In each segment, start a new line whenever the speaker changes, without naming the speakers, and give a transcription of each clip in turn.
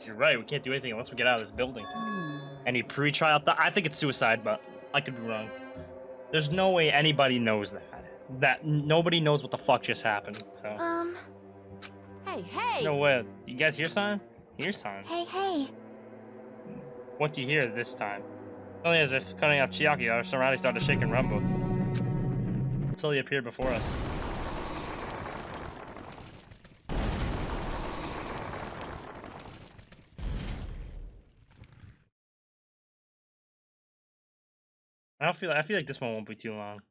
You're right, we can't do anything unless we get out of this building. Any pre-trial thought? I think it's suicide, but I could be wrong. There's no way anybody knows that nobody knows what the fuck just happened, so.
Hey!
No way. You guys hear something? Hear something?
Hey!
What do you hear this time? Only as if cutting off Chiaki, our surroundings started to shake and rumble. Until he appeared before us. I feel like this one won't be too long.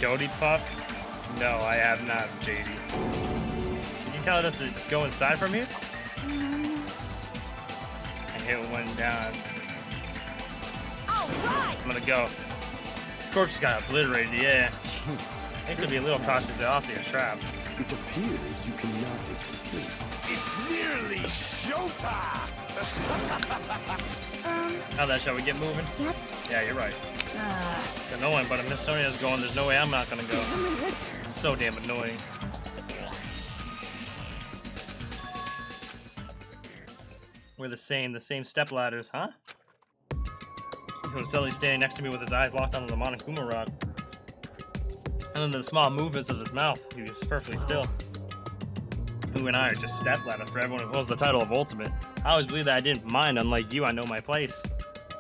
Goaty pup? No, I have not, JD. Did you tell us to go inside from here? And hit one down.
Alright!
I'm gonna go. Corpse just got obliterated, yeah.
Jeez.
Needs to be a little cautious off the trap.
It appears you cannot escape.
It's nearly showtime!
Now then, shall we get moving?
Yep.
Yeah, you're right. It's annoying, but if Miss Sonia's going, there's no way I'm not gonna go. It's so damn annoying. We're the same step ladders, huh? Hoselli's standing next to me with his eyes locked onto the Monokuma rod. And then the small movements of his mouth, he was perfectly still. You and I are just step ladders for everyone who holds the title of Ultimate. I always believed that I didn't mind, unlike you, I know my place.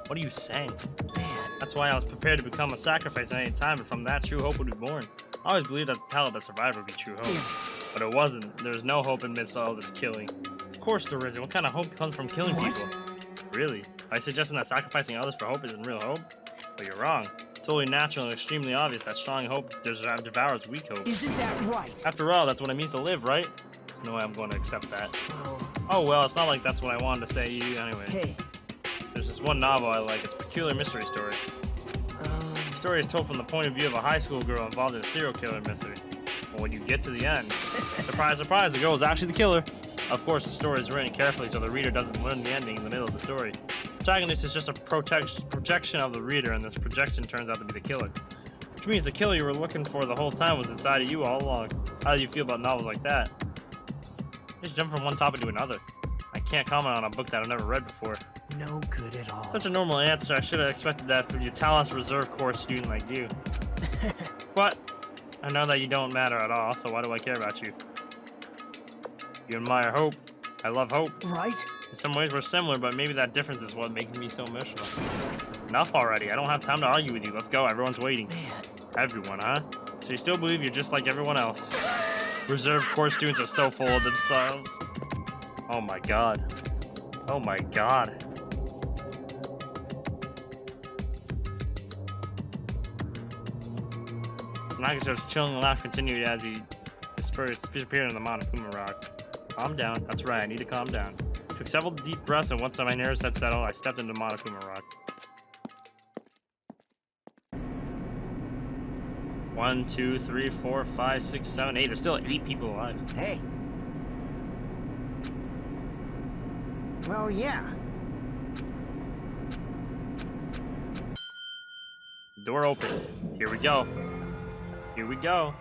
What are you saying?
Man.
That's why I was prepared to become a sacrifice at any time, and from that, true hope would be born. I always believed that the talent that survived would be true hope. But it wasn't. There was no hope amidst all this killing. Of course there isn't. What kind of hope comes from killing people? Really? By suggesting that sacrificing others for hope isn't real hope? But you're wrong. It's only natural and extremely obvious that strong hope devours weak hope.
Isn't that right?
After all, that's what it means to live, right? There's no way I'm going to accept that. Oh well, it's not like that's what I wanted to say to you anyway.
Hey.
There's this one novel I like. It's a peculiar mystery story. The story is told from the point of view of a high school girl involved in a serial killer mystery. But when you get to the end, surprise, surprise, the girl is actually the killer. Of course, the story is written carefully so the reader doesn't learn the ending in the middle of the story. The protagonist is just a projection of the reader, and this projection turns out to be the killer. Which means the killer you were looking for the whole time was inside of you all along. How do you feel about novels like that? Just jump from one topic to another. I can't comment on a book that I've never read before.
No good at all.
Such a normal answer. I should have expected that from your talents reserve course student like you. But I know that you don't matter at all, so why do I care about you? You admire hope. I love hope.
Right?
In some ways we're similar, but maybe that difference is what makes me so emotional. Enough already. I don't have time to argue with you. Let's go. Everyone's waiting.
Man.
Everyone, huh? So you still believe you're just like everyone else? Reserve course students are so full of themselves. Oh my god. Oh my god. Nagasa's chilling laugh continued as he disappeared in the Monokuma rock. Calm down. That's right, I need to calm down. Took several deep breaths, and once my nerves had settled, I stepped into Monokuma rock. 1, 2, 3, 4, 5, 6, 7, 8. There's still 8 people alive.
Hey. Well, yeah.
Door open. Here we go. Here we go.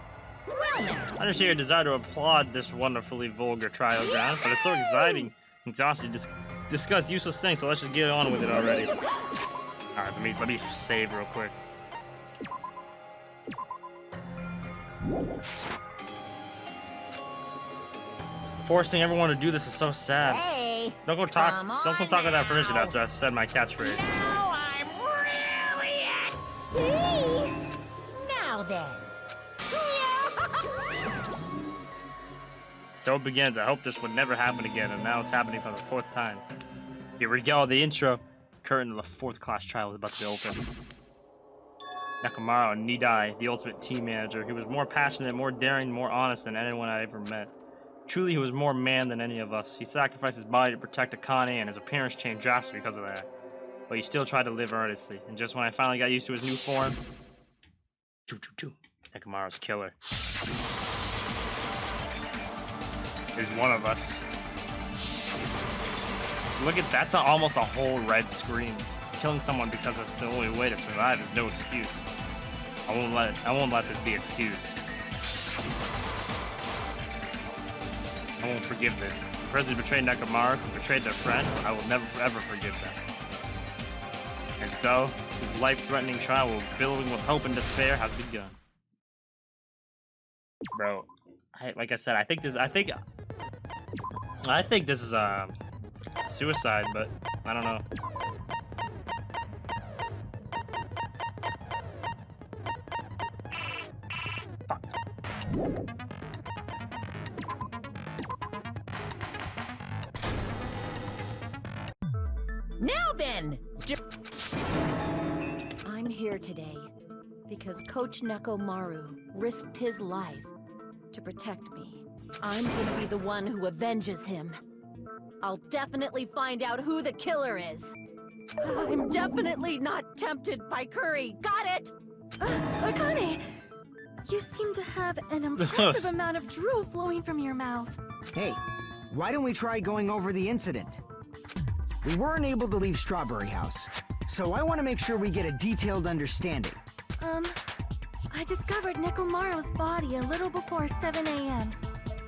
I understand your desire to applaud this wonderfully vulgar trial ground, but it's so exciting. I'm exhausted to discuss useless things, so let's just get on with it already. Alright, let me save real quick. Forcing everyone to do this is so sad.
Hey!
Don't go talk without permission after I've said my catchphrase.
Now I'm really Now then.
So it begins. I hope this would never happen again, and now it's happening for the 4th time. Here we go, the intro. Curtain of the 4th class trial is about to be open. Nakamura Nidai, the ultimate team manager. He was more passionate, more daring, more honest than anyone I ever met. Truly, he was more man than any of us. He sacrificed his body to protect Akane, and his appearance changed drastically because of that. But he still tried to live earnestly, and just when I finally got used to his new form... Nakamura's killer. He's one of us. Look at that's almost a whole red screen. Killing someone because that's the only way to survive is no excuse. I won't let this be excused. I won't forgive this. person who betrayed Nekomaru, who betrayed their friend, I will never ever forgive them. And so, his life-threatening trial, billowing with hope and despair, has begun. Bro, like I said, I think this is suicide, but I don't know.
Now then! I'm here today because Coach Nekomaru risked his life to protect me. I'm gonna be the one who avenges him. I'll definitely find out who the killer is. I'm definitely not tempted by curry. Got it?
Akane, you seem to have an impressive amount of drool flowing from your mouth.
Hey, why don't we try going over the incident? We weren't able to leave Strawberry House, so I want to make sure we get a detailed understanding.
I discovered Nekomaru's body a little before 7 a.m.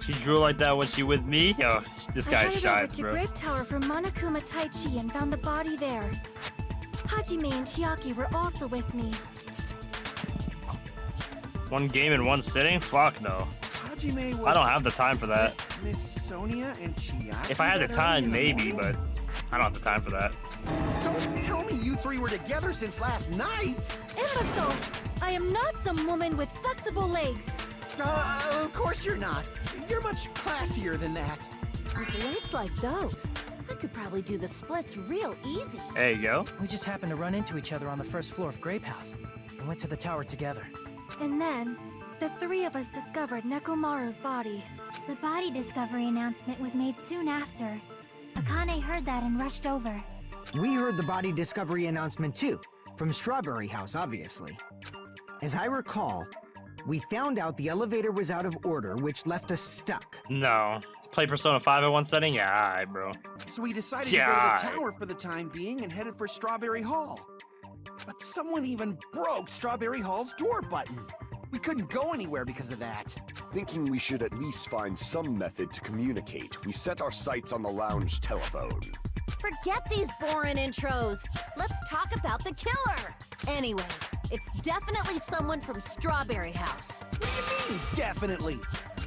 She drew like that when she with me? Yo, this guy's
I
shy,
headed over to
bro.
Grape Tower from Monokuma Taichi and found the body there. Hajime and Chiaki were also with me.
One game in one sitting? Fuck no.
Hajime was
I don't have the time for that.
Miss Sonia and Chiaki.
If I had the
that
time,
early in the
maybe,
morning?
but I don't have the time for that.
Don't tell me you three were together since last night!
Imbecile! I am not some woman with flexible legs.
Of course you're not. You're much classier than that.
With legs like those, I could probably do the splits real easy.
There you go.
We just happened to run into each other on the first floor of Grape House. We went to the tower together.
And then, the three of us discovered Nekomaru's body.
The body discovery announcement was made soon after. Akane heard that and rushed over.
We heard the body discovery announcement too, from Strawberry House, obviously. As I recall, we found out the elevator was out of order, which left us stuck.
No. Play Persona 5 in one setting? Yeah, alright, bro.
So we decided
Yeah.
to go to the tower for the time being and headed for Strawberry Hall. But someone even broke Strawberry Hall's door button. We couldn't go anywhere because of that.
Thinking we should at least find some method to communicate, we set our sights on the lounge telephone.
Forget these boring intros. Let's talk about the killer. Anyway, it's definitely someone from Strawberry House.
What do you mean, definitely?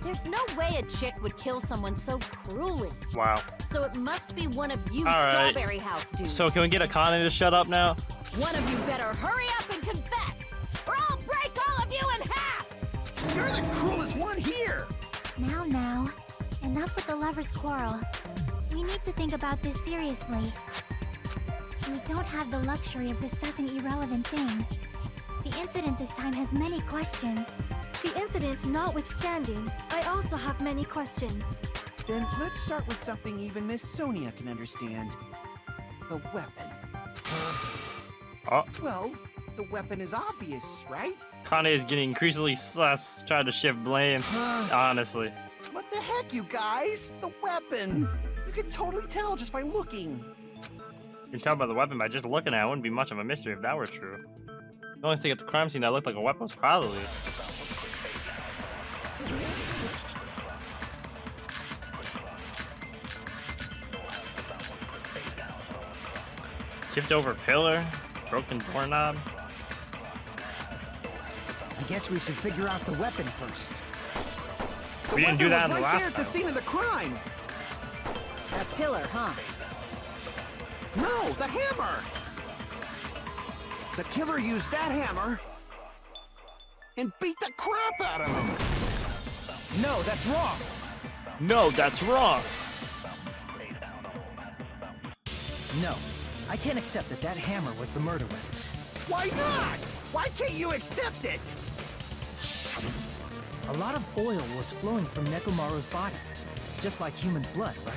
There's no way a chick would kill someone so cruelly.
Wow.
So it must be one of you
All right.
Strawberry House dudes.
So can we get Akane to shut up now?
One of you better hurry up and confess, or I'll break all of you in half!
You're the cruelest one here!
Now, enough with the lovers' quarrel. We need to think about this seriously. We don't have the luxury of discussing irrelevant things. The incident this time has many questions.
The incident notwithstanding, I also have many questions.
Then let's start with something even Miss Sonia can understand. The weapon.
Oh,
Well, the weapon is obvious, right?
Kane is getting increasingly sus, trying to shift blame. Honestly.
What the heck, you guys? The weapon! You can totally tell just by looking.
You can tell by the weapon by just looking at it. It wouldn't be much of a mystery if that were true. The only thing at the crime scene that looked like a weapon was probably... Tipped over pillar, broken doorknob.
I guess we should figure out the weapon first.
We didn't do that in the
right
last
there at the
time.
scene of the crime.
A pillar, huh?
No, the hammer. The killer used that hammer and beat the crap out of him.
No, that's wrong!
No, that's wrong.
No, I can't accept that that hammer was the murder weapon.
Why not? Why can't you accept it?
A lot of oil was flowing from Nekomaru's body, just like human blood, right?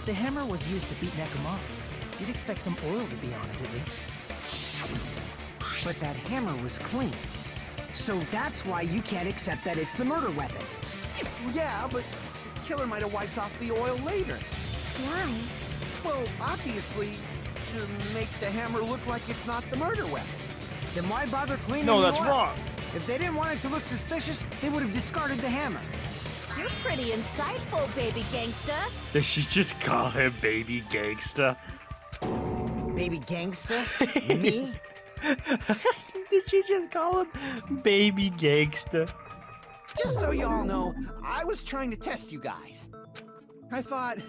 The hammer was used to beat Nekomaru. You'd expect some oil to be on it at least.
But that hammer was clean. So that's why you can't accept that it's the murder weapon.
Yeah, but the killer might have wiped off the oil later.
Why?
Well, obviously, to make the hammer look like it's not the murder weapon.
Then why bother cleaning
No,
the
that's
oil?
wrong.
If they didn't want it to look suspicious, they would have discarded the hammer.
You're pretty insightful, baby gangsta.
Did she just call him baby gangsta?
Baby gangsta? Me?
Did she just call him baby gangsta?
Just so you all know, I was trying to test you guys. I thought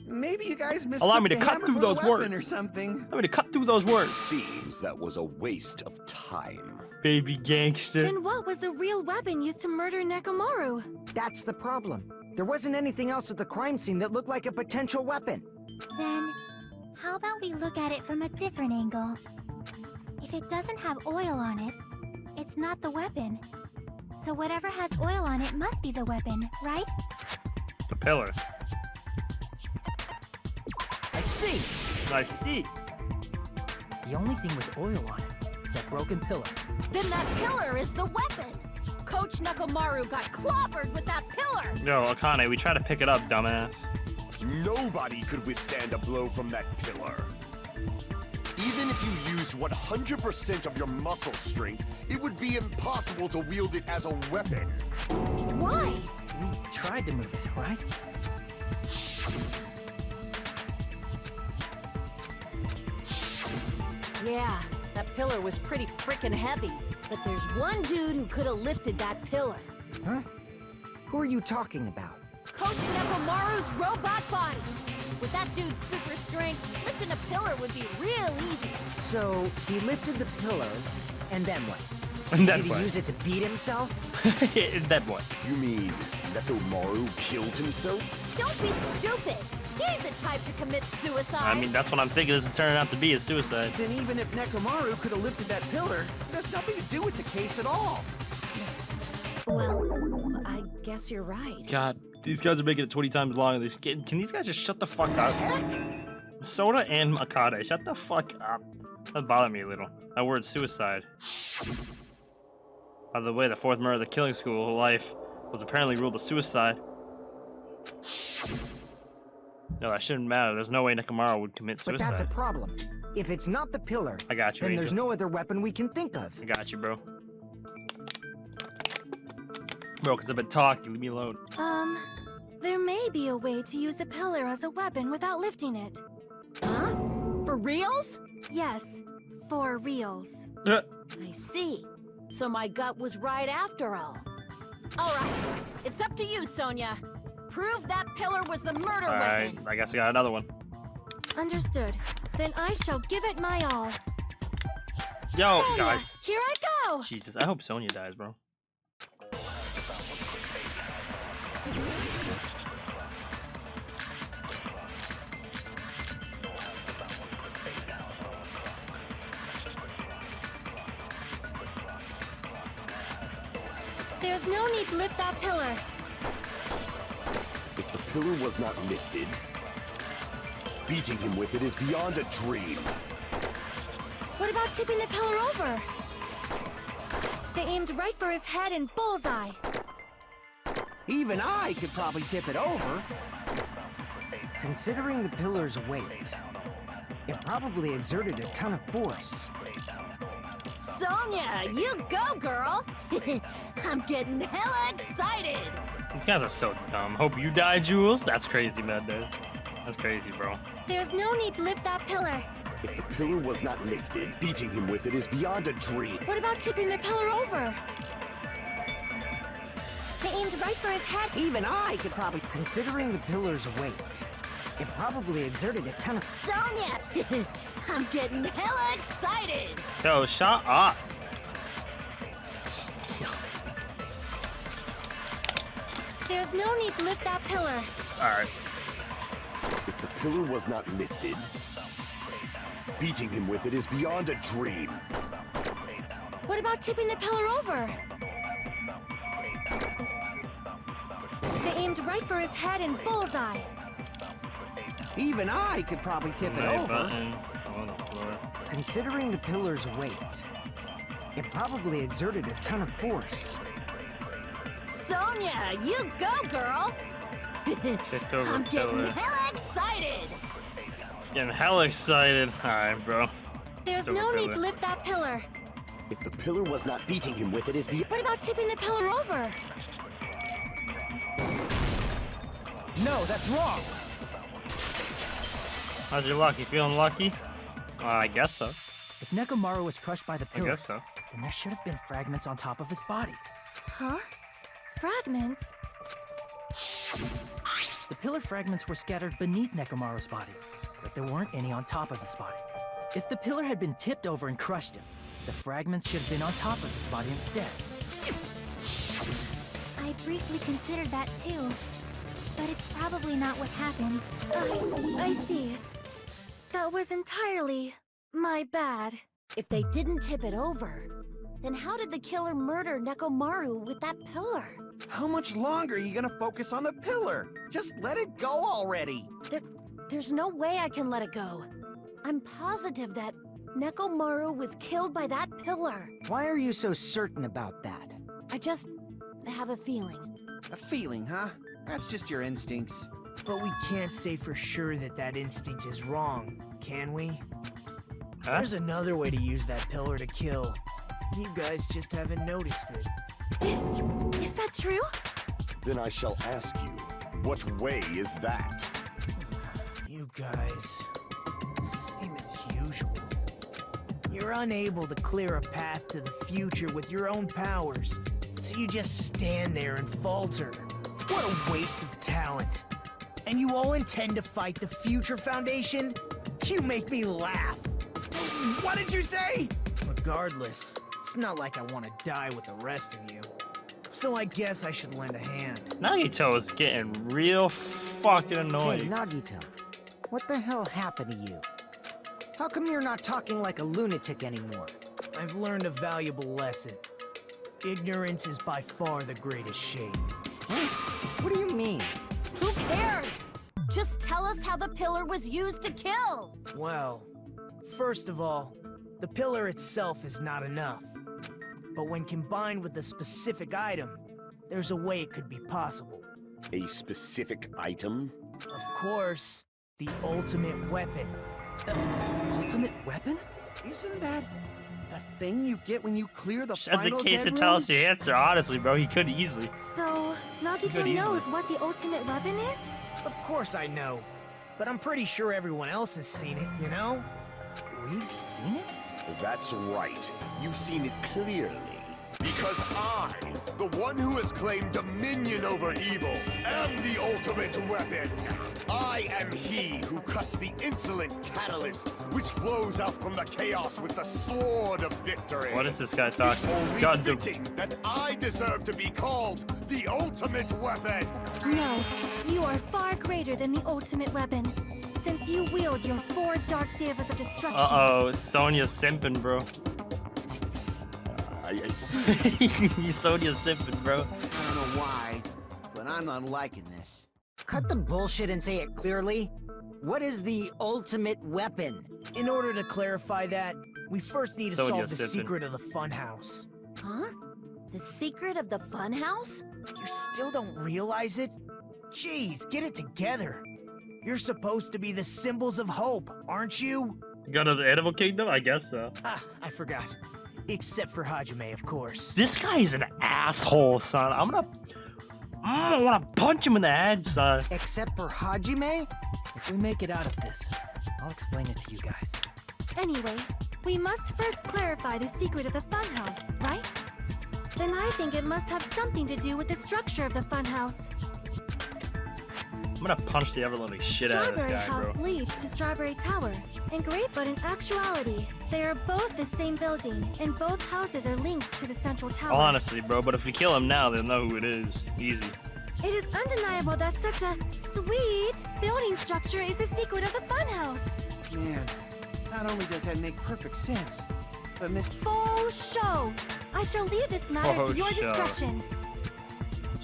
maybe you guys missed
Allow me to
the
cut
hammer
through
for the
those
weapon
words.
or something.
I'm gonna cut through those words.
Seems that was a waste of time.
Baby gangster.
Then what was the real weapon used to murder Nekomaru?
That's the problem. There wasn't anything else at the crime scene that looked like a potential weapon.
Then, how about we look at it from a different angle? If it doesn't have oil on it, it's not the weapon. So whatever has oil on it must be the weapon, right?
The pillar.
I see.
I see.
The only thing with oil on it is that broken pillar.
Then that pillar is the weapon. Coach Nekomaru got clobbered with that pillar.
Yo, Akane, we try to pick it up, dumbass.
Nobody could withstand a blow from that pillar. Even if you used 100% of your muscle strength, it would be impossible to wield it as a weapon.
Why?
We tried to move it, right?
Yeah, that pillar was pretty freaking heavy. But there's one dude who could have lifted that pillar.
Huh? Who are you talking about?
Coach Nekomaru's robot body. With that dude's super strength, lifting a pillar would be real easy.
So, he lifted the pillar, and then what?
And then
Did
what?
he use it to beat himself?
And then what?
You mean Nekomaru killed himself?
Don't be stupid. He ain't the type to commit suicide.
I mean, that's what I'm thinking. This is turning out to be a suicide.
Then even if Nekomaru could have lifted that pillar, it has nothing to do with the case at all.
Well, I guess you're right.
God, these guys are making it 20 times longer. Can these guys just shut the fuck up? Soda and Akane, shut the fuck up. That bothered me a little. That word suicide. By the way, the fourth murder of the killing school life was apparently ruled a suicide. No, that shouldn't matter. There's no way Nekomaru would commit
But
suicide.
that's a problem. If it's not the pillar,
I got you,
then
Angel.
there's no other weapon we can think of.
I got you, bro. Bro, because I've been talking. Leave me alone.
There may be a way to use the pillar as a weapon without lifting it.
Huh? For reals?
Yes, for reals.
I see. So my gut was right after all. All right, it's up to you, Sonia. Prove that pillar was the murder
Alright,
weapon.
I guess I got another one.
Understood. Then I shall give it my all.
Yo,
Sonia,
guys.
here I go!
Jesus, I hope Sonya dies, bro.
There's no need to lift that pillar.
If the pillar was not lifted, beating him with it is beyond a dream.
What about tipping the pillar over? They aimed right for his head and bullseye.
Even I could probably tip it over.
Considering the pillar's weight, it probably exerted a ton of force.
Sonia, you go, girl. I'm getting hella excited.
These guys are so dumb. Hope you die, Jules. That's crazy, man. That's crazy, bro.
There's no need to lift that pillar.
If the pillar was not lifted, beating him with it is beyond a dream.
What about tipping the pillar over? They aimed right for his head.
Even I could probably...
Considering the pillar's weight, it probably exerted a ton of...
Sonia, I'm getting hella excited.
Yo, shut up.
There's no need to lift that pillar.
Alright.
If the pillar was not lifted, beating him with it is beyond a dream.
What about tipping the pillar over? They aimed right for his head and bullseye.
Even I could probably tip it
Right
over.
button on the floor.
Considering the pillar's weight, it probably exerted a ton of force.
Sonia, you go, girl.
Tipped over
I'm getting
pillar.
hella excited.
Getting hella excited. Alright, bro.
There's
Tipped
no
over
need to
pillar.
lift that pillar.
If the pillar was not beating him with it is beyond...
What about tipping the pillar over?
No, that's wrong.
How's your luck? You feeling lucky? I guess so.
If Nekomaru was crushed by the
I
pillar,
guess so.
then there should have been fragments on top of his body.
Huh? Fragments?
The pillar fragments were scattered beneath Nekomaru's body, but there weren't any on top of his body. If the pillar had been tipped over and crushed him, the fragments should have been on top of his body instead.
I briefly considered that too. But it's probably not what happened.
I see. That was entirely my bad.
If they didn't tip it over, then how did the killer murder Nekomaru with that pillar?
How much longer are you gonna focus on the pillar? Just let it go already.
There's no way I can let it go. I'm positive that Nekomaru was killed by that pillar.
Why are you so certain about that?
I just have a feeling.
A feeling, huh? That's just your instincts.
But we can't say for sure that that instinct is wrong, can we?
Huh?
There's another way to use that pillar to kill. You guys just haven't noticed it.
Is that true?
Then I shall ask you, what way is that?
You guys, same as usual. You're unable to clear a path to the future with your own powers, so you just stand there and falter. What a waste of talent. And you all intend to fight the Future Foundation? You make me laugh.
What did you say?
Regardless, it's not like I want to die with the rest of you. So I guess I should lend a hand.
Nagito is getting real fucking annoying.
Hey, Nagito, what the hell happened to you? How come you're not talking like a lunatic anymore?
I've learned a valuable lesson. Ignorance is by far the greatest shame.
What do you mean?
Who cares? Just tell us how the pillar was used to kill.
Well, first of all, the pillar itself is not enough. But when combined with a specific item, there's a way it could be possible.
A specific item?
Of course, the ultimate weapon.
Ultimate weapon?
Isn't that the thing you get when you clear the
Shut the
final
case
dead
and tell
room?
us the answer, honestly, bro. He could easily.
So, Nagito
Good
knows
evening.
what the ultimate weapon is?
Of course I know. But I'm pretty sure everyone else has seen it, you know?
We've seen it?
That's right. You've seen it clearly. Because I, the one who has claimed dominion over evil, am the ultimate weapon. I am he who cuts the insolent catalyst which flows out from the chaos with the sword of victory.
What is this guy
It's
talking?
only
God,
fitting that I deserve to be called the ultimate weapon.
No, you are far greater than the ultimate weapon, since you wield your 4 dark divas of destruction.
Uh-oh, Sonya's simping, bro.
I see.
Sonya's simping, bro.
I don't know why, but I'm not liking this.
Cut the bullshit and say it clearly. What is the ultimate weapon?
In order to clarify that, we first need to
Sonia
solve the
sipping.
secret of the funhouse.
Huh? The secret of the funhouse?
You still don't realize it? Jeez, get it together. You're supposed to be the symbols of hope, aren't you?
Go to the Animal Kingdom? I guess so.
Ah, I forgot. Except for Hajime, of course.
This guy is an asshole, son. I'm gonna wanna punch him in the head, son.
Except for Hajime?
If we make it out of this, I'll explain it to you guys.
Anyway, we must first clarify the secret of the funhouse, right? Then I think it must have something to do with the structure of the funhouse.
I'm gonna punch the ever-loving shit out of this
Strawberry
guy,
House
bro.
leads to Strawberry Tower, but in actuality, they are both the same building, and both houses are linked to the central tower.
Honestly, bro, but if we kill him now, they'll know who it is. Easy.
It is undeniable that such a sweet building structure is the secret of the funhouse.
Man, not only does that make perfect sense, but
Faux show. I shall leave this matter
Faux
to your
show.
discretion.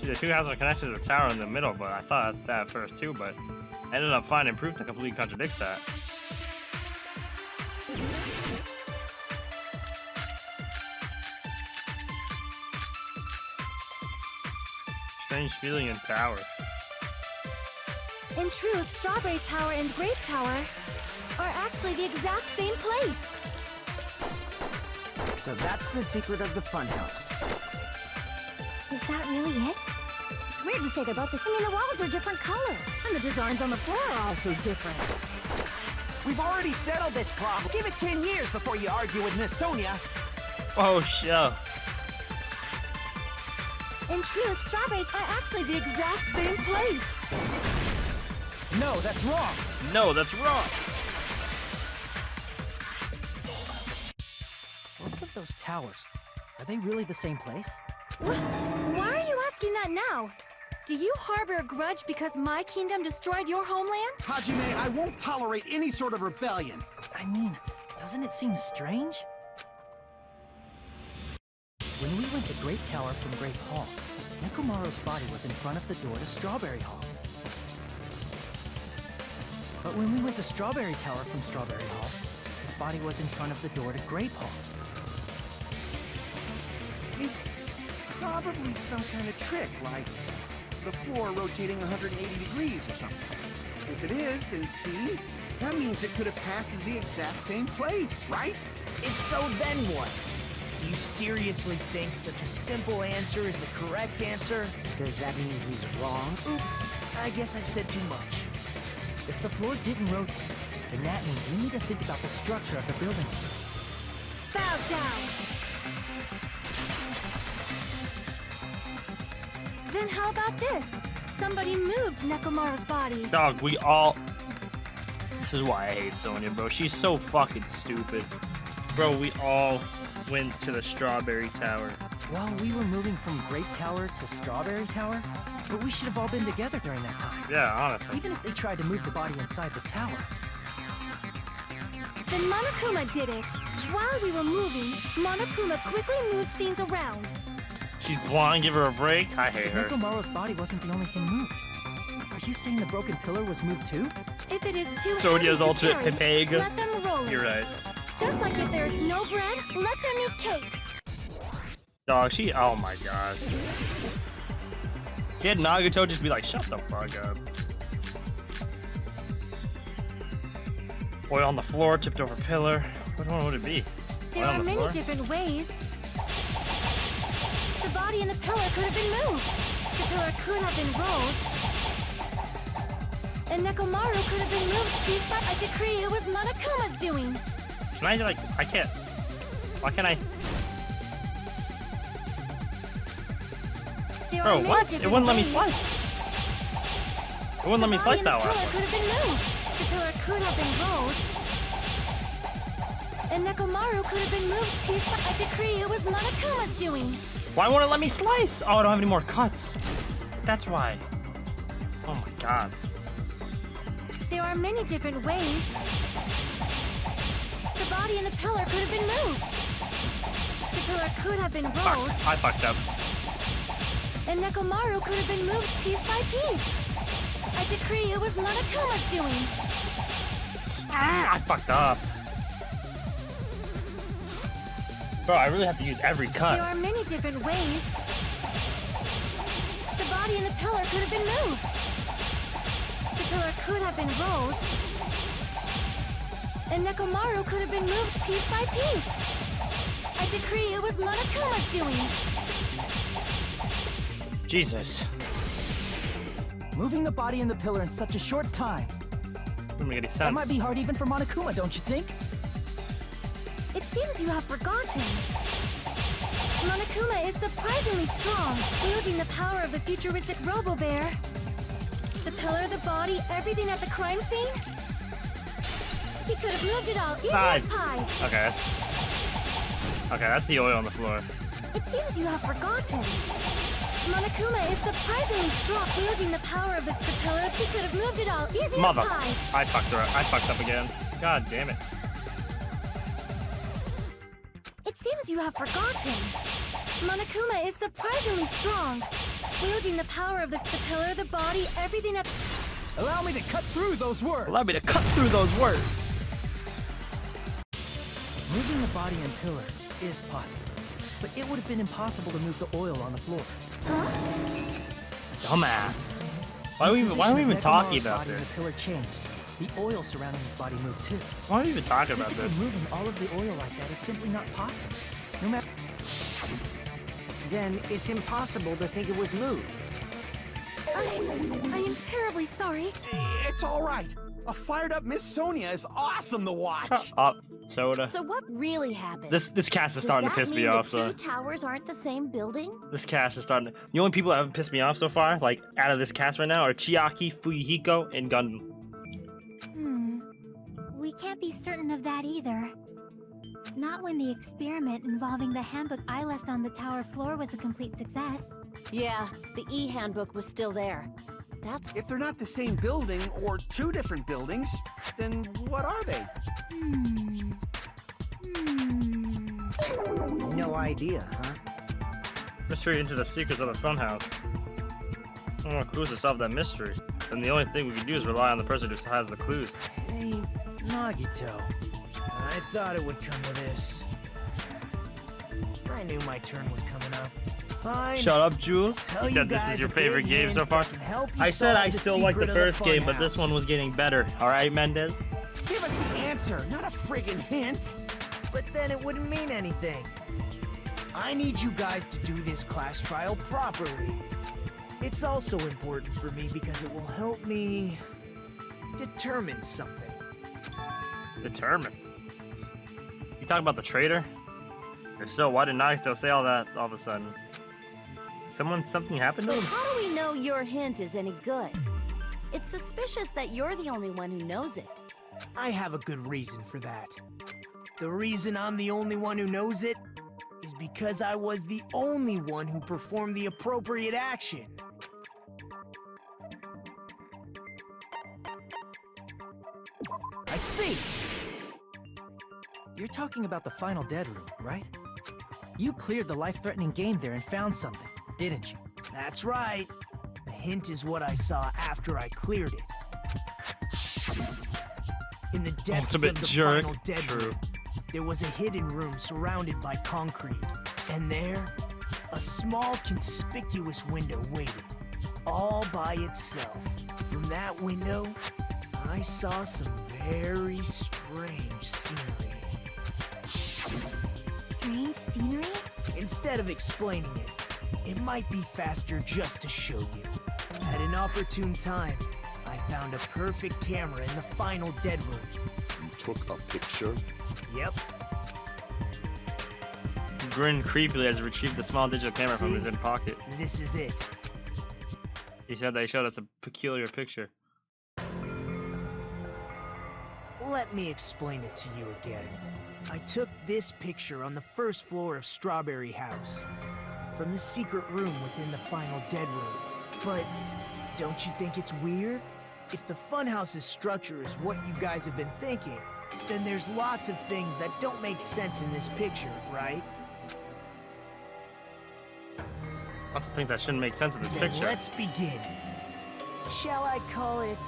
See, the two houses are connected to the tower in the middle, but I thought that at first too, but I ended up finding proof that completely contradicts that. Strange feeling in tower.
In truth, Strawberry Tower and Grape Tower are actually the exact same place.
So that's the secret of the funhouse.
Is that really it?
It's
It's weird to say they're both the same. I mean, the walls are different colors. And the designs on the floor are also different.
We've already settled this problem. Give it 10 years before you argue with Miss Sonia.
Oh, shit.
In truth, strawberries are actually the exact same place.
No, that's wrong.
No, that's wrong.
Both of those towers, are they really the same place?
What? Why are you asking that now? Do you harbor a grudge because my kingdom destroyed your homeland?
Hajime, I won't tolerate any sort of rebellion.
I mean, doesn't it seem strange? When we went to Great Tower from Great Hall, Nekomaru's body was in front of the door to Strawberry Hall. But when we went to Strawberry Tower from Strawberry Hall, his body was in front of the door to Grape Hall.
It's probably some kind of trick, like the floor rotating 180 degrees or something. If it is, then see? That means it could have passed as the exact same place, right?
If so, then what? Do you seriously think such a simple answer is the correct answer?
Does that mean he's wrong?
Oops, I guess I've said too much.
If the floor didn't rotate, then that means we need to think about the structure of the building.
Bow down! Then how about this? Somebody moved Nekomaru's body.
Dog, we all... This is why I hate Sonya, bro. She's so fucking stupid. Bro, we all went to the Strawberry Tower.
Well, we were moving from Great Tower to Strawberry Tower, but we should have all been together during that time.
Yeah, honestly.
Even if they tried to move the body inside the tower.
Then Monokuma did it. While we were moving, Monokuma quickly moved things around.
She's blind, give her a break. I hate her.
Nekomaru's body wasn't the only thing moved. Are you saying the broken pillar was moved too?
If it is too
Sonya's
heavy
ultimate
to carry,
pepeg.
let them roll it.
You're right.
Just like if there's no bread, let them eat cake.
Dog, she... Oh my god. Did Nagato just be like, shut the fuck up. Oil on the floor, tipped over pillar. Which one would it be?
There
Oil on
are
the
many
floor?
different ways. The body and the pillar could have been moved. The pillar could have been rolled. And Nekomaru could have been moved piece by a decree it was Monokuma's doing.
Can I, like... I can't... Why can't I...
There
Bro,
are many
what? It
different
wouldn't let me
ways.
slice. It wouldn't let me slice that
The
one.
pillar could have been moved. The pillar could have been rolled. And Nekomaru could have been moved piece by a decree it was Monokuma's doing.
Why won't it let me slice? Oh, I don't have any more cuts. That's why. Oh my god.
There are many different ways. The body and the pillar could have been moved. The pillar could have been rolled.
Fuck, I fucked up.
And Nekomaru could have been moved piece by piece. A decree it was Monokuma's doing.
I fucked up. Bro, I really have to use every cut.
There are many different ways. The body and the pillar could have been moved. The pillar could have been rolled. And Nekomaru could have been moved piece by piece. A decree it was Monokuma's doing.
Jesus.
Moving the body and the pillar in such a short time.
Doesn't make any sense.
That might be hard even for Monokuma, don't you think?
It seems you have forgotten. Monokuma is surprisingly strong, wielding the power of the futuristic Robo-Bear. The pillar, the body, everything at the crime scene? He could have moved it all, easy as pie.
Okay, that's the oil on the floor.
It seems you have forgotten. Monokuma is surprisingly strong, wielding the power of the pillar. He could have moved it all, easy
Mother.
as pie.
I fucked up again. God damn it.
It seems you have forgotten. Monokuma is surprisingly strong, wielding the power of the pillar, the body, everything at...
Allow me to cut through those words.
Allow me to cut through those words.
Moving the body and pillar is possible, but it would have been impossible to move the oil on the floor.
Huh?
Dumbass. Why are we even talking about
body
this?
And the pillar changed. The oil surrounding his body moved too.
Why are we even talking about
Physically
this?
moving all of the oil like that is simply not possible. No matter...
Then it's impossible to think it was moved.
I am terribly sorry.
It's all right. A fired-up Miss Sonia is awesome to watch.
Up, soda.
So what really happened?
This cast is
Does
starting to
that
piss me
mean
off.
the
So
two towers aren't the same building?
this cast is starting. The only people that haven't pissed me off so far, like out of this cast right now, are Chiaki, Fuyuhiko, and Gundam.
We can't be certain of that either. Not when the experiment involving the handbook I left on the tower floor was a complete success.
Yeah, the E-handbook was still there. That's
If they're not the same building or two different buildings, then what are they?
No idea, huh?
Mystery into the secrets of the funhouse. I don't want clues to solve that mystery. Then the only thing we can do is rely on the person who has the clues.
Hey, Nagito. I thought it would come to this. I knew my turn was coming up. Fine.
Shut up, Jules.
Tell
You said
you
this is
guys
your
a
favorite
big
game
hint
so far.
that can help you
I said I
solve the
still like the
secret of
first game, but this
funhouse.
one was getting better. All right, Mendez?
Give us the answer, not a friggin' hint.
But then it wouldn't mean anything. I need you guys to do this class trial properly. It's also important for me because it will help me determine something.
Determined. You talking about the traitor? If so, why did Nagito say all that all of a sudden? Something happened to
But
him?
how do we know your hint is any good? It's suspicious that you're the only one who knows it.
I have a good reason for that. The reason I'm the only one who knows it is because I was the only one who performed the appropriate action.
I see! You're talking about the final dead room, right? You cleared the life-threatening game there and found something, didn't you?
That's right. The hint is what I saw after I cleared it. In the depths
Ultimate
of the
jerk.
final dead
True.
room, there was a hidden room surrounded by concrete. And there, a small conspicuous window waited, all by itself. From that window, I saw some very strange scenery.
Strange scenery?
Instead of explaining it, it might be faster just to show you. At an opportune time, I found a perfect camera in the final dead room.
You took a picture?
Yep,
He grinned creepily as he retrieved the small digital camera from his
See?
in pocket.
this is it.
He said they showed us a peculiar picture.
Let me explain it to you again. I took this picture on the first floor of Strawberry House, from the secret room within the final dead room. But don't you think it's weird? If the funhouse's structure is what you guys have been thinking, then there's lots of things that don't make sense in this picture, right?
Lots of things that shouldn't make sense in this
Then
picture.
let's begin. Shall I call it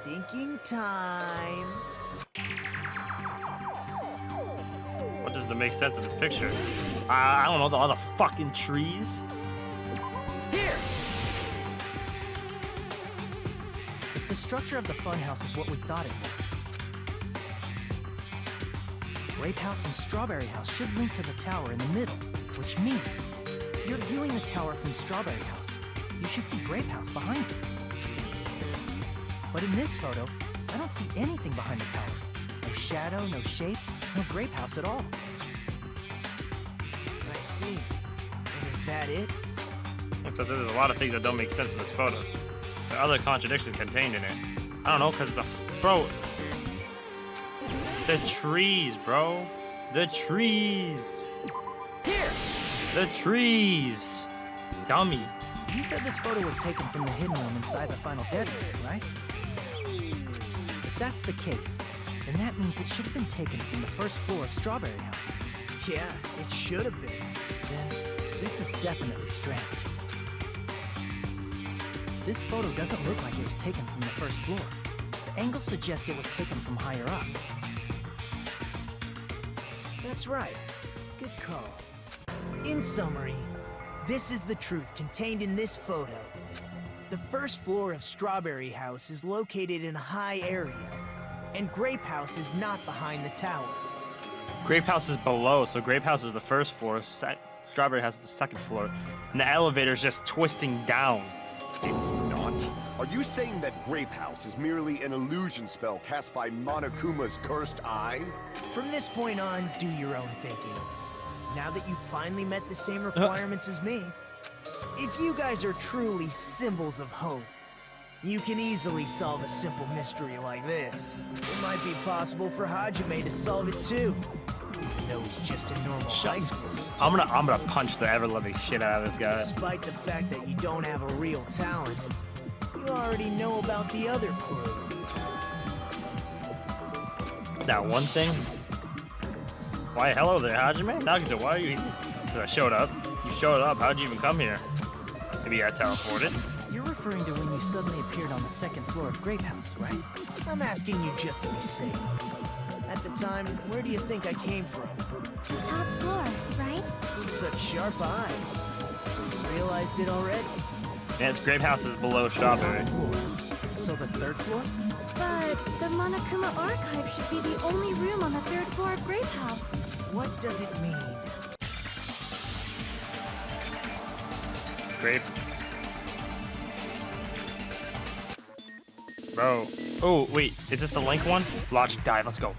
thinking time?
What does make sense in this picture? I don't know, all the fucking trees.
Here!
If the structure of the funhouse is what we thought it was, Grape House and Strawberry House should link to the tower in the middle, which means if you're viewing the tower from Strawberry House, you should see Grape House behind it. But in this photo, I don't see anything behind the tower. No shadow, no shape, no Grape House at all.
I see. And is that it?
It says there's a lot of things that don't make sense in this photo. There are other contradictions contained in it. I don't know, because it's a... Bro... The trees, bro. The trees.
Here!
The trees. Dummy.
You said this photo was taken from the hidden room inside the final dead room, right? If that's the case, then that means it should have been taken from the first floor of Strawberry House.
Yeah, it should have been.
Then, this is definitely strange. This photo doesn't look like it was taken from the first floor. The angle suggests it was taken from higher up.
That's right. Good call. In summary, this is the truth contained in this photo. The first floor of Strawberry House is located in a high area, and Grape House is not behind the tower.
Grape House is below, so Grape House is the first floor, Strawberry House is the second floor, and the elevator is just twisting down.
It's not. Are you saying that Grape House is merely an illusion spell cast by Monokuma's cursed eye?
From this point on, do your own thinking. Now that you've finally met the same requirements as me, if you guys are truly symbols of hope, you can easily solve a simple mystery like this. It might be possible for Hajime to solve it too, even though he's just a normal high school student.
I'm gonna punch the ever-loving shit out of this guy.
Despite the fact that you don't have a real talent, you already know about the other clue.
That one thing? Why, hello there, Hajime? Nagito, why are you here? So I showed up. You showed up. How'd you even come here? Maybe I teleported.
You're referring to when you suddenly appeared on the second floor of Grape House, right?
I'm asking you just to be safe. At the time, where do you think I came from?
The top floor, right?
Such sharp eyes. So you realized it already?
Yes, Grape House is below Strawberry.
So the third floor?
But the Monokuma Archive should be the only room on the third floor of Grape House.
What does it mean?
Grape. Bro. Oh, wait. Is this the Link one? Logic dive. Let's go.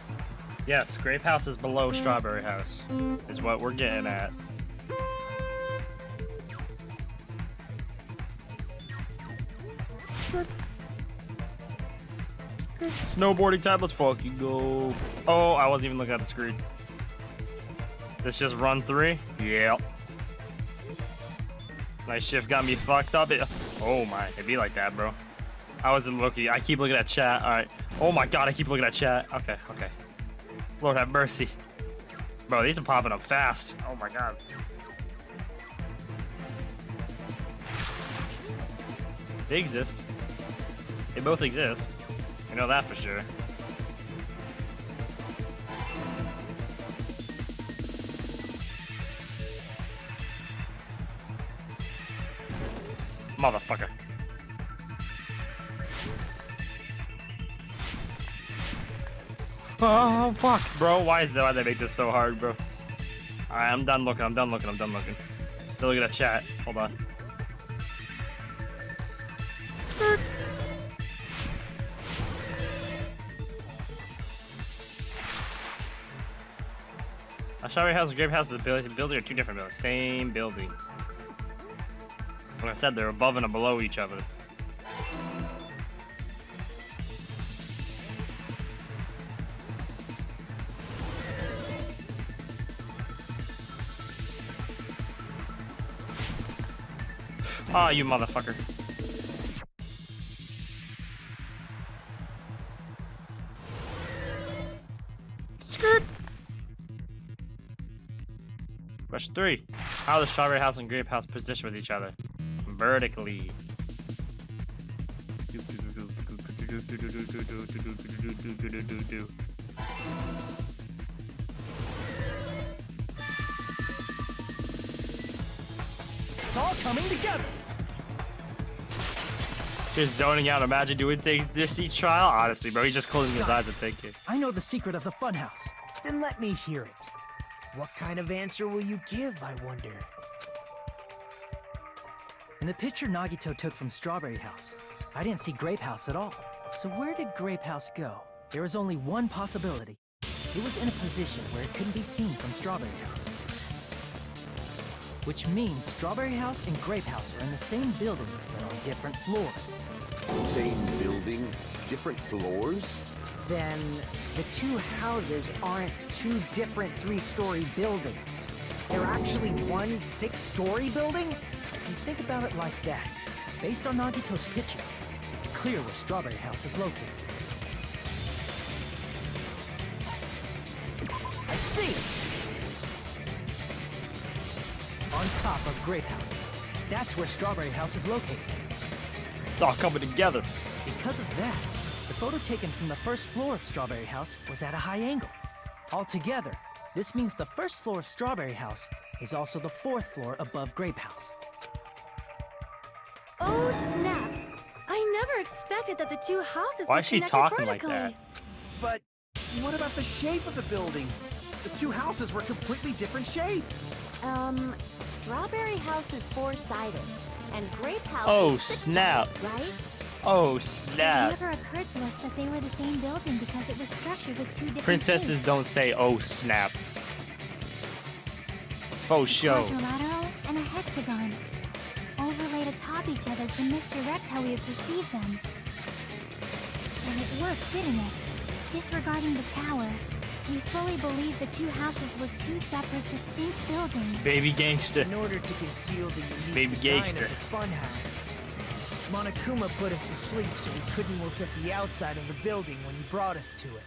Yes, Grape House is below Strawberry House. Is what we're getting at. Snowboarding time. Let's fucking go. Oh, I wasn't even looking at the screen. This just run 3? Yep. My shift got me fucked up. Oh my, it'd be like that, bro. I wasn't looking. I keep looking at chat. All right. Oh my god, I keep looking at chat. Okay, okay. Lord have mercy. Bro, these are popping up fast. Oh my god. They exist. They both exist. I know that for sure. Motherfucker. Oh fuck, bro. Why they make this so hard, bro? Alright, I'm done looking. Still look at that chat. Hold on. Skirt. Strawberry House and Grape House, the building are two different buildings. Same building. Like I said, they're above and below each other. Ah, you motherfucker. Skirt. Question 3. How are the Strawberry House and Grape House positioned with each other? Vertically.
It's all coming together.
Just zoning out. Imagine doing things this each trial. Honestly, bro, he's just closing his eyes and thinking.
I know the secret of the funhouse.
Then let me hear it. What kind of answer will you give, I wonder?
In the picture Nagito took from Strawberry House, I didn't see Grape House at all. So where did Grape House go? There was only one possibility. It was in a position where it couldn't be seen from Strawberry House. Which means Strawberry House and Grape House are in the same building, but on different floors.
Same building, different floors?
Then the two houses aren't two different 3-story buildings. They're actually one 6-story building?
If you think about it like that, based on Nagito's picture, it's clear where Strawberry House is located. I see! On top of Grape House. That's where Strawberry House is located.
It's all coming together.
Because of that, the photo taken from the first floor of Strawberry House was at a high angle. Altogether, this means the first floor of Strawberry House is also the 4th floor above Grape House.
Oh snap! I never expected that the two houses
Why
were
is she
connected
talking like
vertically.
that?
But what about the shape of the building? The two houses were completely different shapes.
Strawberry House is 4-sided. And Grape House
Oh,
is 6th
snap.
Street, right?
Oh,
It
snap.
never occurred to us that they were the same building because it was structured with two different
Princesses
shapes.
don't say, oh, snap. Faux show.
Quadrilateral and a hexagon, overlaid atop each other to misdirect how we would perceive them. And it worked, didn't it? Disregarding the tower, we fully believed the two houses were two separate, distinct buildings.
Baby gangster.
In order to conceal the unique
Baby
design
gangster.
of the funhouse, Monokuma put us to sleep so we couldn't look at the outside of the building when he brought us to it.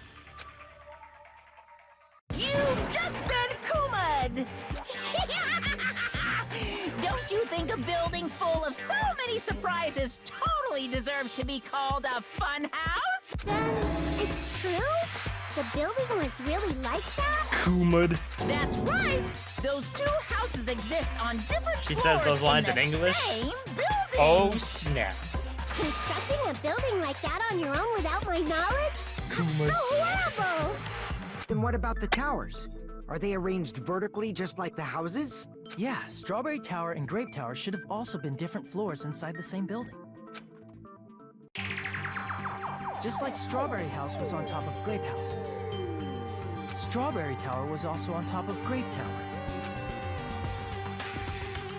You've just been Kuma'd! Don't you think a building full of so many surprises totally deserves to be called a fun house?
Then, it's true? The building was really like that?
Kumud.
That's right! Those two houses exist on different
She
floors
says those lines
in
in
the
English?
same building!
Oh, snap.
Constructing a building like that on your own without my knowledge?
Kumud.
So horrible!
Then what about the towers? Are they arranged vertically just like the houses?
Yeah, Strawberry Tower and Grape Tower should have also been different floors inside the same building. Just like Strawberry House was on top of Grape House. Strawberry Tower was also on top of Grape Tower.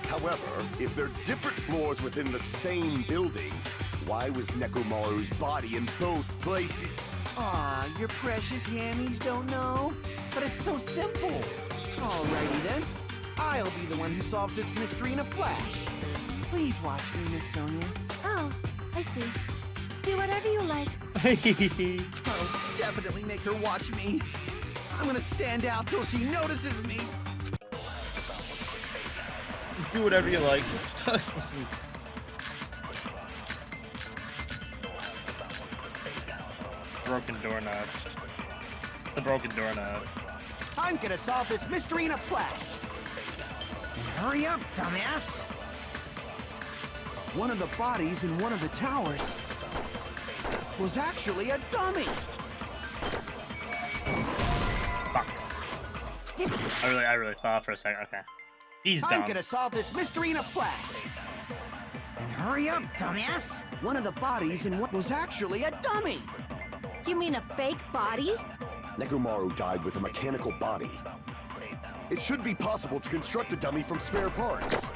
However, if they're different floors within the same building, why was Nekomaru's body in both places?
Aw, your precious hammies don't know? But it's so simple. Alrighty then. I'll be the one who solves this mystery in a flash. Please watch me, Miss Sonia.
Oh, I see. Do whatever you like.
I'll definitely make her watch me. I'm gonna stand out till she notices me.
Do whatever you like. Broken doorknob. The broken doorknob.
I'm gonna solve this mystery in a flash.
And hurry up, dumbass!
One of the bodies in one of the towers was actually a dummy.
Fuck. I really thought for a second. Okay. He's
I'm
dumb.
gonna solve this mystery in a flash.
And hurry up, dumbass!
One of the bodies in what was actually a dummy.
You mean a fake body?
Nekomaru died with a mechanical body. It should be possible to construct a dummy from spare parts.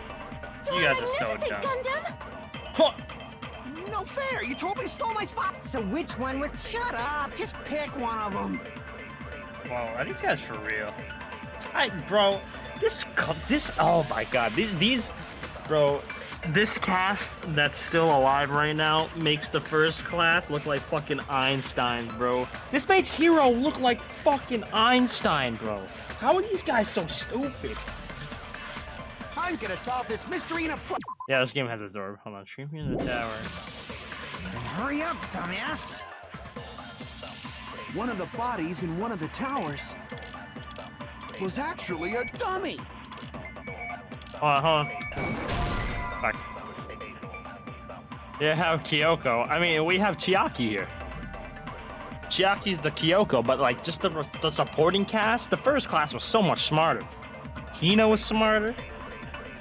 You guys are so
Magnificent
dumb.
Gundam?
Huh.
No fair! You totally stole my spot!
So which one was...
Shut up! Just pick one of them!
Whoa, are these guys for real? Bro, this, oh my god, bro, this cast that's still alive right now makes the first class look like fucking Einstein, bro. This made Hero look like fucking Einstein, bro. How are these guys so stupid?
I'm gonna solve this mystery in a flash.
Yeah, this game has a Zorb. Hold on, stream in the tower.
And hurry up, dumbass!
One of the bodies in one of the towers was actually a dummy.
Hold on. Fuck. Yeah, have Kyoko. I mean, we have Chiaki here. Chiaki's the Kyoko, but like just the supporting cast, the first class was so much smarter. Hina was smarter.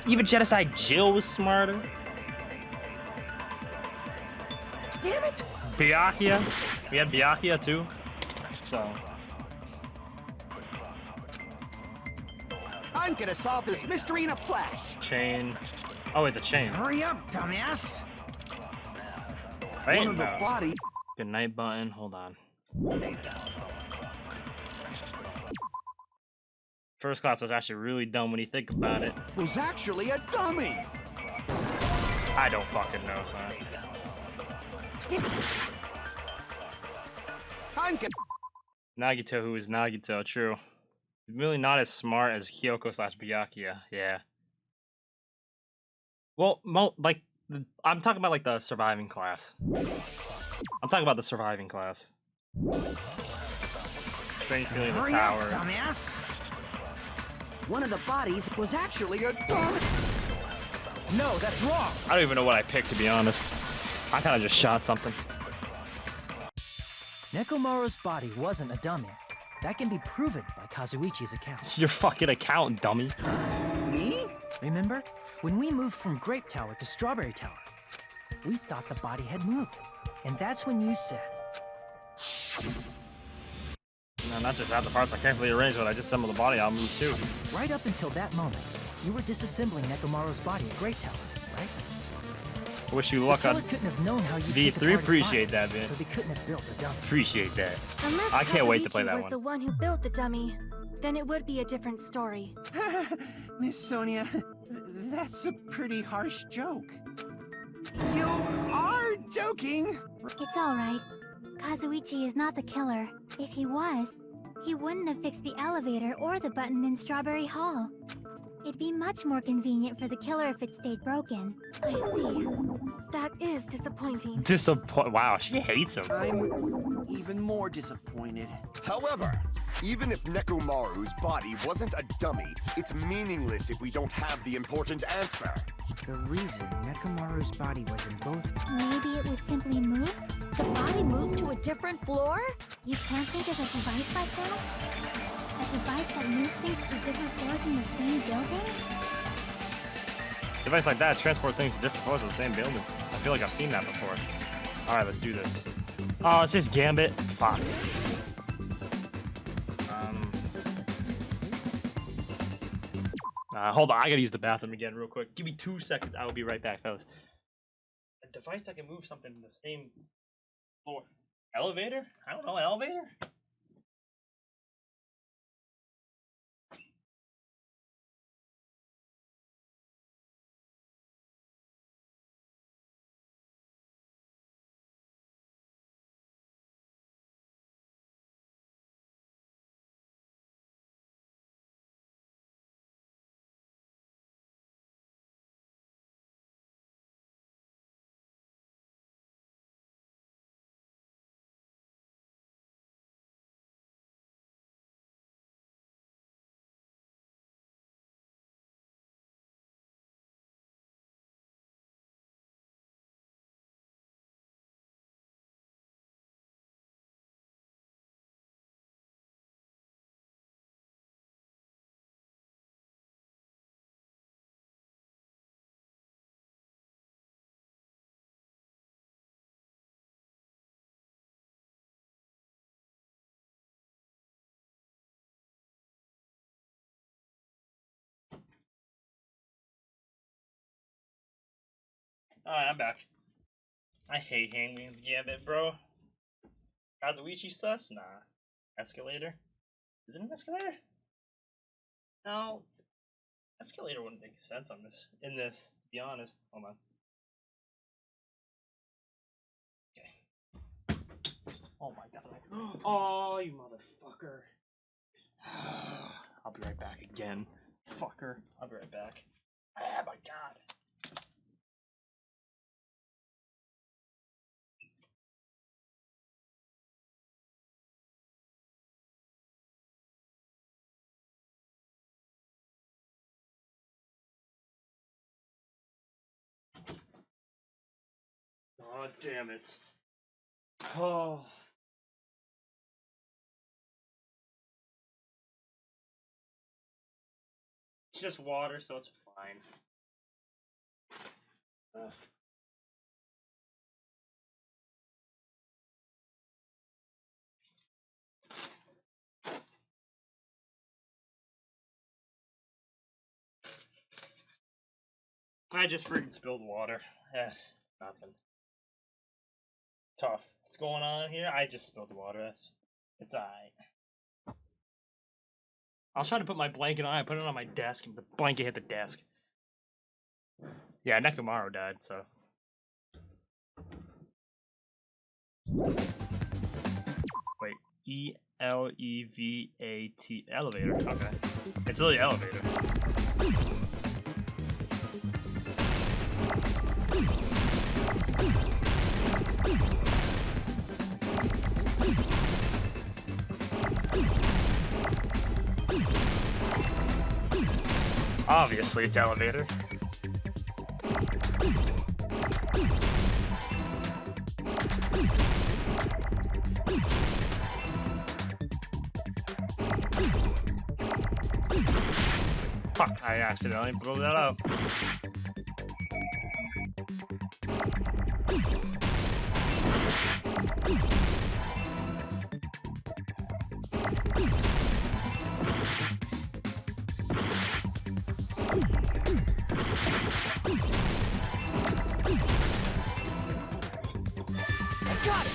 Even Genocide Jill was smarter.
Damn it!
Byakuya. We had Byakuya too. So.
I'm gonna solve this mystery in a flash.
Chain. Oh wait, the chain.
Hurry up, dumbass!
Wait,
One of the
no.
body
Good night button. Hold on. First class was actually really dumb when you think about it.
was actually a dummy.
I don't fucking know, son.
I'm gonna.
Nagito, who is Nagito, true. Really not as smart as Hyoko / Byakuya, yeah. Well, I'm talking about like the surviving class. I'm talking about the surviving class. Strange feeling in the
Hurry
tower.
up, dumbass!
One of the bodies was actually a dummy.
No, that's wrong!
I don't even know what I picked, to be honest. I kind of just shot something.
Nekomaru's body wasn't a dummy. That can be proven by Kazuichi's account.
Your fucking account, dummy.
Me?
Remember? When we moved from Grape Tower to Strawberry Tower, we thought the body had moved. And that's when you said...
No, not just have the parts I carefully arranged, but I disassemble the body, I'll move too.
Right up until that moment, you were disassembling Nekomaru's body at Great Tower, right?
Wish you luck on
couldn't have known how you
V3. Appreciate that, man.
So they couldn't have built a dummy.
Appreciate that.
Unless
I can't wait to play
Kazuichi
that
was
one.
the one who built the dummy, then it would be a different story.
Miss Sonia, that's a pretty harsh joke. You are joking!
It's alright. Kazuichi is not the killer. If he was, he wouldn't have fixed the elevator or the button in Strawberry Hall. It'd be much more convenient for the killer if it stayed broken.
I see. That is disappointing.
Wow, she hates him.
I'm even more disappointed.
However, even if Nekomaru's body wasn't a dummy, it's meaningless if we don't have the important answer.
The reason Nekomaru's body was in both...
Maybe it was simply moved?
The body moved to a different floor?
You can't think of a device like that? A device that moves things to different floors in the same building?
Device like that transport things to different floors of the same building. I feel like I've seen that before. All right, let's do this. Oh, it's just Gambit. Fuck. Hold on, I gotta use the bathroom again real quick. Give me 2 seconds. I will be right back, fellas. A device that can move something in the same floor. Elevator? I don't know, an elevator? Alright, I'm back. I hate Hangman's Gambit, bro. Kazuichi sus? Nah. Escalator? Is it an escalator? No. Escalator wouldn't make sense on this. In this, to be honest. Hold on. Okay. Oh my god. Oh, you motherfucker. I'll be right back again. Fucker. I'll be right back. Ah, my god. Oh, damn it. Oh. It's just water, so it's fine. I just freaking spilled water. Nothing. Tough. What's going on here? I just spilled the water. It's alright. I'll try to put my blanket on. I put it on my desk, and the blanket hit the desk. Yeah, Nekomaru died, so. Wait, E-L-E-V-A-T elevator. Okay, it's really elevator. Obviously, it's elevator. Fuck, I accidentally blew that up.
I got it!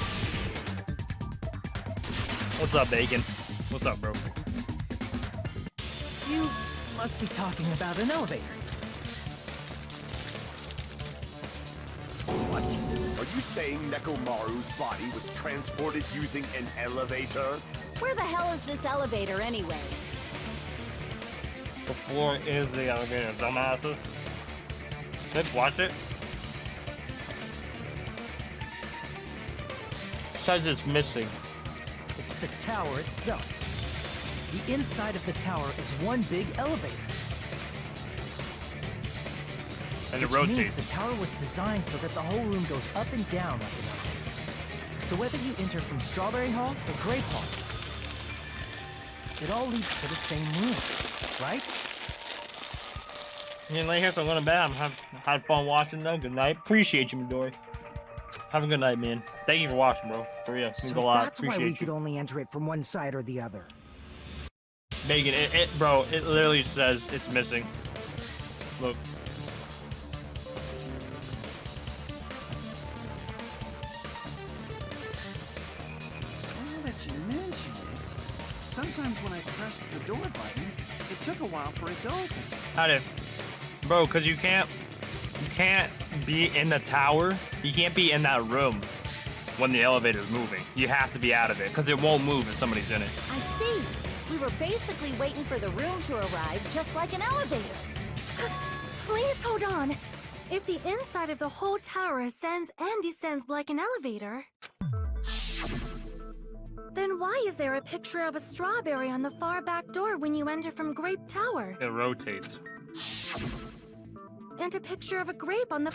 What's up, Bacon? What's up, bro?
You must be talking about an elevator.
What? Are you saying Nekomaru's body was transported using an elevator?
Where the hell is this elevator anyway?
The floor is the elevator, dumbasses. Let's watch it. Says it's missing.
It's the tower itself. The inside of the tower is one big elevator.
And it
Which means
rotates.
the tower was designed so that the whole room goes up and down like an elevator. So whether you enter from Strawberry Hall or Grape Hall, it all leads to the same room, right?
You can lay here, so I'm going to bed. Had fun watching though. Good night. Appreciate you, Midori. Have a good night, man. Thank you for watching, bro. For real. Means a
So
lot.
that's why
Appreciate
we
you.
could only enter it from one side or the other.
Megan, bro, it literally says it's missing. Look.
Now that you mention it, sometimes when I pressed the door button, it took a while for it to open.
How did? Bro, cause you can't be in the tower. You can't be in that room when the elevator's moving. You have to be out of it, cause it won't move if somebody's in it.
I see. We were basically waiting for the room to arrive, just like an elevator.
Please hold on. If the inside of the whole tower ascends and descends like an elevator, then why is there a picture of a strawberry on the far back door when you enter from Grape Tower?
It rotates.
And a picture of a grape on the...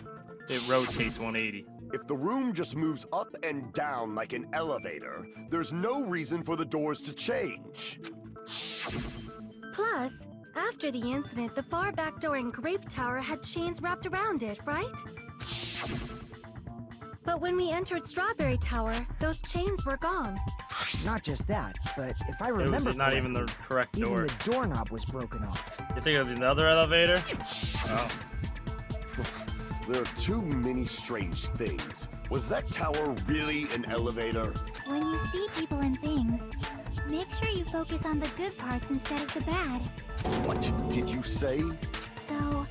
It rotates 180.
If the room just moves up and down like an elevator, there's no reason for the doors to change.
Plus, after the incident, the far back door in Grape Tower had chains wrapped around it, right? But when we entered Strawberry Tower, those chains were gone.
Not just that, but if I
It
remember
was not even the
correctly,
correct
even
door.
the doorknob was broken off.
You think of another elevator? Oh.
There are too many strange things. Was that tower really an elevator?
When you see people and things, make sure you focus on the good parts instead of the bad.
What did you say?
So,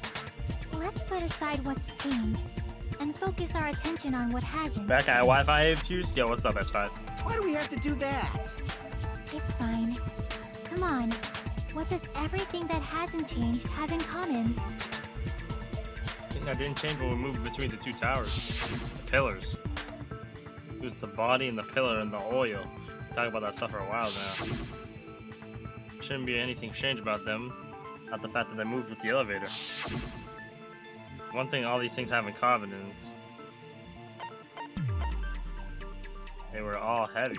let's put aside what's changed and focus our attention on what hasn't.
Back at Wi-Fi issues? Yo, what's up, S5?
Why do we have to do that?
It's fine. Come on. What does everything that hasn't changed have in common?
I think I didn't change when we moved between the two towers. The pillars. It was the body and the pillar and the oil. Talk about that stuff for a while now. Shouldn't be anything strange about them. Not the fact that they moved with the elevator. One thing all these things have in common is they were all heavy.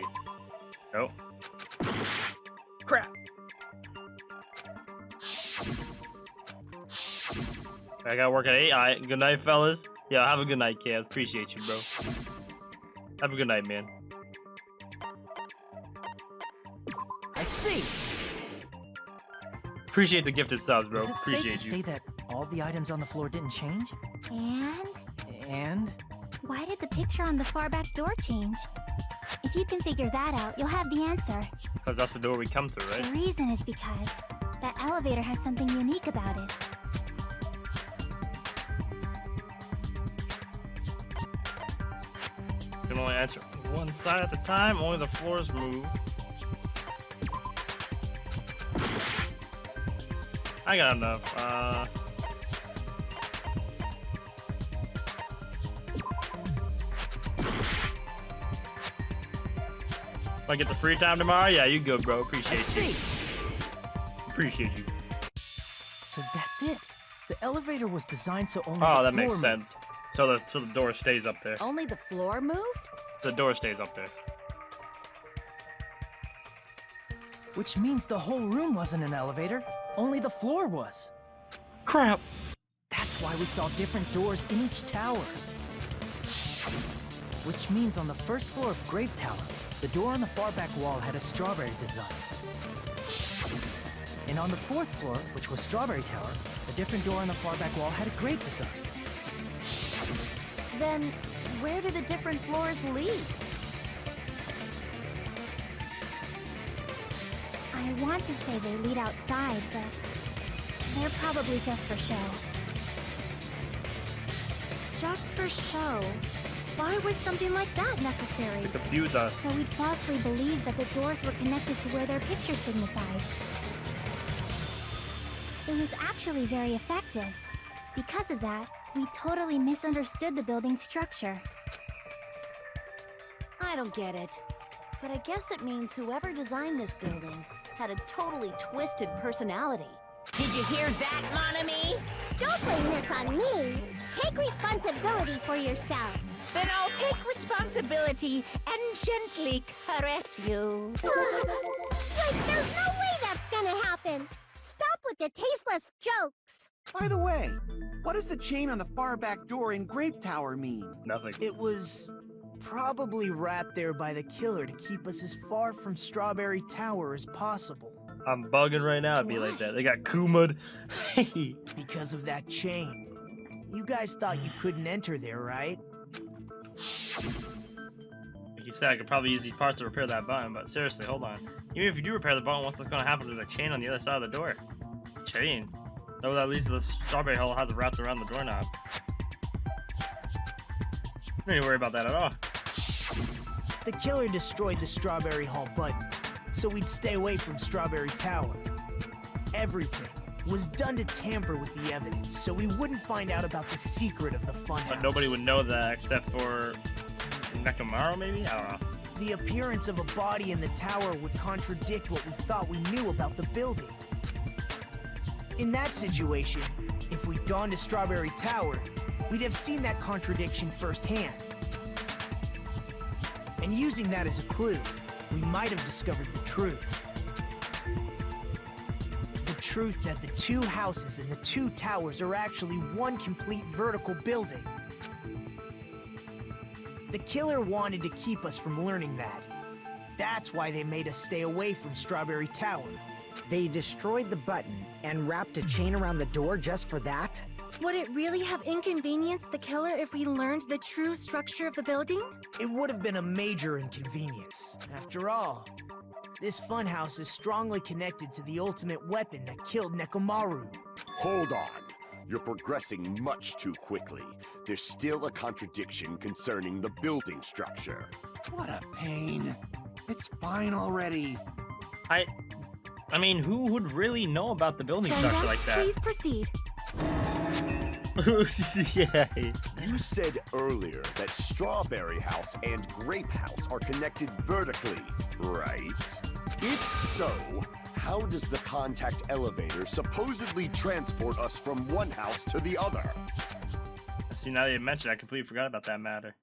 Oh. Crap! I gotta work at 8. Alright, good night, fellas. Yeah, have a good night, kid. Appreciate you, bro. Have a good night, man.
I see!
Appreciate the gifted subs, bro.
Is it safe
Appreciate
to
you.
say that all the items on the floor didn't change?
And
And?
why did the picture on the far back door change? If you can figure that out, you'll have the answer.
Because that's the door we come through,
The
right?
reason is because that elevator has something unique about it.
You can only answer one side at a time. Only the floors move. I got enough. If I get the free time tomorrow, yeah, you good, bro.
I
Appreciate you.
see!
Appreciate you.
So that's it. The elevator was designed so only
Oh,
the
that makes
floor
sense. So the door stays up there.
Only the floor moved?
The door stays up there.
Which means the whole room wasn't an elevator, only the floor was.
crap!
That's why we saw different doors in each tower. Which means on the first floor of Grape Tower, the door on the far back wall had a strawberry design. And on the fourth floor, which was Strawberry Tower, a different door on the far back wall had a grape design.
Then, where do the different floors lead?
I want to say they lead outside, but they're probably just for show.
Just for show? Why was something like that necessary?
To confuse us.
So we'd falsely believe that the doors were connected to where their picture signified. It was actually very effective. Because of that, we totally misunderstood the building's structure.
I don't get it. But I guess it means whoever designed this building had a totally twisted personality.
Did you hear that, mon ami?
Don't blame this on me. Take responsibility for yourself.
Then I'll take responsibility and gently caress you.
Like, there's no way that's gonna happen. Stop with the tasteless jokes.
By the way, what does the chain on the far back door in Grape Tower mean?
Nothing.
It was probably wrapped there by the killer to keep us as far from Strawberry Tower as possible.
I'm bugging right now. It'd be like that. They got Kumud.
Because of that chain. You guys thought you couldn't enter there, right?
Like you said, I could probably use these parts to repair that button, but seriously, hold on. Even if you do repair the button, what's going to happen to the chain on the other side of the door? Chain? No, that leads to the strawberry hole has it wrapped around the doorknob. Don't need to worry about that at all.
The killer destroyed the Strawberry Hall button, so we'd stay away from Strawberry Tower. Everything was done to tamper with the evidence, so we wouldn't find out about the secret of the funhouse.
But nobody would know that except for Nekomaru, maybe? I don't know.
The appearance of a body in the tower would contradict what we thought we knew about the building. In that situation, if we'd gone to Strawberry Tower, we'd have seen that contradiction firsthand. And using that as a clue, we might have discovered the truth. The truth that the two houses and the two towers are actually one complete vertical building. The killer wanted to keep us from learning that. That's why they made us stay away from Strawberry Tower.
They destroyed the button and wrapped a chain around the door just for that?
Would it really have inconvenienced the killer if we learned the true structure of the building?
It would have been a major inconvenience. After all, this funhouse is strongly connected to the ultimate weapon that killed Nekomaru.
Hold on. You're progressing much too quickly. There's still a contradiction concerning the building structure.
What a pain. It's fine already.
I mean, who would really know about the building structure
Gundam,
like that?
please proceed.
Yeah.
You said earlier that Strawberry House and Grape House are connected vertically, right? If so, how does the contact elevator supposedly transport us from one house to the other?
See, now that you mentioned it, I completely forgot about that matter.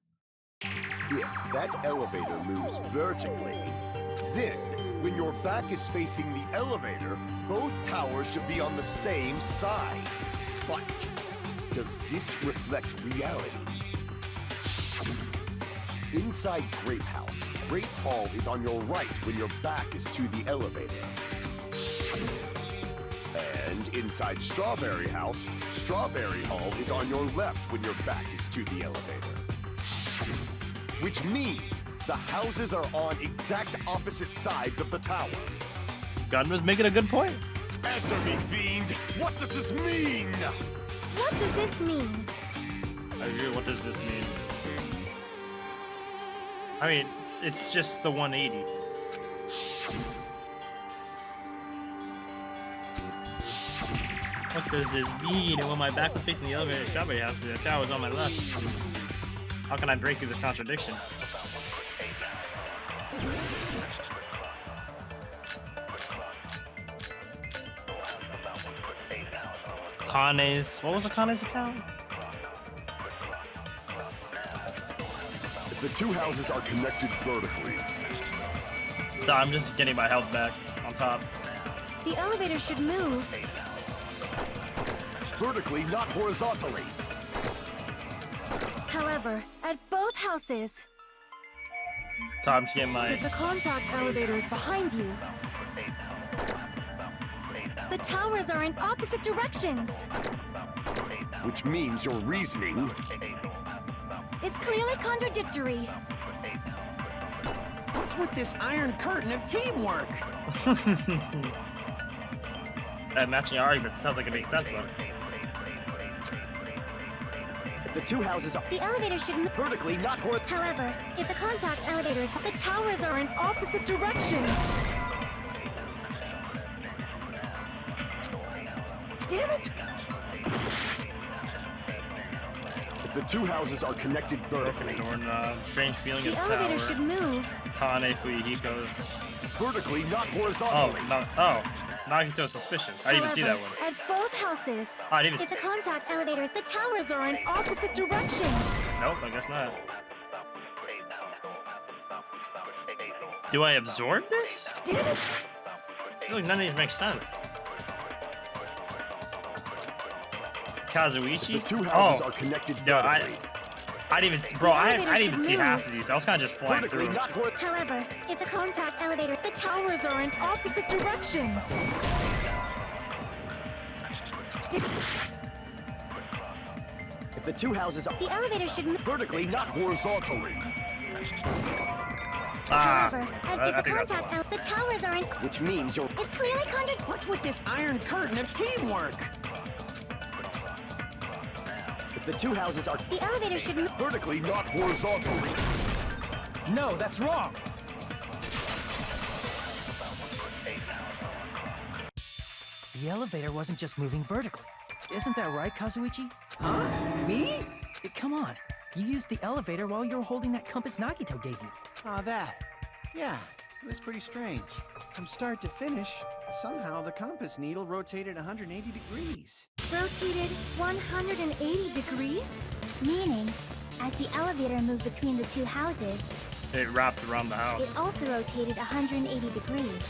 If that elevator moves vertically, then when your back is facing the elevator, both towers should be on the same side. But does this reflect reality? Inside Grape House, Grape Hall is on your right when your back is to the elevator. And inside Strawberry House, Strawberry Hall is on your left when your back is to the elevator. Which means the houses are on exact opposite sides of the tower.
Gundam's making a good point.
Answer me, fiend! What does this mean?
What does this mean?
I agree. What does this mean? I mean, it's just the 180. What does this mean? And when my back was facing the elevator at Strawberry House, the tower was on my left. How can I break through this contradiction? Kane's. What was Kane's account?
The two houses are connected vertically.
So I'm just getting my health back on top.
The elevator should move.
Vertically, not horizontally.
However, at both houses,
Time to get my.
if the contact elevator is behind you, the towers are in opposite directions.
Which means your reasoning...
It's clearly contradictory.
What's with this iron curtain of teamwork?
That matching argument sounds like it makes sense though.
If the two houses are
The elevator should move.
vertically, not horizontally...
However, if the contact elevators,
The towers are in opposite directions.
Damn it!
If the two houses are connected vertically...
Ignoring strange feeling
The
of
elevator
tower.
should move.
Kane Fuyihiko's.
Vertically, not
Oh,
horizontally.
no. Oh. Nagito's suspicion. I didn't even see that
However,
one.
at both houses,
Oh, I didn't even
if the
see
contact elevators,
the towers are in opposite directions.
Nope, I guess not. Do I absorb this?
Damn it!
I feel like none of these make sense. Kazuichi?
The two houses
Oh.
are connected
No,
vertically.
I didn't even, bro, I
elevator
didn't even
should
see
move.
half of these. I was kind of just flying
Vertically,
through.
not horizontally.
However, if the contact elevator,
The towers are in opposite directions.
If the two houses are
the elevator should move.
vertically, not horizontally.
Ah,
However,
I
if the
think that's the
contact
one.
the towers are in.
Which means you're...
It's clearly
What's with this iron curtain of teamwork?
If the two houses are
The elevator should move.
vertically, not horizontally.
No, that's wrong. The elevator wasn't just moving vertically. Isn't that right, Kazuichi?
Huh? Me?
Come on. You used the elevator while you were holding that compass Nagito gave you.
Ah, that. Yeah, it was pretty strange. From start to finish, somehow the compass needle rotated 180 degrees.
Rotated 180 degrees? Meaning, as the elevator moved between the two houses,
It wrapped around the house.
it also rotated 180 degrees.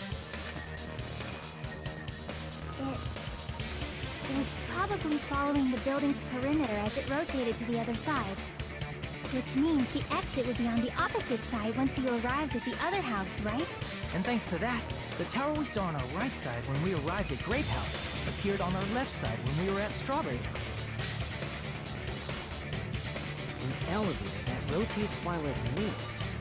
It was probably following the building's perimeter as it rotated to the other side. Which means the exit would be on the opposite side once you arrived at the other house, right?
And thanks to that, the tower we saw on our right side when we arrived at Grape House appeared on our left side when we were at Strawberry House.
An elevator that rotates while it moves.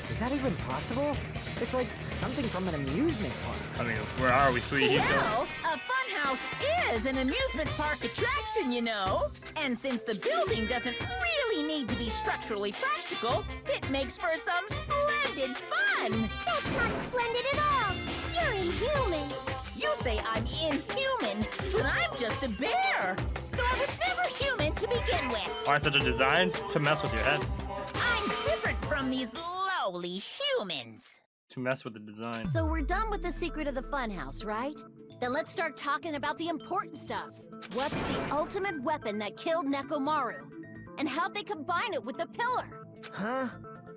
Is that even possible? It's like something from an amusement park.
I mean, where are we, Fuyihiko?
Well, a funhouse is an amusement park attraction, you know. And since the building doesn't really need to be structurally practical, it makes for some splendid fun.
That's not splendid at all! You're inhuman!
You say I'm inhuman, but I'm just a bear. So I was never human to begin with.
Why such a design? To mess with your head.
I'm different from these lowly humans.
To mess with the design.
So we're done with the secret of the funhouse, right? Then let's start talking about the important stuff. What's the ultimate weapon that killed Nekomaru? And how'd they combine it with the pillar?
Huh?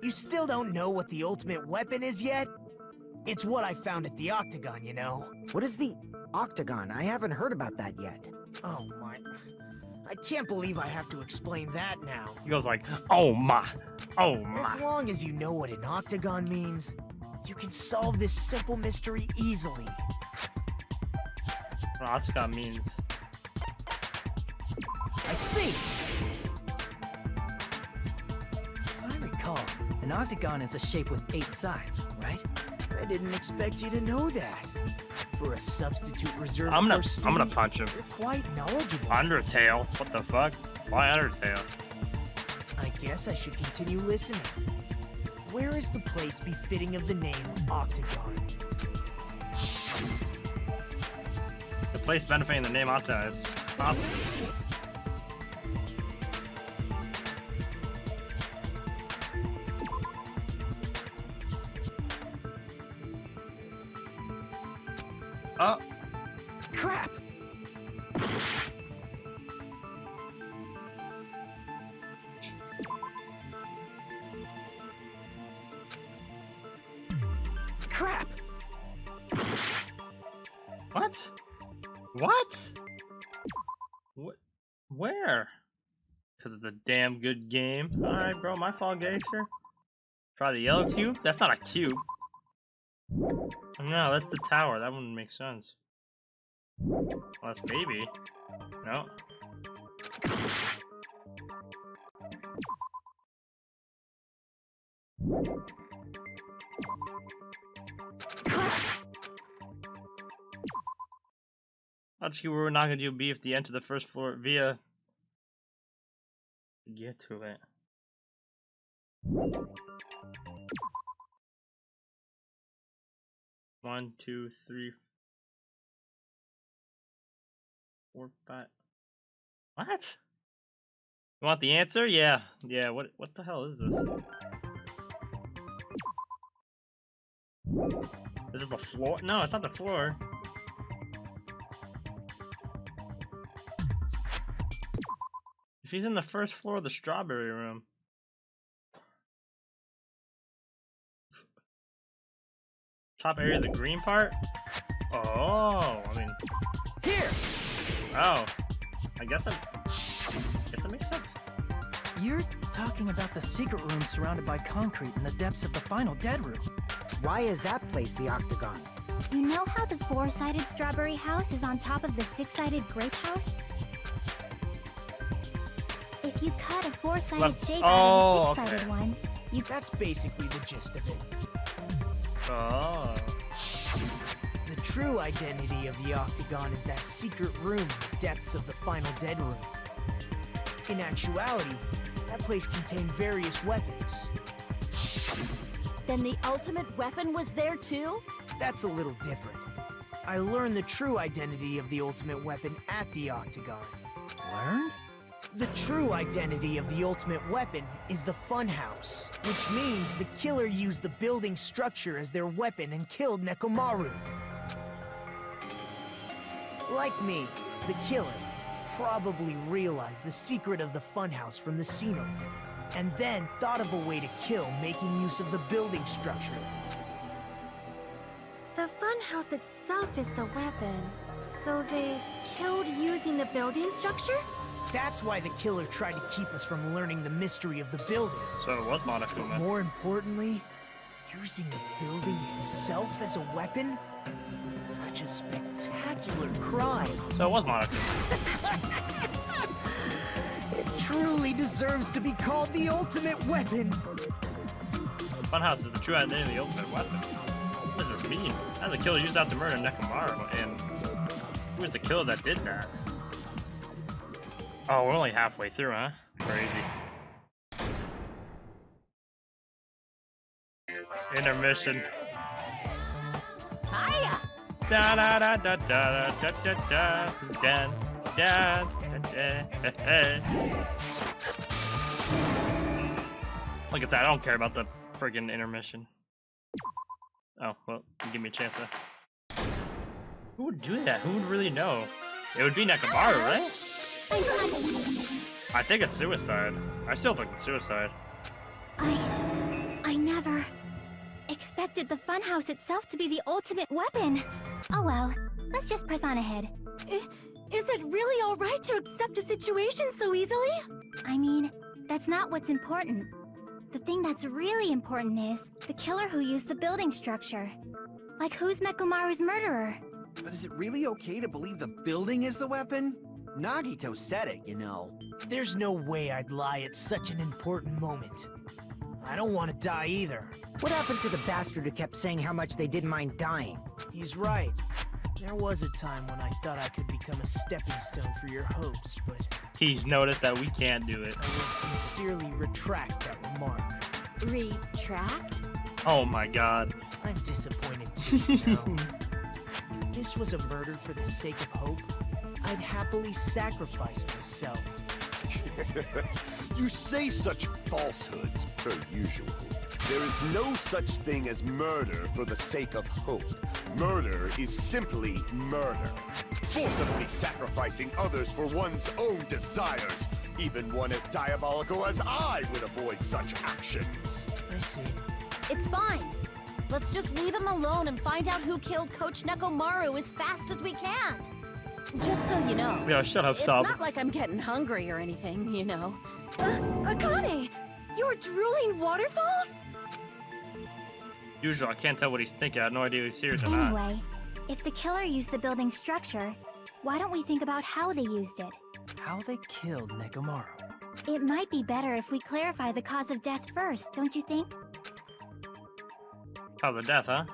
You still don't know what the ultimate weapon is yet? It's what I found at the Octagon, you know.
What is the Octagon? I haven't heard about that yet.
Oh my... I can't believe I have to explain that now.
He goes like, oh my, oh
As
my.
long as you know what an Octagon means, you can solve this simple mystery easily.
What Octagon means.
I see!
If I recall, an octagon is a shape with 8 sides, right?
I didn't expect you to know that. For a substitute reserve
I'm gonna
course
I'm gonna
student,
punch him.
you're quite knowledgeable.
Undertale. What the fuck? Why Undertale?
I guess I should continue listening. Where is the place befitting of the name Octagon?
The place benefiting the name Octagon is awesome. Oh,
Crap! Crap!
what? What? What? Where? Because it's a damn good game. Alright, bro, my fault, Glacier. Try the yellow cube? That's not a cube. No, that's the tower. That wouldn't make sense. Well, that's maybe. No. That's you were not gonna do B if the enter the first floor via get to it. 1, 2, 3, 4, 5. What? You want the answer? Yeah. Yeah, what the hell is this? Is it the floor? No, it's not the floor. If he's in the first floor of the strawberry room. Top area of the green part? Oh, I mean.
Here!
Oh. I guess that makes sense.
You're talking about the secret room surrounded by concrete in the depths of the final dead room.
Why is that place the octagon?
You know how the 4-sided strawberry house is on top of the 6-sided grape house? If you cut a 4-sided shape out of a 6-sided one, you...
That's basically the gist of it.
Oh.
The true identity of the octagon is that secret room in the depths of the final dead room. In actuality, that place contained various weapons.
Then the ultimate weapon was there too?
That's a little different. I learned the true identity of the ultimate weapon at the octagon.
Learned?
The true identity of the ultimate weapon is the funhouse, which means the killer used the building structure as their weapon and killed Nekomaru. Like me, the killer probably realized the secret of the funhouse from the scenery, and then thought of a way to kill making use of the building structure.
The funhouse itself is the weapon, so they killed using the building structure?
That's why the killer tried to keep us from learning the mystery of the building.
So it was
But
Monokuma.
more importantly, using the building itself as a weapon? Such a spectacular crime.
So it was Monokuma.
It truly deserves to be called the ultimate weapon.
Funhouse is the true identity of the ultimate weapon. What does this mean? How did the killer use that to murder Nekomaru? And who was the killer that did that? Oh, we're only halfway through, huh? Crazy. Intermission.
Hiya!
Da da da da da da da da da da da. Like I said, I don't care about the friggin' intermission. Oh, well, you give me a chance to. Who would do that? Who would really know? It would be Nekomaru, right? I think it's suicide. I still think it's suicide.
I never expected the funhouse itself to be the ultimate weapon. Oh well, let's just press on ahead.
Is it really alright to accept a situation so easily?
I mean, that's not what's important. The thing that's really important is the killer who used the building structure. Like, who's Mekomaru's murderer?
But is it really okay to believe the building is the weapon? Nagito said it, you know.
There's no way I'd lie at such an important moment. I don't want to die either.
What happened to the bastard who kept saying how much they didn't mind dying?
He's right. There was a time when I thought I could become a stepping stone for your hopes, but
He's noticed that we can't do it.
I will sincerely retract that remark.
Retract?
Oh my god.
I'm disappointed too, you know. If this was a murder for the sake of hope, I'd happily sacrifice myself.
You say such falsehoods, per usual. There is no such thing as murder for the sake of hope. Murder is simply murder. Forcibly sacrificing others for one's own desires. Even one as diabolical as I would avoid such actions.
I see.
It's fine. Let's just leave him alone and find out who killed Coach Nekomaru as fast as we can. Just so you know.
Yeah, shut up,
It's
Sub.
not like I'm getting hungry or anything, you know.
Akane! You were drooling waterfalls?
Usual, I can't tell what he's thinking. I have no idea if he's serious or not.
Anyway, if the killer used the building's structure, why don't we think about how they used it?
How they killed Nekomaru.
It might be better if we clarify the cause of death first, don't you think?
Cause of death, huh?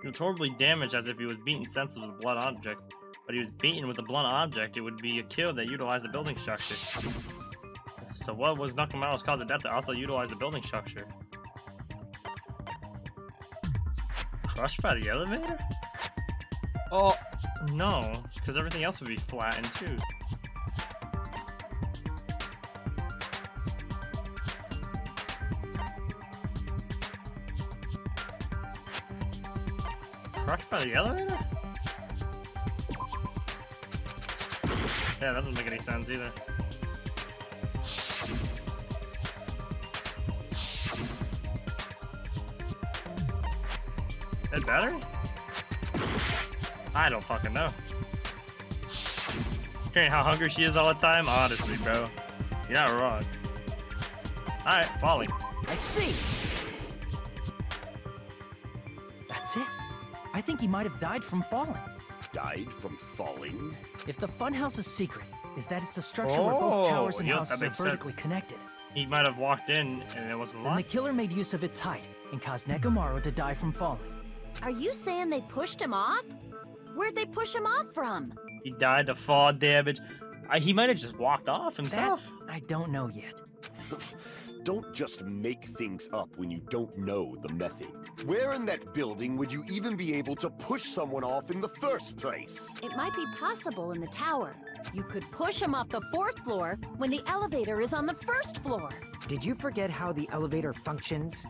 He was horribly damaged as if he was beaten senseless with a blunt object. But he was beaten with a blunt object, it would be a kill that utilized the building structure. So what was Nekomaru's cause of death that also utilized the building structure? Crushed by the elevator? Oh, no, because everything else would be flattened too. Crushed by the elevator? Yeah, that doesn't make any sense either. That battery? I don't fucking know. Hearing how hungry she is all the time? Honestly, bro. You're not wrong. Alright, falling.
I see.
That's it. I think he might have died from falling.
Died from falling?
If the funhouse's secret is that it's a structure where both towers and
yep,
houses
that
are
makes sense.
vertically connected,
He might have walked in and it wasn't
then the
locked.
killer made use of its height and caused Nekomaru to die from falling.
Are you saying they pushed him off? Where'd they push him off from?
He died to fall damage. He might have just walked off
That
himself.
I don't know yet.
Don't just make things up when you don't know the method. Where in that building would you even be able to push someone off in the first place?
It might be possible in the tower. You could push him off the 4th floor when the elevator is on the 1st floor.
Did you forget how the elevator functions?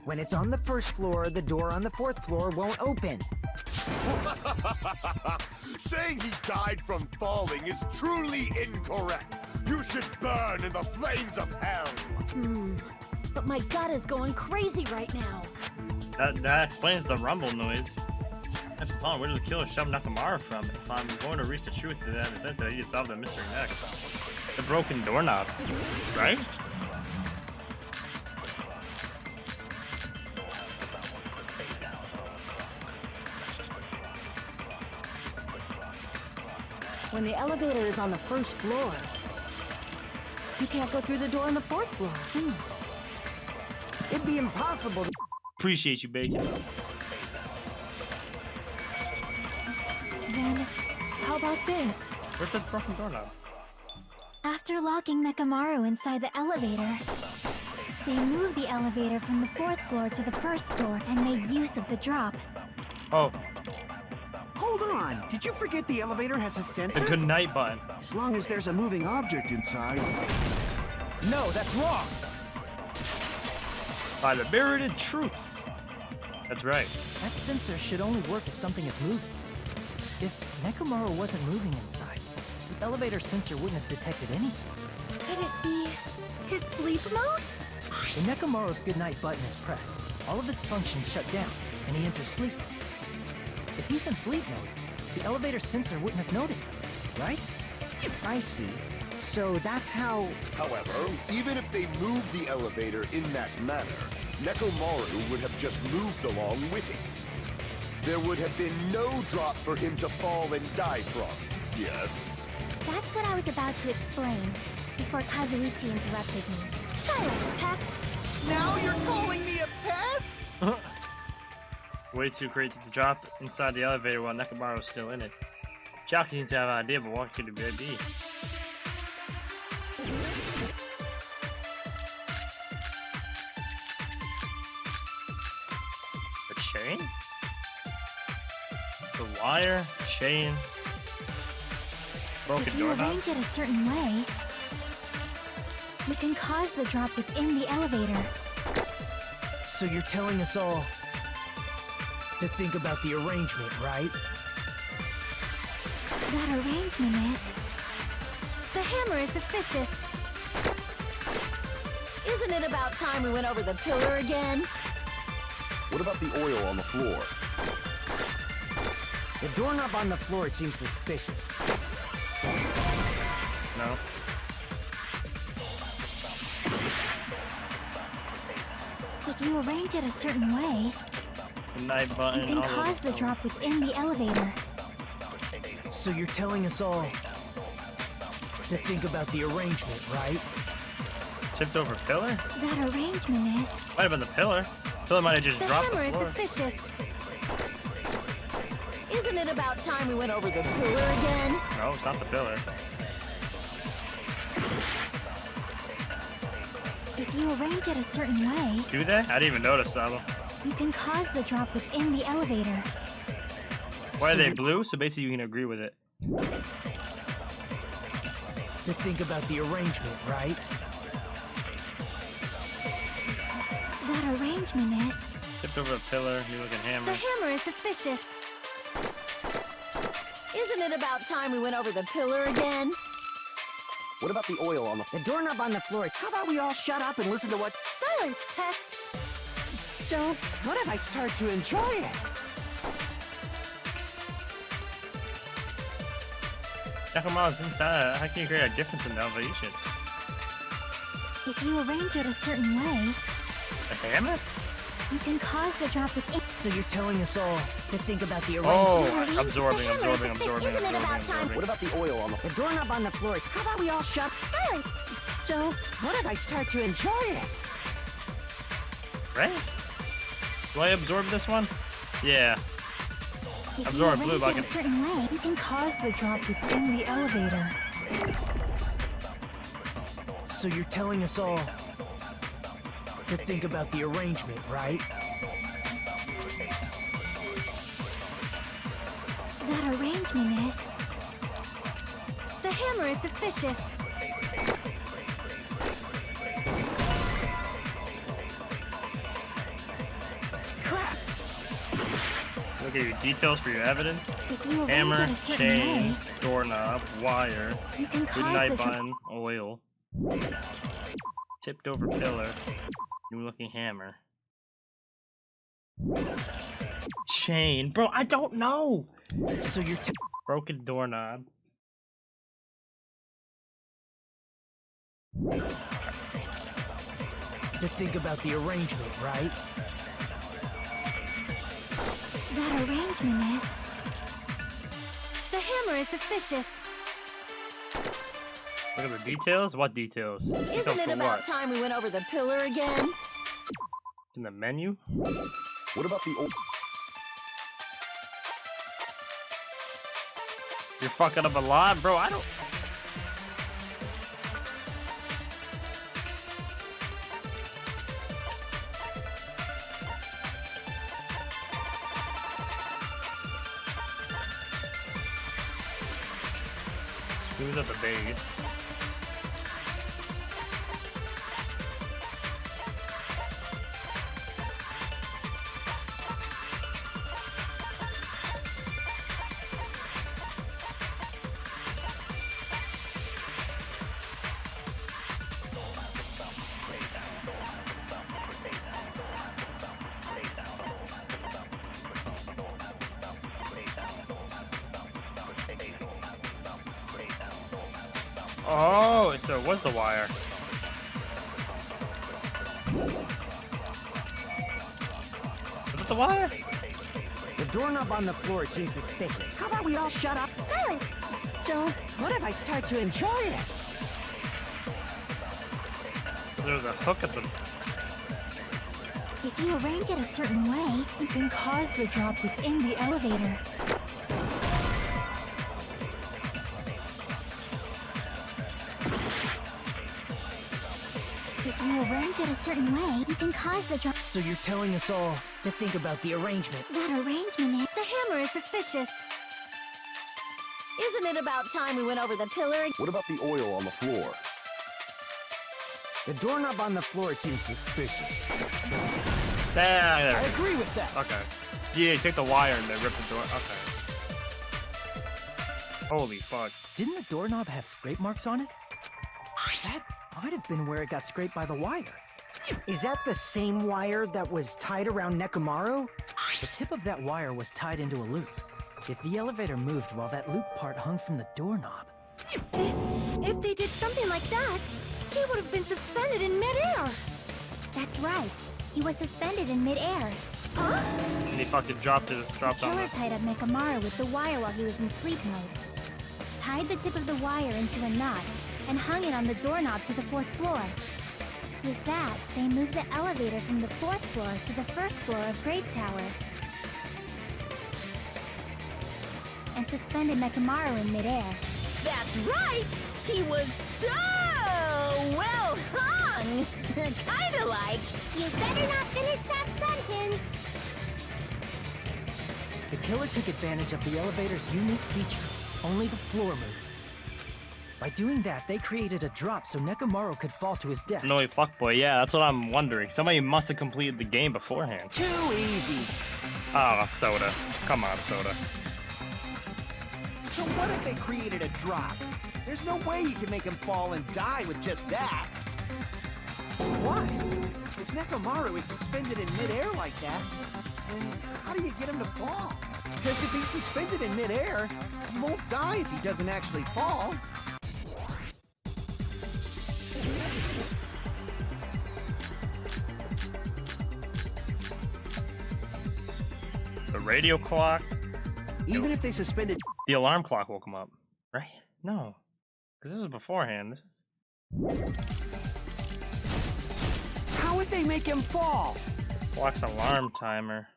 When it's on the 1st floor, the door on the 4th floor won't open.
Saying he died from falling is truly incorrect. You should burn in the flames of hell.
But my gut is going crazy right now.
That explains the rumble noise. That's fun. Where did the killer shove Nekomaru from? If I'm going to reach the truth to that extent, I need to solve the mystery next. The broken doorknob, right?
When the elevator is on the 1st floor, you can't go through the door on the 4th floor.
It'd be impossible to...
Appreciate you, Bacon.
Then, how about this?
Where's the broken doorknob?
After locking Nekomaru inside the elevator, they moved the elevator from the 4th floor to the 1st floor and made use of the drop.
Oh,
Hold on. Did you forget the elevator has a
the
sensor?
good night button.
As long as there's a moving object inside.
No, that's wrong.
By the merited truths. That's right.
That sensor should only work if something is moving. If Nekomaru wasn't moving inside, the elevator sensor wouldn't have detected anything.
Could it be his sleep mode?
When Nekomaru's goodnight button is pressed, all of his functions shut down, and he enters sleep mode. If he's in sleep mode, the elevator sensor wouldn't have noticed him, right?
I see. So that's how...
However, even if they moved the elevator in that manner, Nekomaru would have just moved along with it. There would have been no drop for him to fall and die from. Yes?
That's what I was about to explain, before Kazuichi interrupted me. Silence, pest!
Now you're calling me a pest?
Way too crazy to drop inside the elevator while Nekomaru's still in it. Chuck seems to have an idea, but what could it be? The chain? The wire? Chain? Broken
If you
doorknob?
arrange it a certain way, you can cause the drop within the elevator.
So you're telling us all to think about the arrangement, right?
That arrangement is... The hammer is suspicious.
Isn't it about time we went over the pillar again?
What about the oil on the floor?
The doorknob on the floor seems suspicious.
No.
If you arrange it a certain way,
The night button.
you can
all
cause
those-
the drop within the elevator.
So you're telling us all to think about the arrangement, right?
Tipped over pillar?
That arrangement is...
Might have been the pillar. Pillar might have just
The
dropped
hammer
the
is
floor.
suspicious.
Isn't it about time we went over the pillar again?
No, it's not the pillar.
If you arrange it a certain way,
Do they? I didn't even notice that.
you can cause the drop within the elevator.
Why are they blue? So basically you can agree with it.
To think about the arrangement, right?
That arrangement is...
Tipped over a pillar, new looking
The
hammer.
hammer is suspicious.
Isn't it about time we went over the pillar again?
What about the oil on the...
The doorknob on the floor.
How about we all shut up and listen to what...
Silence, pest!
Joe, what if I start to enjoy it?
Yakuma's inside. How can you create a difference in the elevation?
If you arrange it a certain way,
A hammer?
you can cause the drop within...
So you're telling us all to think about the
Oh,
arrangement.
absorbing.
Isn't it about time?
What about the oil on the...
The doorknob on the floor. How about we all shut...
Silence!
Joe, what if I start to enjoy it?
Right? Do I absorb this one? Yeah.
If
Absorb
you
blue
arrange it
bucket.
a certain way, you can cause the drop within the elevator.
So you're telling us all to think about the arrangement, right?
That arrangement is... The hammer is suspicious.
Crap!
Look at your details for your evidence.
If you arrange
Hammer,
it a certain
chain,
way,
doorknob, wire,
you can cause
midnight
the drop...
button, oil, tipped over pillar, new looking hammer, chain. Bro, I don't know.
So you're
Broken doorknob.
to think about the arrangement, right?
That arrangement is... The hammer is suspicious.
Look at the details. What details? Details
Isn't it
for
about
what?
time we went over the pillar again?
In the menu?
What about the old...
You're fucking up a lot, bro. I don't. Who's at the base? Oh, it was the wire. Was it the wire?
The doorknob on the floor seems suspicious.
How about we all shut up?
Silence!
Joe, what if I start to enjoy it?
There was a hook at the.
If you arrange it a certain way, you can cause the drop within the elevator. If you arrange it a certain way, you can cause the drop...
So you're telling us all to think about the arrangement.
That arrangement is...
The hammer is suspicious. Isn't it about time we went over the pillar?
What about the oil on the floor?
The doorknob on the floor seems suspicious.
There.
I agree with that.
Okay. Yeah, take the wire and then rip the door. Okay. Holy fuck.
Didn't the doorknob have scrape marks on it? That might have been where it got scraped by the wire.
Is that the same wire that was tied around Nekomaru?
The tip of that wire was tied into a loop. If the elevator moved while that loop part hung from the doorknob...
If they did something like that, he would have been suspended in midair.
That's right. He was suspended in midair.
Huh?
And he fucking dropped on
Killer
the...
tied up Nekomaru with the wire while he was in sleep mode. Tied the tip of the wire into a knot and hung it on the doorknob to the 4th floor. With that, they moved the elevator from the 4th floor to the 1st floor of Grape Tower. And suspended Nekomaru in midair.
That's right! He was so well hung! Kinda like...
You better not finish that sentence!
The killer took advantage of the elevator's unique feature. Only the floor moves. By doing that, they created a drop so Nekomaru could fall to his death.
No, fuckboy. Yeah, that's what I'm wondering. Somebody must have completed the game beforehand.
Too easy.
Oh, Soda. Come on, Soda.
So what if they created a drop? There's no way you can make him fall and die with just that. Why? If Nekomaru is suspended in midair like that, then how do you get him to fall? Because if he's suspended in midair, he won't die if he doesn't actually fall.
The radio clock.
Even if they suspended...
The alarm clock will come up, right? No, because this was beforehand. This is...
How would they make him fall?
Clock's alarm timer.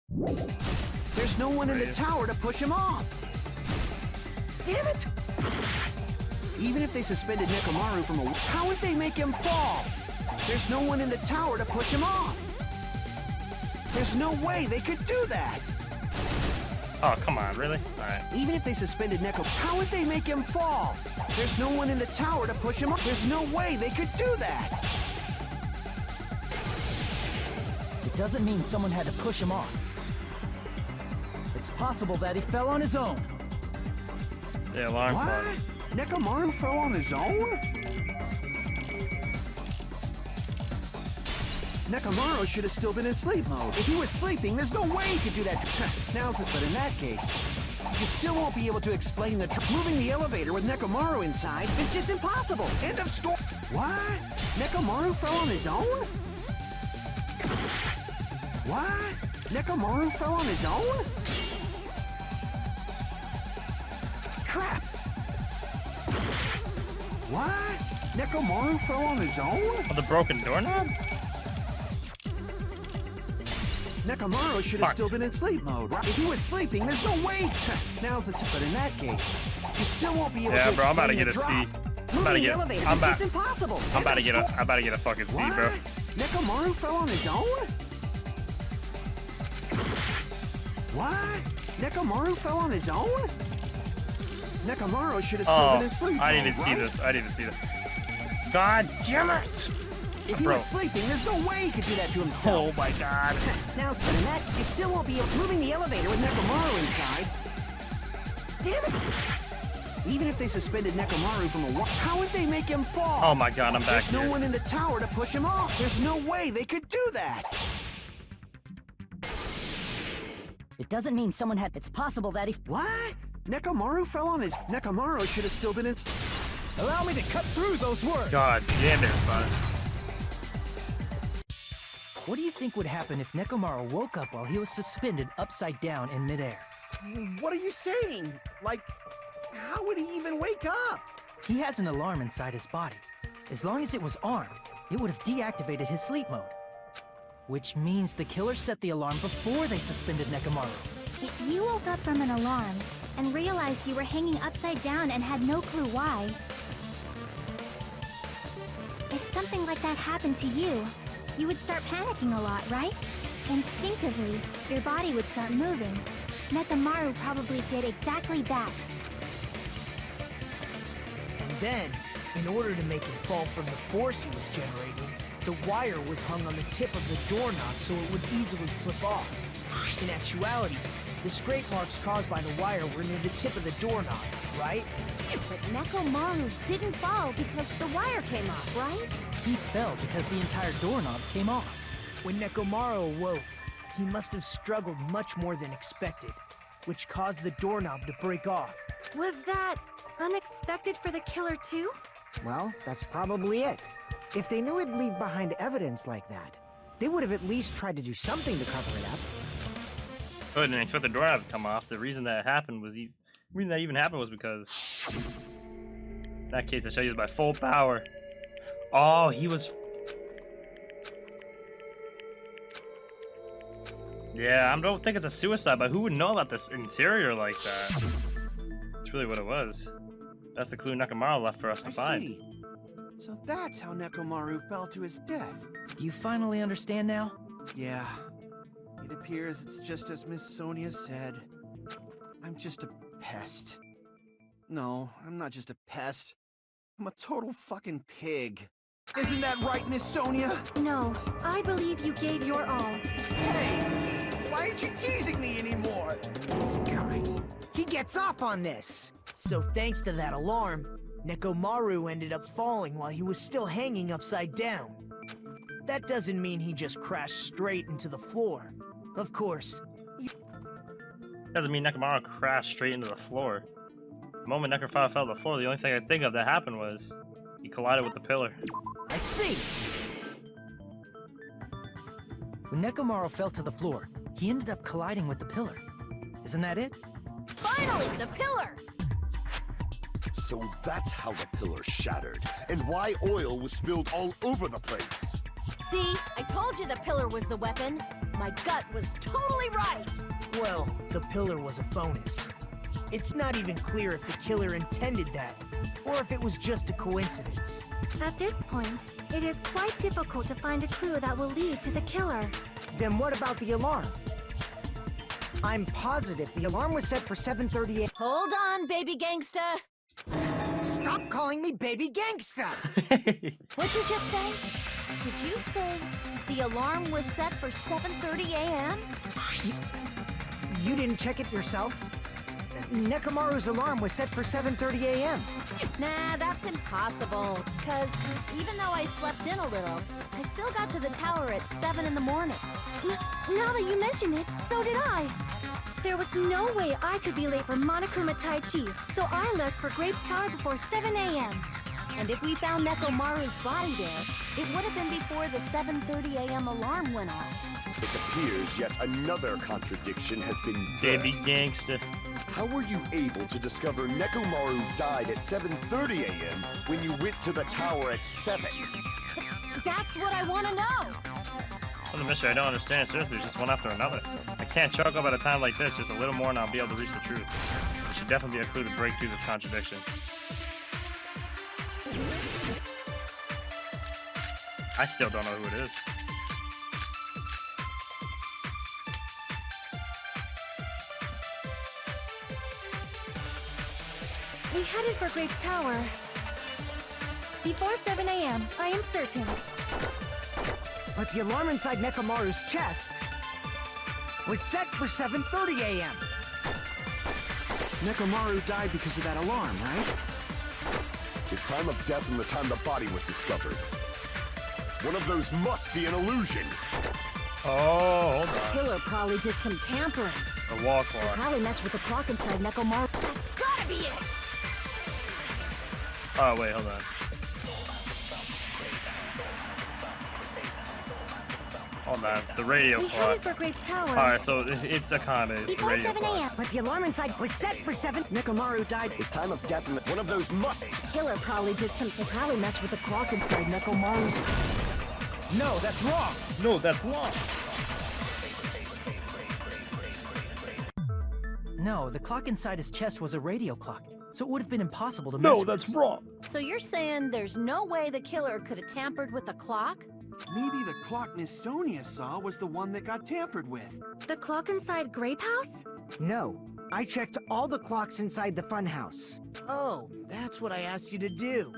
There's no one in the tower to push him off. Damn it! Even if they suspended Nekomaru from a... How would they make him fall? There's no one in the tower to push him off. There's no way they could do that.
Oh, come on, really? Alright.
Even if they suspended Neko, how would they make him fall? There's no one in the tower to push him up. There's no way they could do that.
It doesn't mean someone had to push him off. It's possible that he fell on his own.
The alarm
What?
clock.
Nekomaru fell on his own? Nekomaru should have still been in sleep mode. If he was sleeping, there's no way he could do that. But in that case, you still won't be able to explain the moving the elevator with Nekomaru inside is just impossible. End of story. What? Nekomaru fell on his own? What? Nekomaru fell on his own? Crap! What? Nekomaru fell on his own?
Oh, the broken doorknob?
Nekomaru should have still been in sleep mode. If he was sleeping, there's no way. Now's the time. But in that case, you still won't be able to.
Yeah, bro, I'm about to
explain
get a
the
C.
drop.
I'm about to
Moving the
get.
elevator
I'm
is
about.
just impossible.
I'm about to get a. I'm about to get a fucking C,
What?
bro.
Nekomaru fell on his own? What? Nekomaru fell on his own? Nekomaru should have still been in sleep mode,
I didn't see
right?
this. I didn't see this. God damn it!
If he
Bro.
was sleeping, there's no way he could do that to himself.
Oh my God!
Now, but in that, you still won't be moving the elevator with Nekomaru inside. Damn it! Even if they suspended Nekomaru from a wall, how would they make him fall?
Oh my God! I'm back
There's
here.
no one in the tower to push him off. There's no way they could do that.
It doesn't mean someone had. It's possible that he.
What? Nekomaru fell on his. Nekomaru should have still been in.
Allow me to cut through those words.
God damn it, son.
What do you think would happen if Nekomaru woke up while he was suspended upside down in midair?
What are you saying? Like, how would he even wake up?
He has an alarm inside his body. As long as it was armed, it would have deactivated his sleep mode. Which means the killer set the alarm before they suspended Nekomaru.
If you woke up from an alarm and realized you were hanging upside down and had no clue why, if something like that happened to you, you would start panicking a lot, right? Instinctively, your body would start moving. Nekomaru probably did exactly that.
And then, in order to make him fall from the force he was generating, the wire was hung on the tip of the doorknob so it would easily slip off. In actuality, the scrape marks caused by the wire were near the tip of the doorknob, right?
But Nekomaru didn't fall because the wire came off, right?
He fell because the entire doorknob came off.
When Nekomaru awoke, he must have struggled much more than expected, which caused the doorknob to break off.
Was that unexpected for the killer too?
Well, that's probably it. If they knew it'd leave behind evidence like that, they would have at least tried to do something to cover it up.
I didn't expect the doorknob to come off. The reason that happened was the reason that even happened was because in that case I shall use my full power. Oh, he was. Yeah, I don't think it's a suicide, but who would know about this interior like that? That's really what it was. That's the clue Nekomaru left for us to find.
See. So that's how Nekomaru fell to his death.
Do you finally understand now?
Yeah. It appears it's just as Miss Sonia said. I'm just a pest. No, I'm not just a pest. I'm a total fucking pig. Isn't that right, Miss Sonia?
No, I believe you gave your all.
Hey! Why aren't you teasing me anymore?
This guy, he gets off on this.
So thanks to that alarm, Nekomaru ended up falling while he was still hanging upside down. That doesn't mean he just crashed straight into the floor. Of course,
Doesn't mean Nekomaru crashed straight into the floor. The moment Nekomaru fell to the floor, the only thing I think of that happened was he collided with the pillar.
I see.
When Nekomaru fell to the floor, he ended up colliding with the pillar. Isn't that it?
Finally, the pillar!
So that's how the pillar shattered, and why oil was spilled all over the place.
See, I told you the pillar was the weapon. My gut was totally right.
well, the pillar was a bonus. It's not even clear if the killer intended that, or if it was just a coincidence.
At this point, it is quite difficult to find a clue that will lead to the killer.
Then what about the alarm? I'm positive the alarm was set for 7:38.
Hold on, baby gangsta.
Stop calling me baby gangsta!
What'd you just say? Did you say the alarm was set for 7:30 a.m.?
You didn't check it yourself? Nekomaru's alarm was set for 7:30 a.m.
Nah, that's impossible. Because even though I slept in a little, I still got to the tower at 7 in the morning.
Now that you mention it, so did I. There was no way I could be late for Monokuma Tai Chi, so I left for Grape Tower before 7 a.m.
And if we found Nekomaru's body there, it would have been before the 7:30 a.m. alarm went off.
It appears yet another contradiction has been
Baby
birthed.
gangsta.
How were you able to discover Nekomaru died at 7:30 a.m. when you went to the tower at 7?
That's what I want to know.
Well, the mystery I don't understand. Seriously, it's just one after another. I can't choke up at a time like this. Just a little more and I'll be able to reach the truth. There should definitely be a clue to break through this contradiction. I still don't know who it is.
We headed for Grape Tower before 7 a.m., I am certain.
But the alarm inside Nekomaru's chest was set for 7:30 a.m.
Nekomaru died because of that alarm, right?
His time of death and the time the body was discovered. One of those must be an illusion.
Oh, hold on.
Killer probably did some tampering.
The wall clock.
Probably messed with the clock inside Nekomaru. That's gotta be it!
Oh, wait, hold on. Hold on. The radio
We
clock.
headed for Grape Tower
Alright, so it's a comment. It's a
before
radio
7
clock.
a.m.
But the alarm inside was set for 7.
Nekomaru died.
His time of death and one of those must.
Killer probably did some. They probably messed with the clock inside Nekomaru's.
No, that's wrong.
No, that's wrong.
No, the clock inside his chest was a radio clock, so it would have been impossible to mess with.
wrong.
So you're saying there's no way the killer could have tampered with the clock?
Maybe the clock Miss Sonia saw was the one that got tampered with.
The clock inside Grape House?
No, I checked all the clocks inside the funhouse.
Oh, that's what I asked you to do.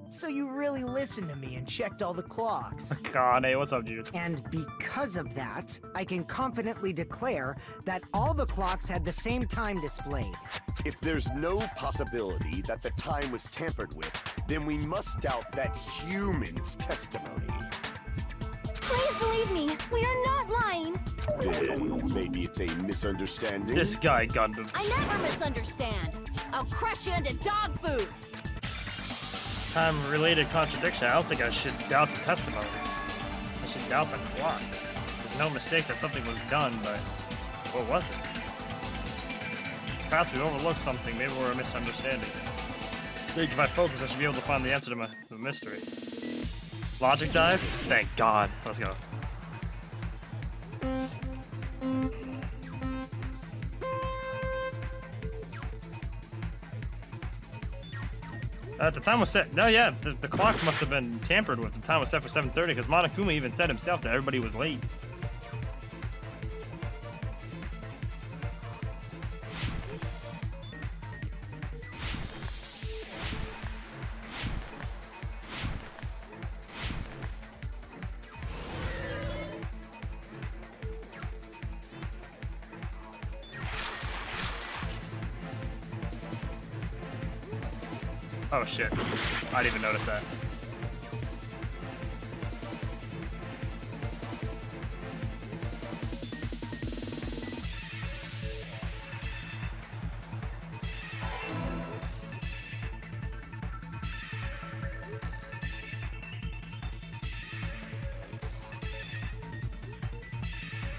So you really listened to me and checked all the clocks.
God, hey, what's up, dude?
And because of that, I can confidently declare that all the clocks had the same time displayed.
If there's no possibility that the time was tampered with, then we must doubt that human's testimony.
Please believe me, we are not lying.
Then maybe it's a misunderstanding.
This guy Gundam.
I never misunderstand. I'll crush you into dog food.
Time-related contradiction. I don't think I should doubt the testimonies. I should doubt the clock. There's no mistake that something was done, but what was it? Perhaps we overlooked something. Maybe we're a misunderstanding. I think if I focus, I should be able to find the answer to the mystery. Logic dive? Thank God. Let's go. The time was set. No, yeah, the clocks must have been tampered with. The time was set for 7:30 because Monokuma even said himself that everybody was late. Oh shit, I didn't even notice that.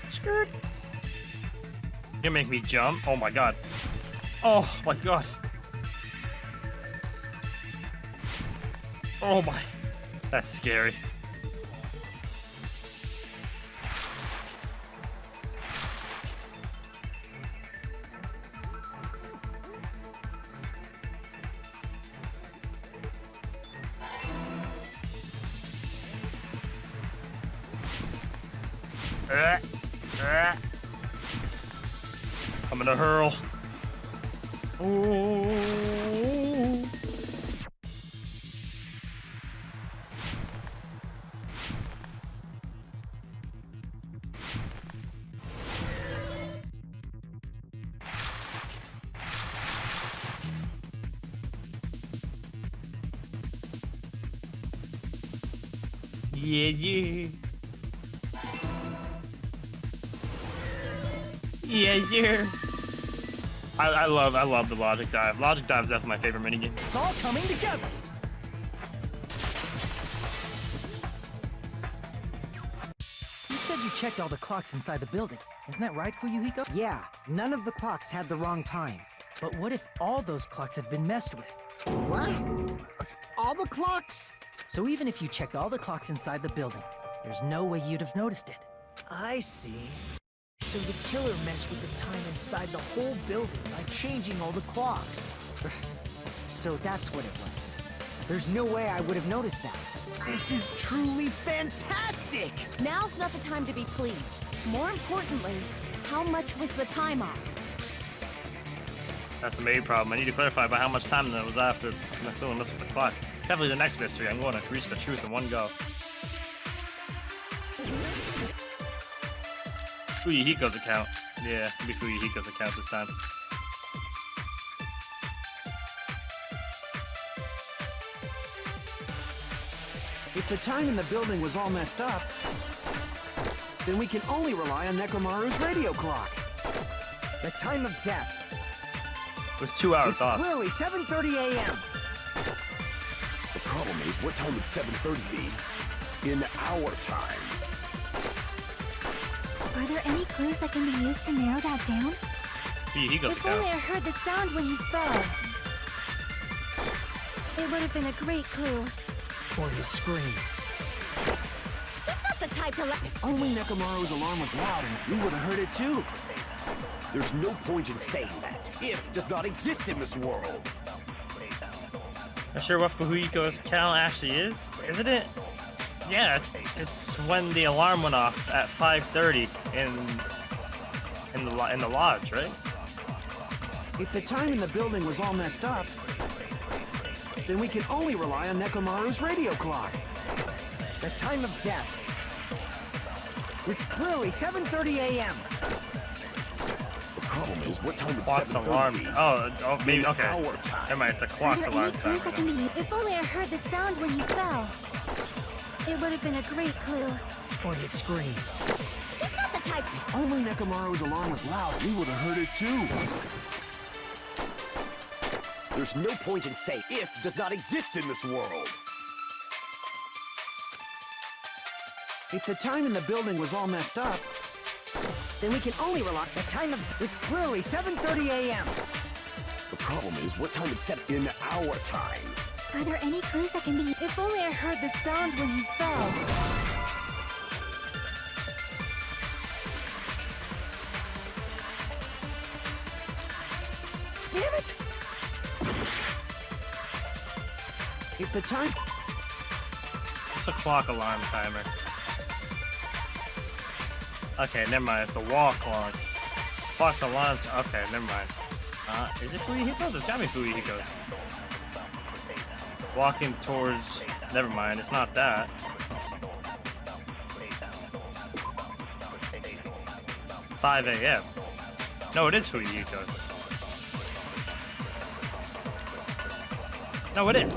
Skirt. You make me jump? Oh my god. Oh my god. Oh my, that's scary. I'm gonna hurl. Ooh. Yeah, yeah. Yeah, yeah. I love the logic dive. Logic dive is definitely my favorite minigame.
It's all coming together. You said you checked all the clocks inside the building. Isn't that right, Fuyuhiko?
Yeah, none of the clocks had the wrong time.
But what if all those clocks have been messed with?
What? All the clocks?
So even if you checked all the clocks inside the building, there's no way you'd have noticed it.
I see. So the killer messed with the time inside the whole building by changing all the clocks.
So that's what it was. There's no way I would have noticed that.
This is truly fantastic!
Now's not the time to be pleased. More importantly, how much was the time off?
That's the main problem. I need to clarify about how much time that was after the film messed with the clock. Definitely the next mystery. I'm going to reach the truth in one go. Fuyuhiko's account. Yeah, it'll be Fuyuhiko's account this time.
If the time in the building was all messed up, then we can only rely on Nekomaru's radio clock.
The time of death.
With 2 hours
It's
off.
clearly 7:30 a.m.
The problem is, what time would 7:30 be in our time?
Are there any clues that can be used to narrow that down?
Fuyuhiko's
If only I
account.
heard the sound when he fell. It would have been a great clue.
Or his scream.
He's not the type to let...
If only Nekomaru's alarm was loud, we would have heard it too.
There's no point in saying that. If does not exist in this world.
Not sure what Fuyuhiko's account actually is, isn't it? Yeah, it's when the alarm went off at 5:30 in the lodge, right?
If the time in the building was all messed up, then we can only rely on Nekomaru's radio clock.
The time of death. It's clearly 7:30 a.m.
The problem is, what time would
Clock's
7:30
alarm.
be
Oh, maybe,
in
okay.
our time?
Never mind, it's the
Are
clock's
there
alarm
any clues
time.
that can be used? If only I heard the sound when he fell. It would have been a great clue.
Or his scream.
He's not the type type.
If only Nekomaru's alarm was loud, we would have heard it too.
There's no point in saying if does not exist in this world.
If the time in the building was all messed up,
Then we can only rely the time of... It's clearly 7:30 a.m.
The problem is, what time it's set in our time?
Are there any clues that can be...
If only I heard the sound when you fell.
Damn it!
if the time...
It's a clock alarm timer. Okay, never mind. It's the wall clock. Clock's alarms. Okay, never mind. Is it Fuyuhiko's? It's gotta be Fuyuhiko's. Walking towards... Never mind, it's not that. "5 a.m. No, it is Fuyuhiko's. No, it is.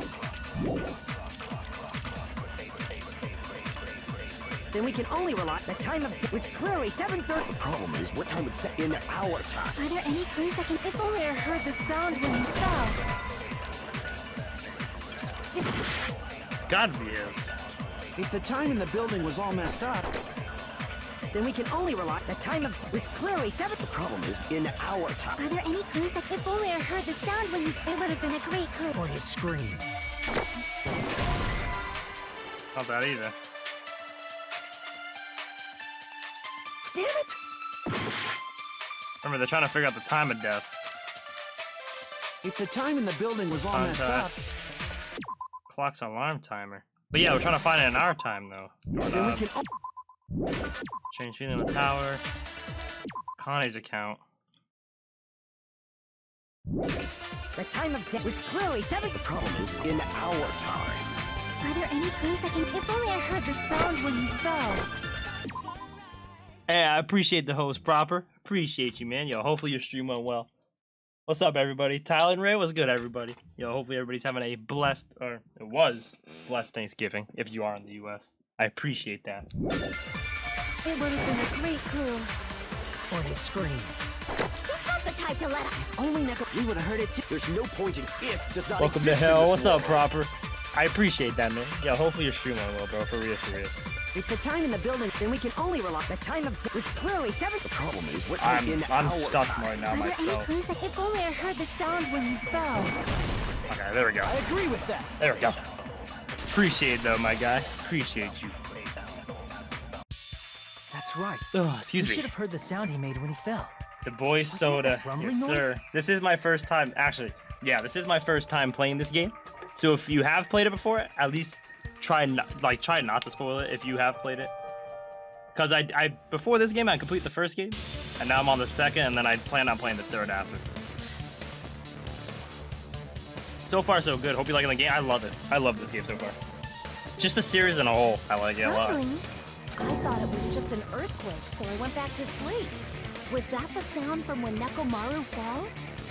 Then we can only rely the time of... It's clearly 7:30...
The problem is, what time it's set in our time?
Are there any clues that can...
If only I heard the sound when you fell.
Gotta be his.
If the time in the building was all messed up,
Then we can only rely the time of... It's clearly 7...
The problem is, in our time.
Are there any clues that... If only I heard the sound when you... It would have been a great clue.
Or his scream.
Not that either.
Damn it!
Remember, they're trying to figure out the time of death.
if the time in the building was all messed up,
Clock's alarm timer. But yeah, we're trying to find it in our time, though.
then we can...
Change feeling in the tower. Connie's account.
The time of... It's clearly 7...
The problem is, in our time.
Are there any clues that can...
If only I heard the sound when you fell.
Hey, I appreciate the host, Proper. Appreciate you, man. Yo, hopefully your stream went well. What's up, everybody? Tyler and Ray, what's good, everybody? Yo, hopefully everybody's having a blessed, or it was blessed Thanksgiving, if you are in the U.S. I appreciate that.
It would have been a great clue.
Or his scream.
He's not the type to let up.
Only Neko...
we would have heard it too.
There's no point in if does not
Welcome to
exist in
hell.
this
What's up,
world.
Proper? I appreciate that, man. Yo, hopefully your stream went well, bro. For real, for real.
If the time in the building... Then we can only rely the time of... It's clearly 7...
The problem is, what time in
I'm
our
stuck
time?
right now
Are there any
myself.
clues that...
If only I heard the sound when you fell.
Okay, there we go.
I agree with that.
There we go. Appreciate it, though, my guy. Appreciate you.
That's right.
Ugh, excuse
You
me.
should have heard the sound he made when he fell.
The boy soda.
that rumbling
Yes,
noise?
sir. This is my first time. Actually, yeah, this is my first time playing this game. So if you have played it before, at least try not to spoil it if you have played it. Cause I before this game I completed the first game, and now I'm on the second, and then I plan on playing the third after. So far so good. Hope you like the game. I love it. I love this game so far. Just the series in a whole. I like it a lot.
Rumbling?
I thought it was just an earthquake, so I went back to sleep. Was that the sound from when Nekomaru fell?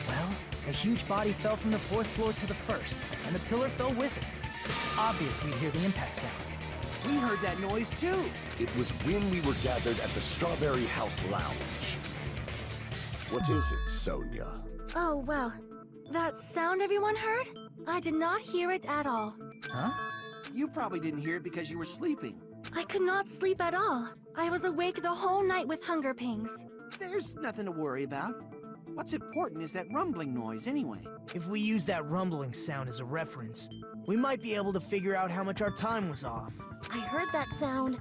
Well, a huge body fell from the 4th floor to the 1st, and the pillar fell with it. It's obvious we'd hear the impact sound.
We heard that noise too.
It was when we were gathered at the Strawberry House Lounge. What is it, Sonia?
Oh, well. That sound everyone heard? I did not hear it at all.
Huh?
You probably didn't hear it because you were sleeping.
I could not sleep at all. I was awake the whole night with hunger pangs.
There's nothing to worry about. What's important is that rumbling noise anyway.
If we use that rumbling sound as a reference, we might be able to figure out how much our time was off.
I heard that sound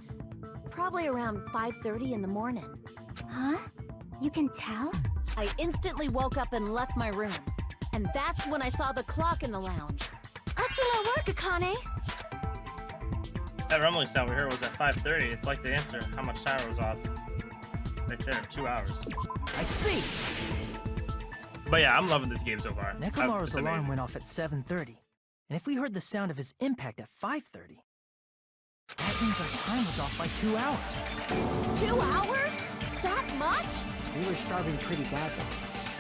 probably around 5:30 in the morning.
Huh? You can tell?
I instantly woke up and left my room. And that's when I saw the clock in the lounge.
Excellent work, Akane!
That rumbling sound we heard was at 5:30. It's like the answer how much time was off. Right there, 2 hours.
I see!
But yeah, I'm loving this game so far.
Nekomaru's
It's
alarm
amazing.
went off at 7:30, and if we heard the sound of his impact at 5:30, that means our time was off by 2 hours.
2 hours? That much?
We were starving pretty badly.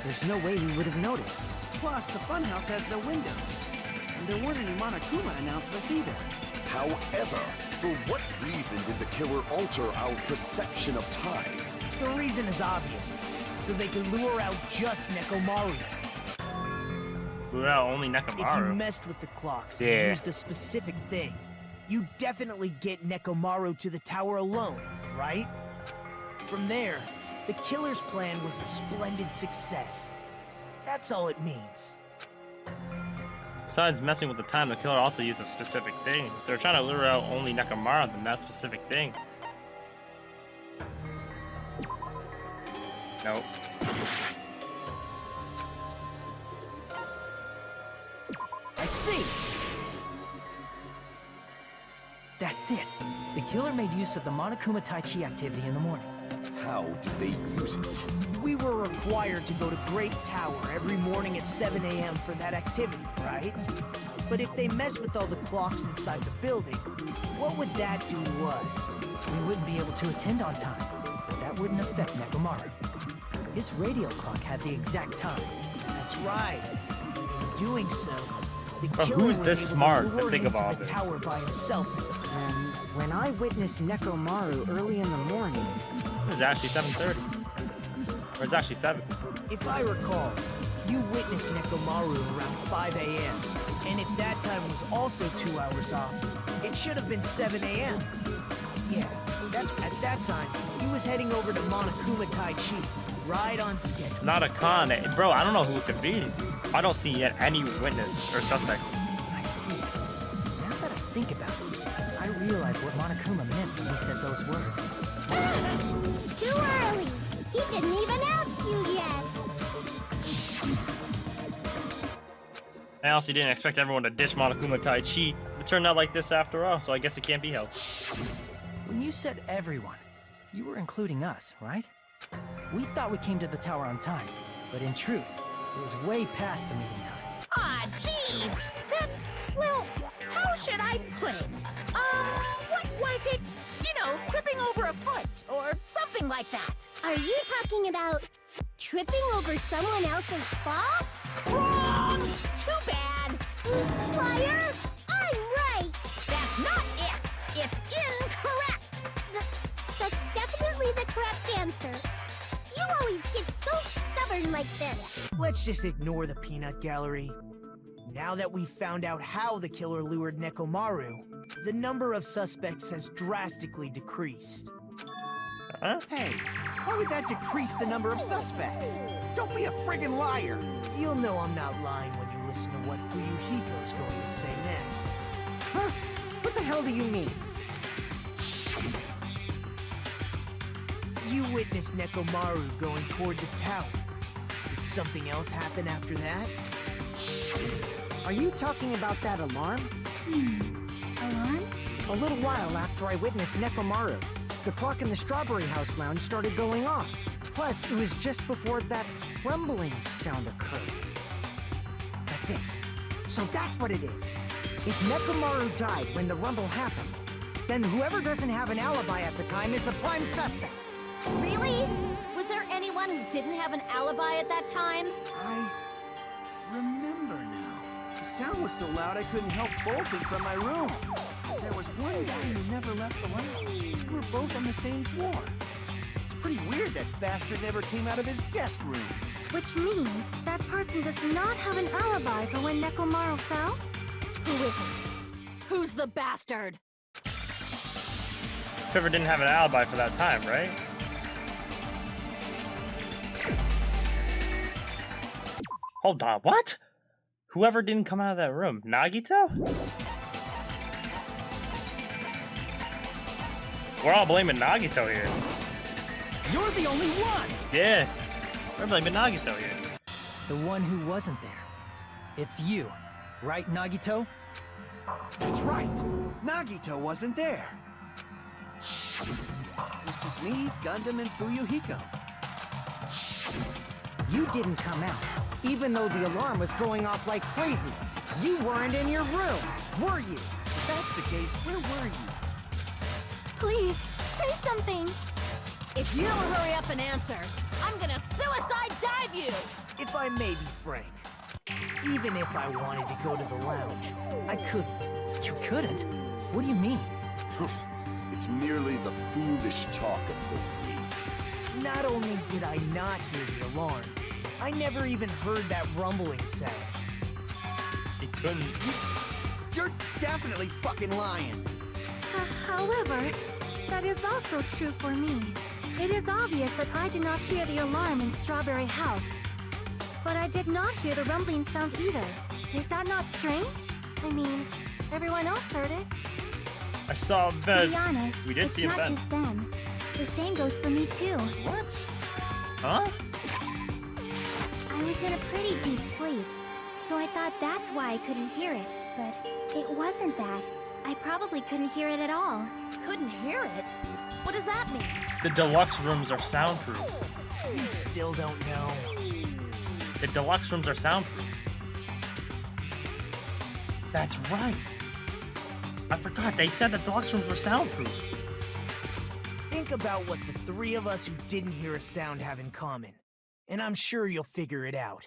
There's no way we would have noticed.
Plus, the funhouse has no windows. And there weren't any Monokuma announcements either.
However, for what reason did the killer alter our perception of time?
The reason is obvious. So they can lure out just Nekomaru.
Lure out only
If you
Nekomaru.
messed with the clocks
Yeah.
and used a specific thing, you definitely get Nekomaru to the tower alone, right? From there, the killer's plan was a splendid success. That's all it means.
Besides messing with the time, the killer also used a specific thing. If they're trying to lure out only Nekomaru, then that specific thing. Nope.
I see!
That's it. The killer made use of the Monokuma Tai Chi activity in the morning.
How did they use it?
We were required to go to Great Tower every morning at 7 a.m. for that activity, right? But if they mess with all the clocks inside the building, what would that do to us?
We wouldn't be able to attend on time. That wouldn't affect Nekomaru. His radio clock had the exact time.
That's right. In doing so, the
But
killer
who's
was
this
able
smart
to
to
lure
think
him
of all
to the
this?
tower by himself.
And when I witnessed Nekomaru early in the morning,
It's actually 7:30. Or it's actually 7.
If I recall, you witnessed Nekomaru around 5 a.m. And if that time was also 2 hours off, it should have been 7 a.m. Yeah, at that time, he was heading over to Monokuma Tai Chi, right on schedule.
Not a con. Bro, I don't know who it could be. I don't see yet any witness or suspect.
I see. Now that I think about it, I realize what Monokuma meant when he said those words.
Too early. He didn't even ask you yet.
I honestly didn't expect everyone to ditch Monokuma Tai Chi. It turned out like this after all, so I guess it can't be helped.
When you said everyone, you were including us, right? We thought we came to the tower on time, but in truth, it was way past the meeting time.
Ah, jeez. That's, well, how should I put it? What was it? You know, tripping over a foot or something like that.
Are you talking about tripping over someone else's fault?
Wrong! Too bad.
Liar! I'm right!
That's not it. It's incorrect.
That's definitely the correct answer. You always get so stubborn like this.
Let's just ignore the peanut gallery. Now that we've found out how the killer lured Nekomaru, the number of suspects has drastically decreased.
Huh?
Hey, why would that decrease the number of suspects? Don't be a friggin' liar.
You'll know I'm not lying when you listen to what Fuyuhiko's going to say next.
huh? What the hell do you mean?
You witnessed Nekomaru going toward the tower. Did something else happen after that?
Are you talking about that alarm?
Alarm?
A little while after I witnessed Nekomaru, the clock in the Strawberry House lounge started going off. Plus, it was just before that rumbling sound occurred. That's it. So that's what it is. If Nekomaru died when the rumble happened, then whoever doesn't have an alibi at the time is the prime suspect.
Really? Was there anyone who didn't have an alibi at that time?
I remember now. The sound was so loud I couldn't help bolting from my room. There was one guy who never left the lounge. We were both on the same floor. It's pretty weird that bastard never came out of his guest room.
Which means that person does not have an alibi for when Nekomaru fell?
Who isn't? Who's the bastard?
Trevor didn't have an alibi for that time, right? Hold on, what? Whoever didn't come out of that room, Nagito? We're all blaming Nagito here.
You're the only one!
Yeah, we're blaming Nagito here.
The one who wasn't there. It's you, right, Nagito?
That's right. Nagito wasn't there. It was just me, Gundam, and Fuyuhiko.
You didn't come out, even though the alarm was going off like crazy. You weren't in your room, were you?
If that's the case, where were you?
Please, say something.
If you don't hurry up and answer, I'm gonna suicide dive you!
If I may be frank, even if I wanted to go to the lounge, I couldn't.
You couldn't? What do you mean?
It's merely the foolish talk of the weak.
Not only did I not hear the alarm, I never even heard that rumbling sound.
He couldn't.
You're definitely fucking lying.
However, that is also true for me. It is obvious that I did not hear the alarm in Strawberry House. But I did not hear the rumbling sound either. Is that not strange? I mean, everyone else heard it.
I saw Ben.
To be honest,
We did
it's
see him
not
Ben.
just them. The same goes for me too.
What? Huh?
I was in a pretty deep sleep, so I thought that's why I couldn't hear it. But it wasn't that. I probably couldn't hear it at all.
Couldn't hear it? What does that mean?
The deluxe rooms are soundproof.
You still don't know.
The deluxe rooms are soundproof. That's right. I forgot. They said the deluxe rooms were soundproof.
Think about what the three of us who didn't hear a sound have in common, and I'm sure you'll figure it out.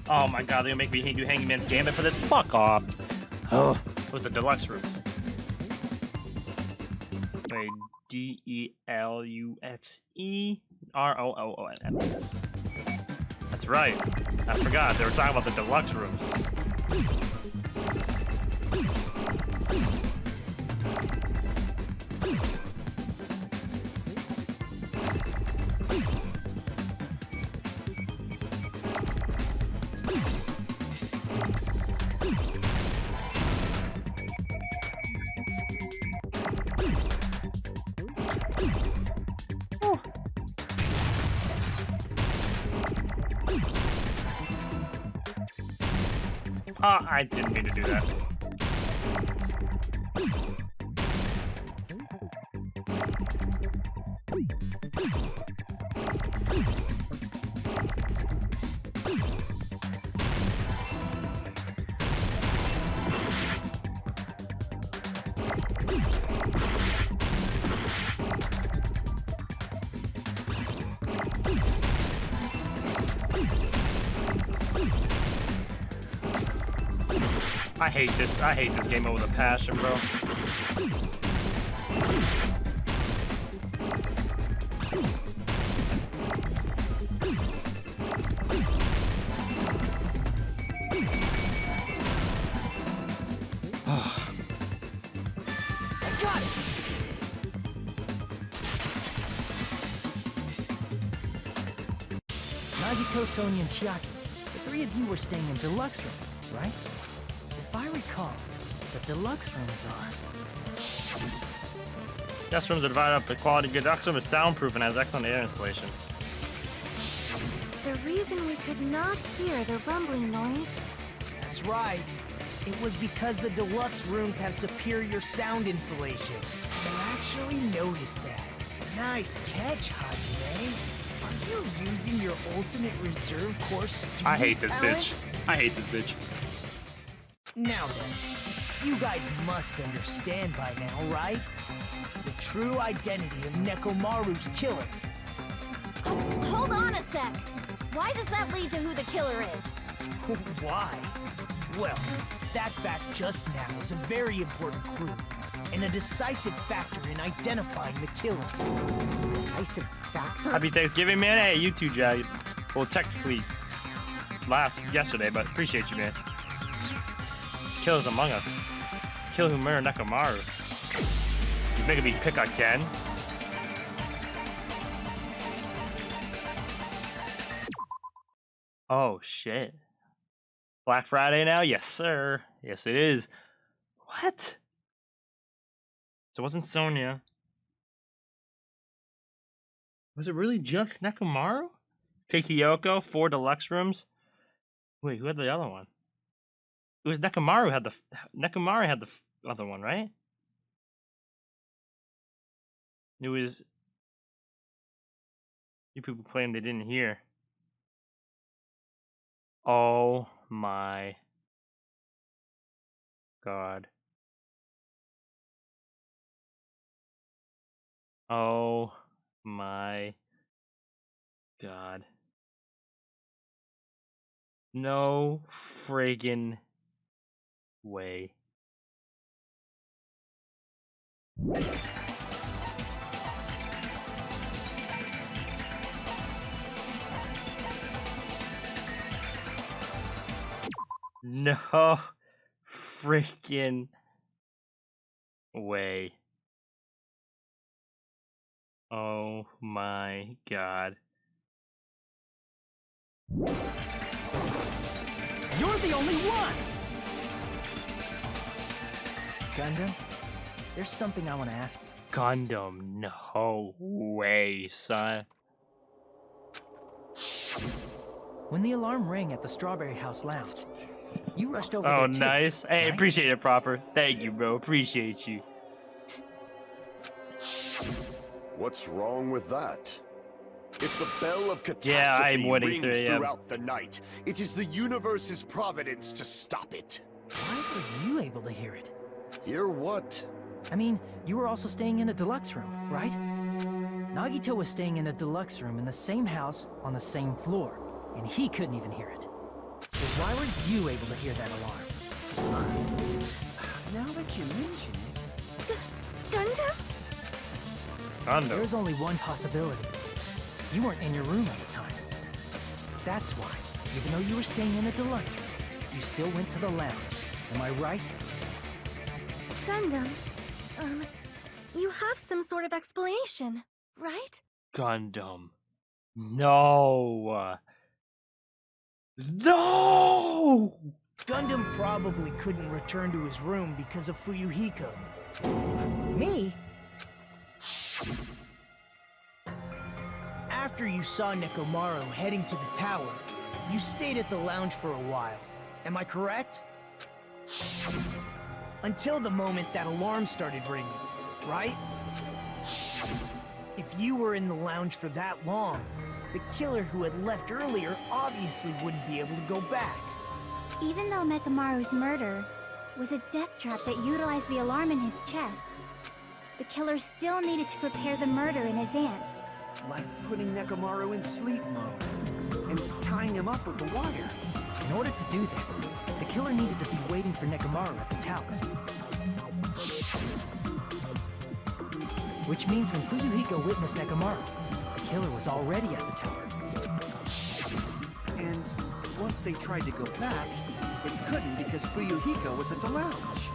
Oh my god, they're gonna make me do Hangman's Gambit for this? Fuck off. Oh, with the deluxe rooms. Wait, DELUXEROONS. That's right. I forgot. They were talking about the deluxe rooms. I didn't mean to do that. I hate this. I hate this game with a passion, bro.
I got it! Nagito, Sonia, and Chiaki. The three of you were staying in deluxe room, right? If I recall, the deluxe rooms are...
Guest rooms are divided up. The quality deluxe room is soundproof and has excellent air installation.
The reason we could not hear the rumbling noise...
That's right. It was because the deluxe rooms have superior sound insulation. You actually noticed that. Nice catch, Hajime. Are you using your ultimate reserve course student
I hate this
talent?
bitch. I hate this bitch.
Now then, you guys must understand by now, right? The true identity of Nekomaru's killer.
Hold on a sec. Why does that lead to who the killer is?
Why? Well, that fact just now is a very important clue, and a decisive factor in identifying the killer. Decisive factor?
Happy Thanksgiving, man. Hey, you too, Jag. Well, technically, yesterday, but appreciate you, man. Kills among us. Kill who murdered Nekomaru. He's making me pick again. Oh, shit. Black Friday now? Yes, sir. Yes, it is. What? So it wasn't Sonia. Was it really just Nekomaru? Takeyoko, 4 deluxe rooms? Wait, who had the other one? It was Nekomaru had the other one, right? It was... You people claim they didn't hear. Oh my god. Oh my god. No friggin' way. No freaking way. Oh my god.
You're the only one! Gundam, there's something I want to ask you.
Gundam, no way, son.
When the alarm rang at the Strawberry House Lounge, you rushed over
Oh,
there too,
nice. Hey,
right?
appreciate it, Proper. Thank you, bro. Appreciate you.
What's wrong with that? If the bell of
Yeah, I'm
catastrophe
winning
rings
3 a.m.
throughout the night, it is the universe's providence to stop it.
Why were you able to hear it?
Hear what?
I mean, you were also staying in a deluxe room, right? Nagito was staying in a deluxe room in the same house on the same floor, and he couldn't even hear it. So why were you able to hear that alarm?
Now that you mention it...
Gundam?
Gundam.
There's only one possibility. You weren't in your room at the time. That's why, even though you were staying in a deluxe room, you still went to the lounge. Am I right?
Gundam, you have some sort of explanation, right?
Gundam. No. No!
Gundam probably couldn't return to his room because of Fuyuhiko. Me? After you saw Nekomaru heading to the tower, you stayed at the lounge for a while. Am I correct? Until the moment that alarm started ringing, right? If you were in the lounge for that long, the killer who had left earlier obviously wouldn't be able to go back.
Even though Mekamaru's murder was a death trap that utilized the alarm in his chest, the killer still needed to prepare the murder in advance.
Like putting Nekomaru in sleep mode and tying him up with the wire.
In order to do that, the killer needed to be waiting for Nekomaru at the tower. Which means when Fuyuhiko witnessed Nekomaru, the killer was already at the tower.
And once they tried to go back, they couldn't because Fuyuhiko was at the lounge.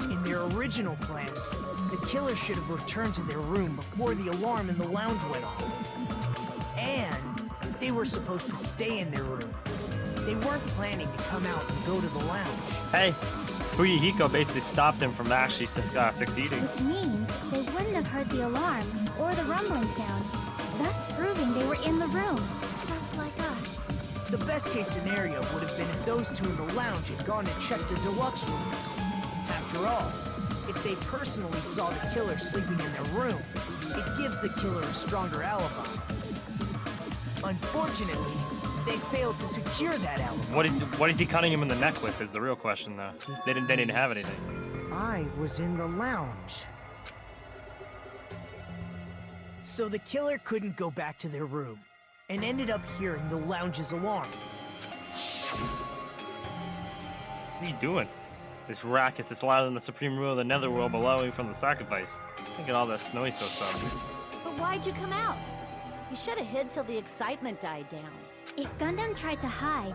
In their original plan, the killer should have returned to their room before the alarm in the lounge went off. And they were supposed to stay in their room. They weren't planning to come out and go to the lounge.
Hey, Fuyuhiko basically stopped him from actually succeeding.
Which means they wouldn't have heard the alarm or the rumbling sound, thus proving they were in the room, just like us.
The best case scenario would have been if those two in the lounge had gone and checked the deluxe rooms. After all, if they personally saw the killer sleeping in their room, it gives the killer a stronger alibi. Unfortunately, they failed to secure that alibi.
What is he cutting him in the neck with is the real question though. They didn't have anything.
I was in the lounge.
So the killer couldn't go back to their room, and ended up hearing the lounge's alarm.
What are you doing? This racket's is louder than the supreme rule of the netherworld below from the sacrifice. Look at all that snowy so stuff.
But why'd you come out? You should have hid till the excitement died down.
If Gundam tried to hide,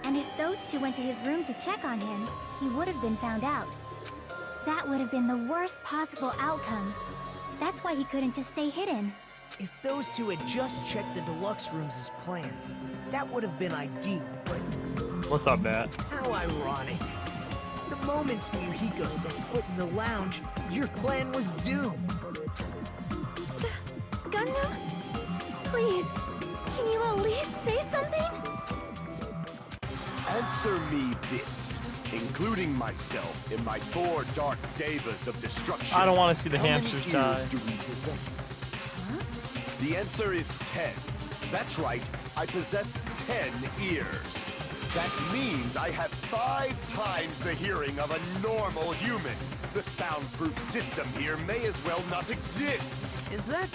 and if those two went to his room to check on him, he would have been found out. That would have been the worst possible outcome. That's why he couldn't just stay hidden.
If those two had just checked the deluxe rooms as planned, that would have been ideal, but
What's up, Matt?
how ironic. The moment Fuyuhiko set foot in the lounge, your plan was doomed.
Gundam? Please, can you at least say something?
Answer me this, including myself in my 4 dark devas of destruction.
I don't want to see the
How many
hamsters
ears
die.
do we possess? The answer is 10. That's right, I possess 10 ears. That means I have 5 times the hearing of a normal human. The soundproof system here may as well not exist.
Is that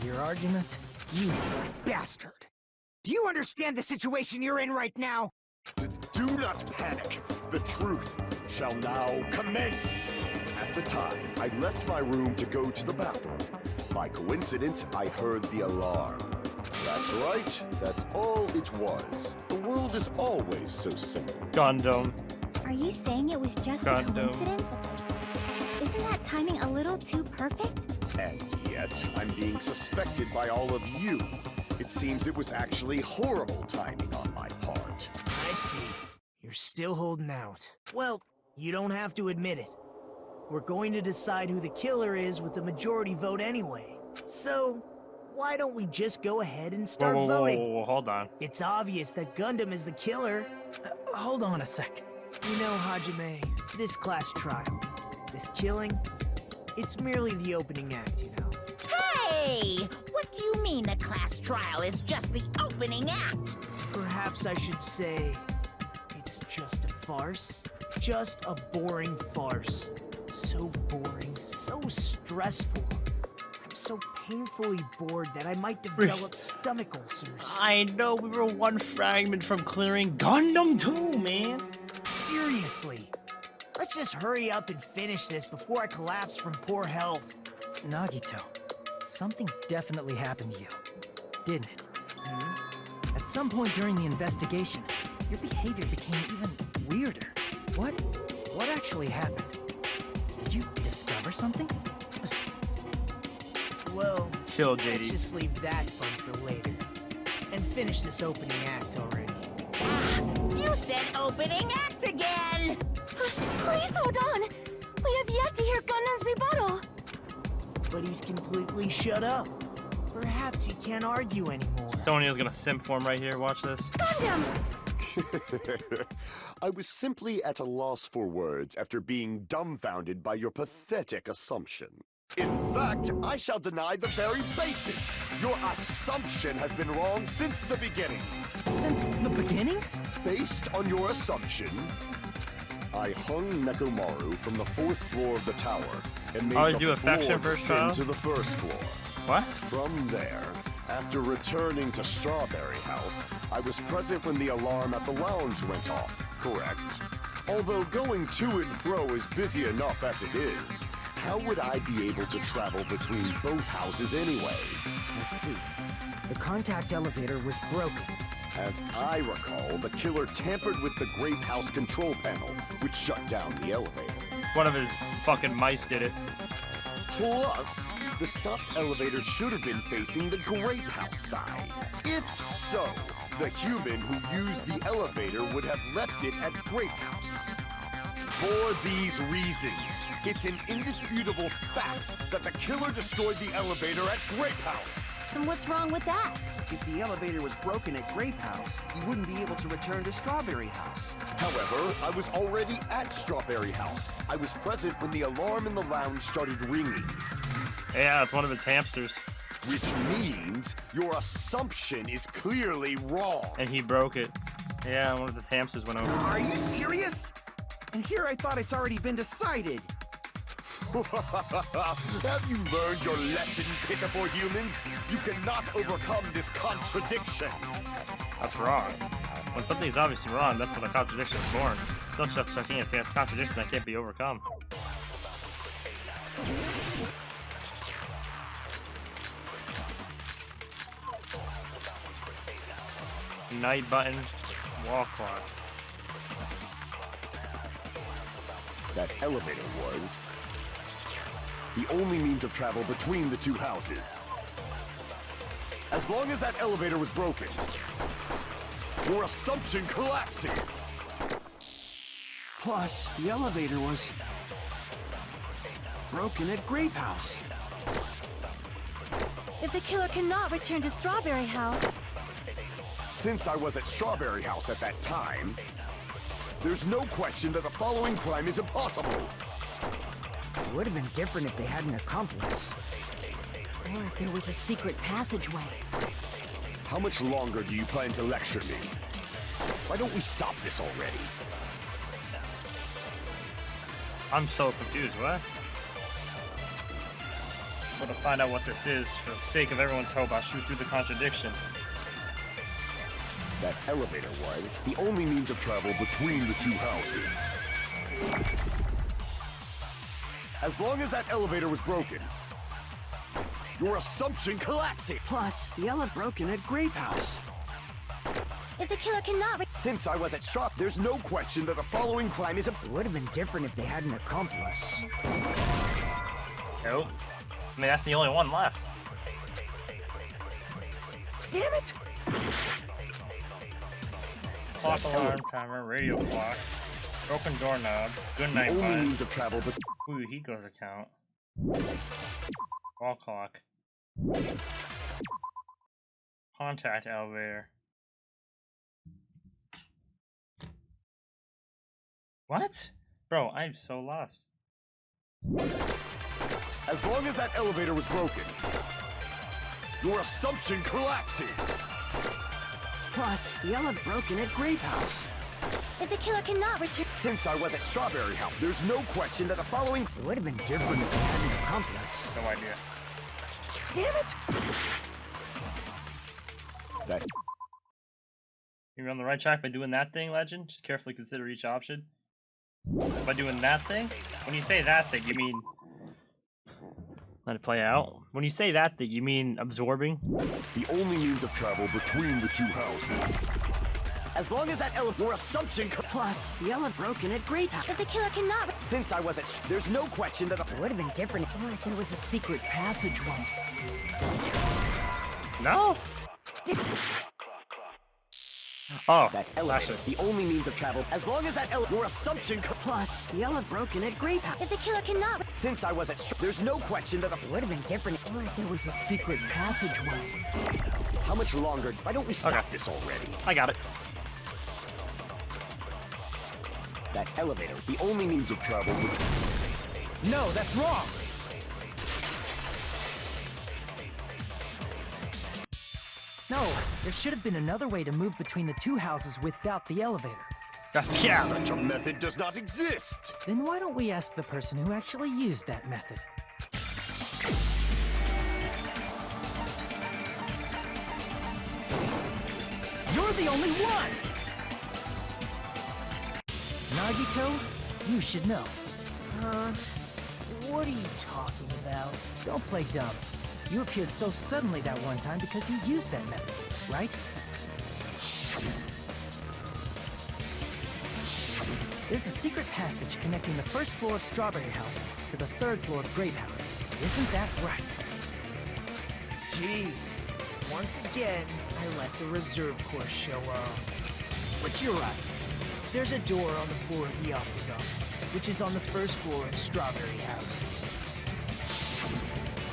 your argument?
You bastard! Do you understand the situation you're in right now?
Do not panic. The truth shall now commence. at the time, I left my room to go to the bathroom. By coincidence, I heard the alarm. That's right, that's all it was. The world is always so simple.
Gundam.
Are you saying it was just a coincidence? Isn't that timing a little too perfect?
And yet, I'm being suspected by all of you. It seems it was actually horrible timing on my part.
I see. You're still holding out. Well, you don't have to admit it. We're going to decide who the killer is with the majority vote anyway. So, why don't we just go ahead and start voting?
Whoa, hold on.
It's obvious that Gundam is the killer.
Hold on a sec.
You know, Hajime, this class trial, this killing, it's merely the opening act, you know.
Hey! What do you mean the class trial is just the opening act?
Perhaps I should say, it's just a farce. Just a boring farce. So boring, so stressful. I'm so painfully bored that I might develop stomach ulcers.
I know, we were one fragment from clearing Gundam 2, man.
Seriously. Let's just hurry up and finish this before I collapse from poor health.
Nagito, something definitely happened to you, didn't it? At some point during the investigation, your behavior became even weirder. What actually happened? Did you discover something?
Well,
Chill,
let's
JD.
just leave that fun for later. And finish this opening act already.
You said opening act again!
Please hold on! We have yet to hear Gundam's rebuttal!
But he's completely shut up. Perhaps he can't argue anymore.
Sonia's gonna simp for him right here. Watch this.
Gundam!
I was simply at a loss for words after being dumbfounded by your pathetic assumption. In fact, I shall deny the very basis. Your assumption has been wrong since the beginning.
Since the beginning?
Based on your assumption, I hung Nekomaru from the 4th floor of the tower and made
Oh,
the
do affection
floor
first,
descend
child?
to the 1st floor.
What?
From there, after returning to Strawberry House, I was present when the alarm at the lounge went off, correct? Although going to and fro is busy enough as it is, how would I be able to travel between both houses anyway?
Let's see. The contact elevator was broken.
As I recall, the killer tampered with the Grape House control panel, which shut down the elevator.
One of his fucking mice did it.
Plus, the stopped elevator should have been facing the Grape House side. If so, the human who used the elevator would have left it at Grape House. For these reasons, it's an indisputable fact that the killer destroyed the elevator at Grape House.
And what's wrong with that?
If the elevator was broken at Grape House, you wouldn't be able to return to Strawberry House.
However, I was already at Strawberry House. I was present when the alarm in the lounge started ringing.
Yeah, it's one of its hamsters.
Which means your assumption is clearly wrong.
And he broke it. Yeah, one of the hamsters went over.
Are you serious? And here I thought it's already been decided.
Have you learned your lesson, pitiful humans? You cannot overcome this contradiction.
That's wrong. When something is obviously wrong, that's when a contradiction is born. No such thing as a contradiction that can't be overcome. Night button, wall clock.
That elevator was the only means of travel between the two houses. As long as that elevator was broken, your assumption collapses.
Plus, the elevator was broken at Grape House.
If the killer cannot return to Strawberry House,
Since I was at Strawberry House at that time, there's no question that the following crime is impossible.
It would have been different if they had an accomplice.
Or if there was a secret passageway.
How much longer do you plan to lecture me? Why don't we stop this already?
I'm so confused, what? Well, to find out what this is, for the sake of everyone's hope, I'll shoot through the contradiction.
That elevator was the only means of travel between the two houses. As long as that elevator was broken, your assumption collapsing.
Plus, the elevator broken at Grape House.
If the killer cannot
Since I was at shop, there's no question that the following crime is a...
It would have been different if they had an accomplice.
Nope. I mean, that's the only one left.
Damn it!
Clock alarm timer, radio clock, broken doorknob, good night
only
button,
means of travel, but
ooh, Hiko's account, wall clock, contact elevator. What? Bro, I'm so lost.
as long as that elevator was broken, your assumption collapses.
Plus, the elevator broken at Grape House.
If the killer cannot return...
Since I was at Strawberry House, there's no question that the following...
It would have been different if they had an accomplice.
No idea.
Damn it!
That...
You're on the right track by doing that thing, Legend? Just carefully consider each option. By doing that thing? When you say that thing, you mean... Let it play out. When you say that thing, you mean absorbing?
The only means of travel between the two houses. As long as that elevator... Your assumption...
Plus, the elevator broken at Grape House.
If the killer cannot...
Since I was at... There's no question that the...
It would have been different
Or if there was a secret passageway.
No? Oh,
That elevator,
actually.
the only means of travel. As long as that elevator... Your assumption...
Plus, the elevator broken at Grape House.
If the killer cannot...
Since I was at... There's no question that the...
It would have been different.
Or if there was a secret passageway.
How much longer? Why don't we stop
Okay.
this already?
I got it.
That elevator, the only means of travel...
No, that's wrong!
No, there should have been another way to move between the two houses without the elevator.
That's, yeah.
Such a method does not exist!
Then why don't we ask the person who actually used that method?
You're the only one!
Nagito, you should know. What are you talking about? Don't play dumb. You appeared so suddenly that one time because you used that method, right? There's a secret passage connecting the first floor of Strawberry House to the third floor of Grape House. Isn't that right?
Jeez. Once again, I let the reserve course show up. But you're right. There's a door on the floor of the Octagon, which is on the first floor of Strawberry House.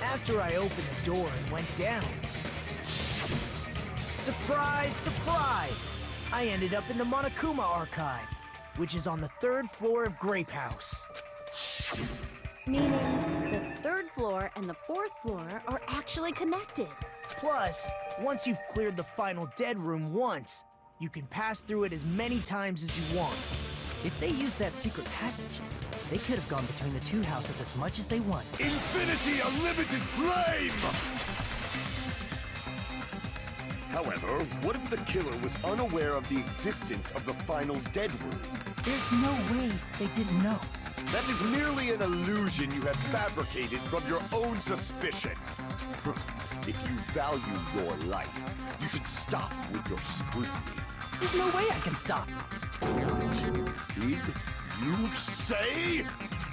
After I opened the door and went down, surprise, surprise! I ended up in the Monokuma Archive, which is on the third floor of Grape House.
Meaning, the third floor and the fourth floor are actually connected.
Plus, once you've cleared the final dead room once, you can pass through it as many times as you want.
If they used that secret passage, they could have gone between the two houses as much as they want.
Infinity Unlimited Flame! However, what if the killer was unaware of the existence of the final dead room?
There's no way they didn't know.
That is merely an illusion you have fabricated from your own suspicion. If you value your life, you should stop with your scrutiny.
There's no way I can stop.
Did you say?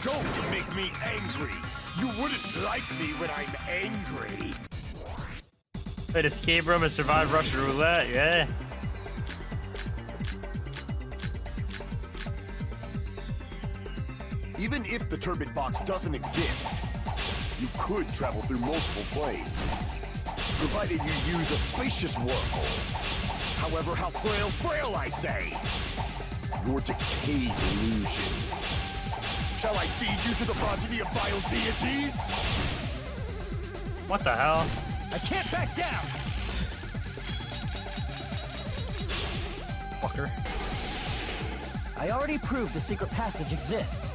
Don't make me angry! You wouldn't like me when I'm angry!
Played escape room and survived Russian roulette, yeah.
Even if the turbid box doesn't exist, you could travel through multiple planes, provided you use a spacious wormhole. However, how frail I say! Your decayed illusion. Shall I feed you to the progeny of vile deities?
What the hell?
I can't back down!
Fucker.
I already proved the secret passage exists.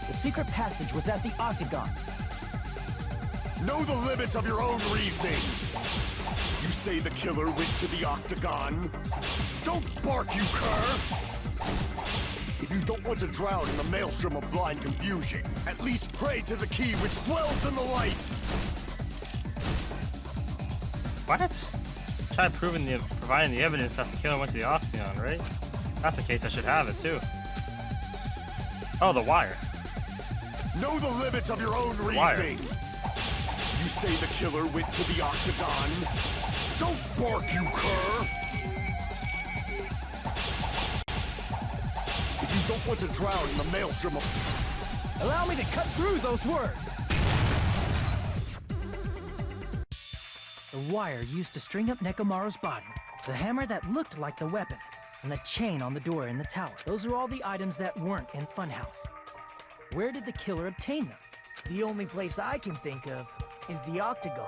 The secret passage was at the Octagon.
Know the limits of your own reasoning! You say the killer went to the Octagon? Don't bark, you cur! If If you don't want to drown in the maelstrom of blind confusion, at least pray to the key which dwells in the light!
What? Try providing the evidence that the killer went to the Octagon, right? If that's the case, I should have it too. Oh, the wire.
Know the limits of your own reasoning! You say the killer went to the Octagon? Don't bark, you cur! If you don't want to drown in the maelstrom of...
Allow me to cut through those words! The wire used to string up Nekomaru's body, the hammer that looked like the weapon, and the chain on the door in the tower. Those are all the items that weren't in Funhouse. Where did the killer obtain them?
The only place I can think of is the Octagon.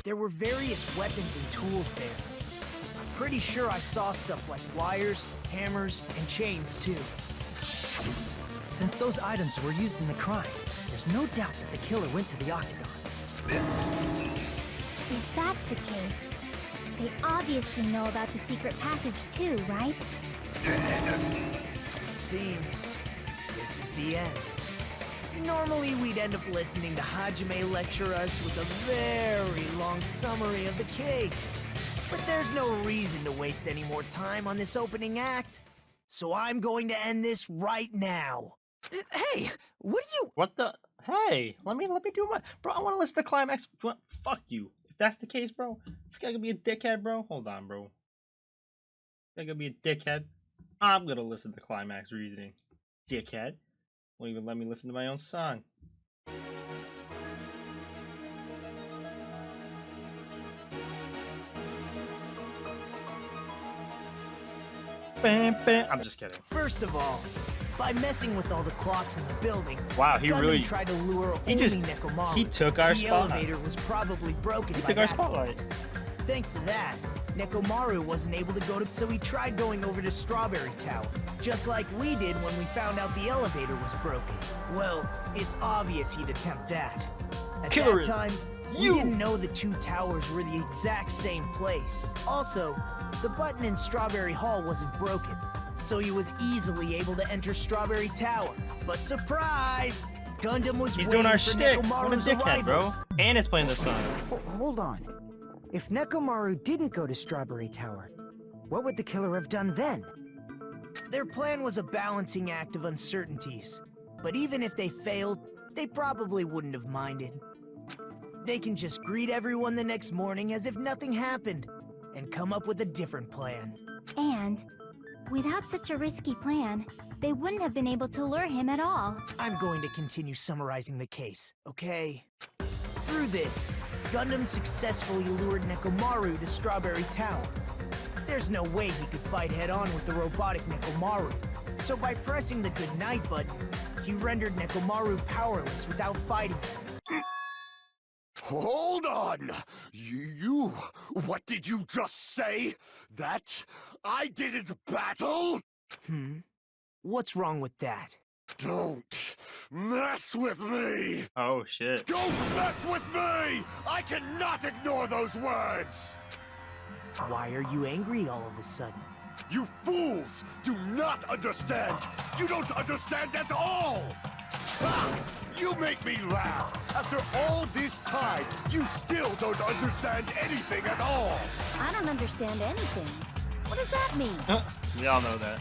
There were various weapons and tools there. I'm pretty sure I saw stuff like wires, hammers, and chains too.
Since those items were used in the crime, there's no doubt that the killer went to the Octagon.
If that's the case, they obviously know about the secret passage too, right?
It seems this is the end. Normally we'd end up listening to Hajime lecture us with a very long summary of the case. But there's no reason to waste any more time on this opening act. So I'm going to end this right now.
Hey, what are you...
What the... Hey, let me do my... Bro, I want to listen to climax. Fuck you. If that's the case, bro, this guy gonna be a dickhead, bro. Hold on, bro. This guy gonna be a dickhead. I'm gonna listen to climax reasoning. Dickhead. Won't even let me listen to my own song. Bam, bam. I'm just kidding.
First of all, by messing with all the clocks in the building,
wow, he
Gundam
really
tried to lure
he
only
just
Nekomaru.
he took our
the
spotlight.
The elevator was probably broken.
He
by
took our
that
spotlight.
point. Thanks to that, Nekomaru wasn't able to go to, so he tried going over to Strawberry Tower, just like we did when we found out the elevator was broken. Well, it's obvious he'd attempt that. At
Killer
that time, we didn't know the two towers were the exact same place. Also, the button in Strawberry Hall wasn't broken, so he was easily able to enter Strawberry Tower. But surprise! Gundam was
He's
waiting
doing our
for
shtick. What a
Nekomaru's
dickhead,
arrival.
bro. And it's playing the song.
Hold on.
If Nekomaru didn't go to Strawberry Tower, what would the killer have done then?
Their plan was a balancing act of uncertainties. But even if they failed, they probably wouldn't have minded. They can just greet everyone the next morning as if nothing happened, and come up with a different plan.
And without such a risky plan, they wouldn't have been able to lure him at all.
I'm going to continue summarizing the case, okay? Through this, Gundam successfully lured Nekomaru to Strawberry Tower. There's no way he could fight head-on with the robotic Nekomaru, so by pressing the goodnight button, he rendered Nekomaru powerless without fighting him.
Hold on! You... What did you just say? That I didn't battle?
What's wrong with that?
Don't mess with me!
Oh, shit.
Don't mess with me! I cannot ignore those words!
Why are you angry all of a sudden?
You fools do not understand! You don't understand at all! Ha! You make me laugh! After all this time, you still don't understand anything at all!
I don't understand anything. What does that mean?
We all know that.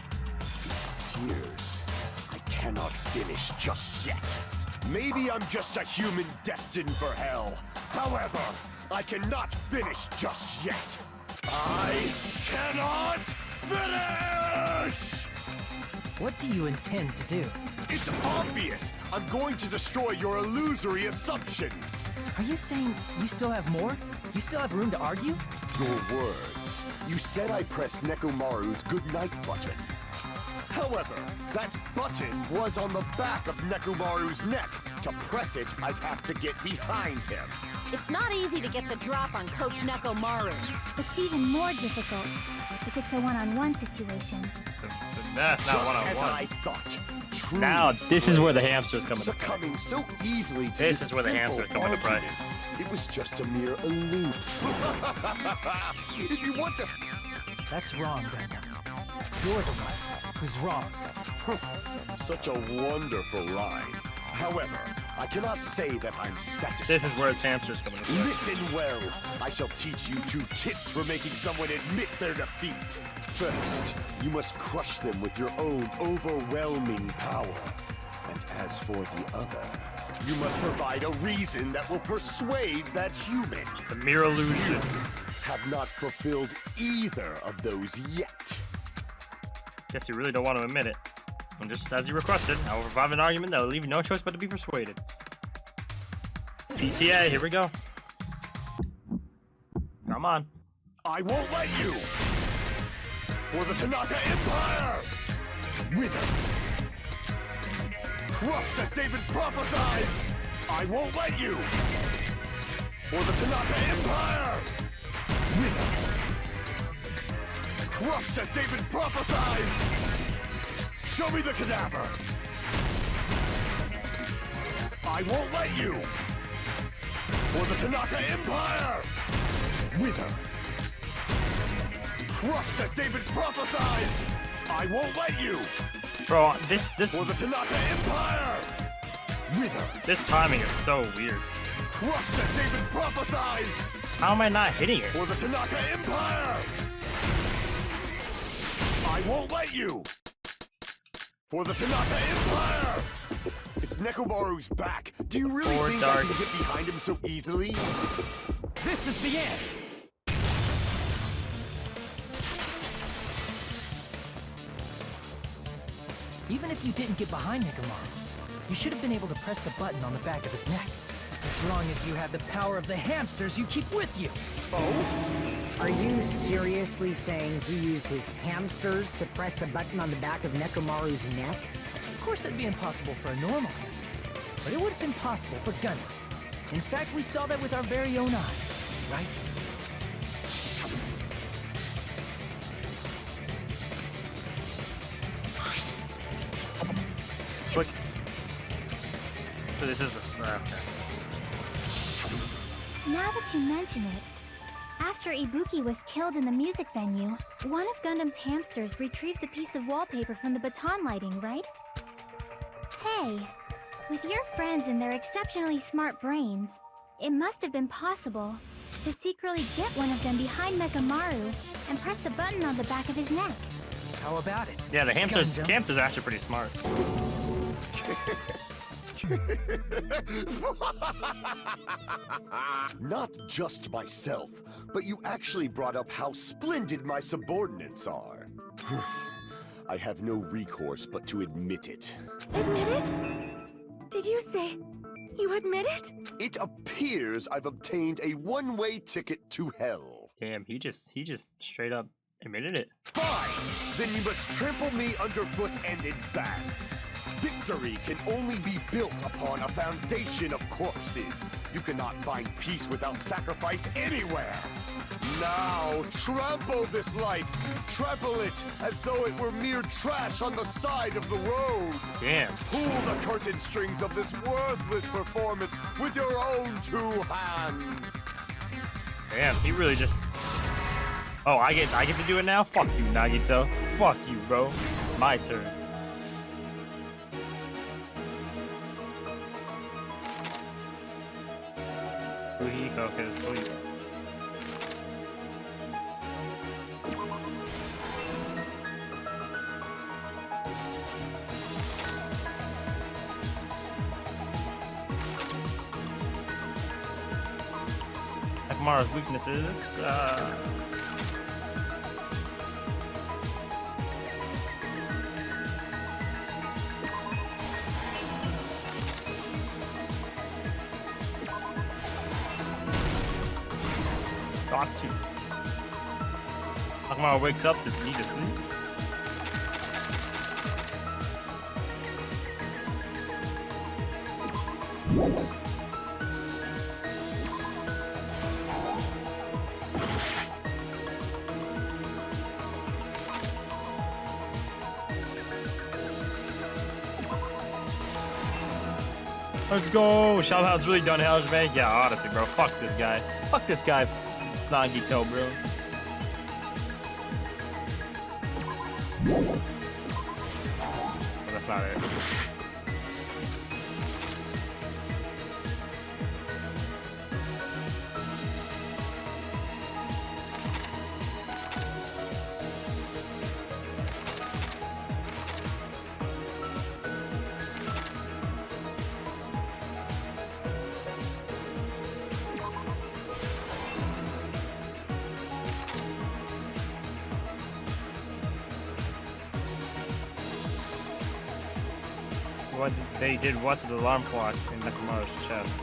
Years. I cannot finish just yet. Maybe I'm just a human destined for hell. However, I cannot finish just yet. I cannot finish!
What do you intend to do?
It's obvious! I'm going to destroy your illusory assumptions!
Are you saying you still have more? You still have room to argue?
Your words. You said I pressed Nekomaru's goodnight button. However, that button was on the back of Nekomaru's neck. To press it, I'd have to get behind him.
It's not easy to get the drop on Coach Nekomaru.
It's even more difficult if it's a one-on-one situation.
That's not
Just
one-on-one.
as I thought. Truly
Now, this is where the
brave.
hamster's coming to play.
Succumbing so easily to
This
this
is where the
simple
hamster's coming to play.
argument. It was just a mere illusion. If you want to...
That's wrong, Gundam. You're the one who's wrong.
Such a wonderful line. However, I cannot say that I'm satisfied.
This is where its hamster's coming in.
Listen well. I shall teach you 2 tips for making someone admit their defeat. First, you must crush them with your own overwhelming power. And as for the other, you must provide a reason that will persuade that human.
The mere illusion.
You have not fulfilled either of those yet.
Guess you really don't want to admit it. And just as you requested, I will revive an argument that will leave you no choice but to be persuaded. PTA, here we go. Come on.
I won't let you! For the Tanaka Empire! Wither! Crushed as David prophesies! I won't let you! For the Tanaka Empire! Wither! Crushed as David prophesies! Show me the cadaver! I won't let you! For the Tanaka Empire! Wither! Crushed as David prophesies! I won't let you!
Bro, this
For the Tanaka Empire! Wither!
This timing is so weird.
Crushed as David prophesies!
How am I not hitting it?
For the Tanaka Empire! I won't let you! For the Tanaka Empire! It's Nekomaru's back. Do you really
Or
think
dark.
I can get behind him so easily?
This is the end! Even if you didn't get behind Nekomaru, you should have been able to press the button on the back of his neck. As long as you have the power of the hamsters you keep with you.
Are you seriously saying he used his hamsters to press the button on the back of Nekomaru's neck?
Of course that'd be impossible for a normal hamster, but it would have been possible for Gundams. In fact, we saw that with our very own eyes, right?
Click. So this is the okay.
Now that you mention it, after Ibuki was killed in the music venue, one of Gundam's hamsters retrieved the piece of wallpaper from the baton lighting, right? Hey, with your friends and their exceptionally smart brains, it must have been possible to secretly get one of them behind Mechamaru and press the button on the back of his neck.
How about it?
Yeah, the hamsters
Gundam.
are actually pretty smart.
Not just myself, but you actually brought up how splendid my subordinates are. I have no recourse but to admit it.
Admit it? Did you say you admit it?
It appears I've obtained a one-way ticket to hell.
Damn, he just straight up admitted it.
Fine! Then you must trample me underfoot and advance. Victory can only be built upon a foundation of corpses. You cannot find peace without sacrifice anywhere. Now, trample this life. Trample it as though it were mere trash on the side of the road.
Damn.
Pull the curtain strings of this worthless performance with your own 2 hands.
Damn, he really just. Oh, I get to do it now? Fuck you, Nagito. Fuck you, bro. My turn. Ruhiko can sleep. Nekomaru's weaknesses, Got to. Nekomaru wakes up, does he need to sleep? Let's go! Shout out's really done hell, man. Yeah, honestly, bro. Fuck this guy. Fuck this guy. Nagito, bro. But that's not it. What they did what to the alarm clock in Nekomaru's chest?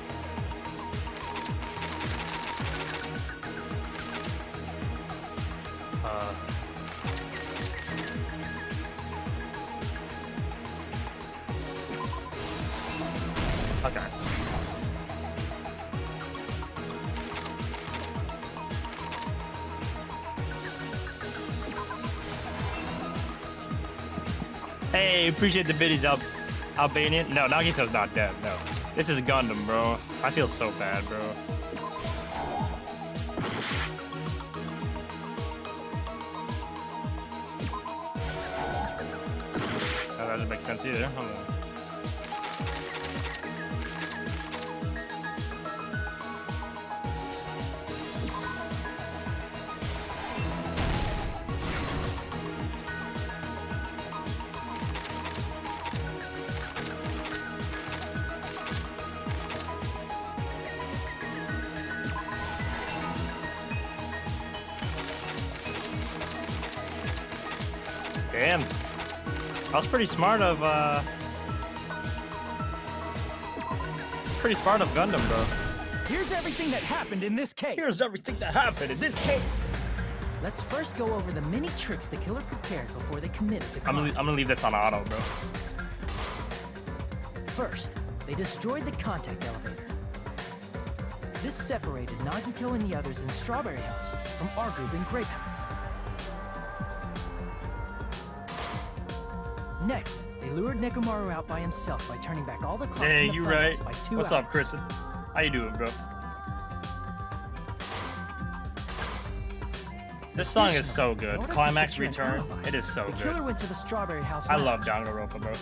Okay. Hey, appreciate the biddies up. Albanian? No, Nagiso's not dead, no. This is Gundam, bro. I feel so bad, bro. That doesn't make sense either. Hold on. Damn. That was pretty smart of Gundam, bro.
Here's everything that happened in this case.
Here's everything that happened in this case.
Let's first go over the many tricks the killer prepared before they committed the crime.
I'm gonna leave this on auto, bro.
First, they destroyed the contact elevator. This separated Nagito and the others in Strawberry House from our group in Grape House. Next, they lured Nekomaru out by himself by turning back all the clocks
Hey,
in the
you
funhouse
right.
by 2
What's
hours.
up, Kristen? How you doing, bro? This song is so
In
good.
order to
Climax
secure an
Return.
alibi,
It is so
the
good.
killer went to the Strawberry House
I
lounge
love Danganronpa, bro.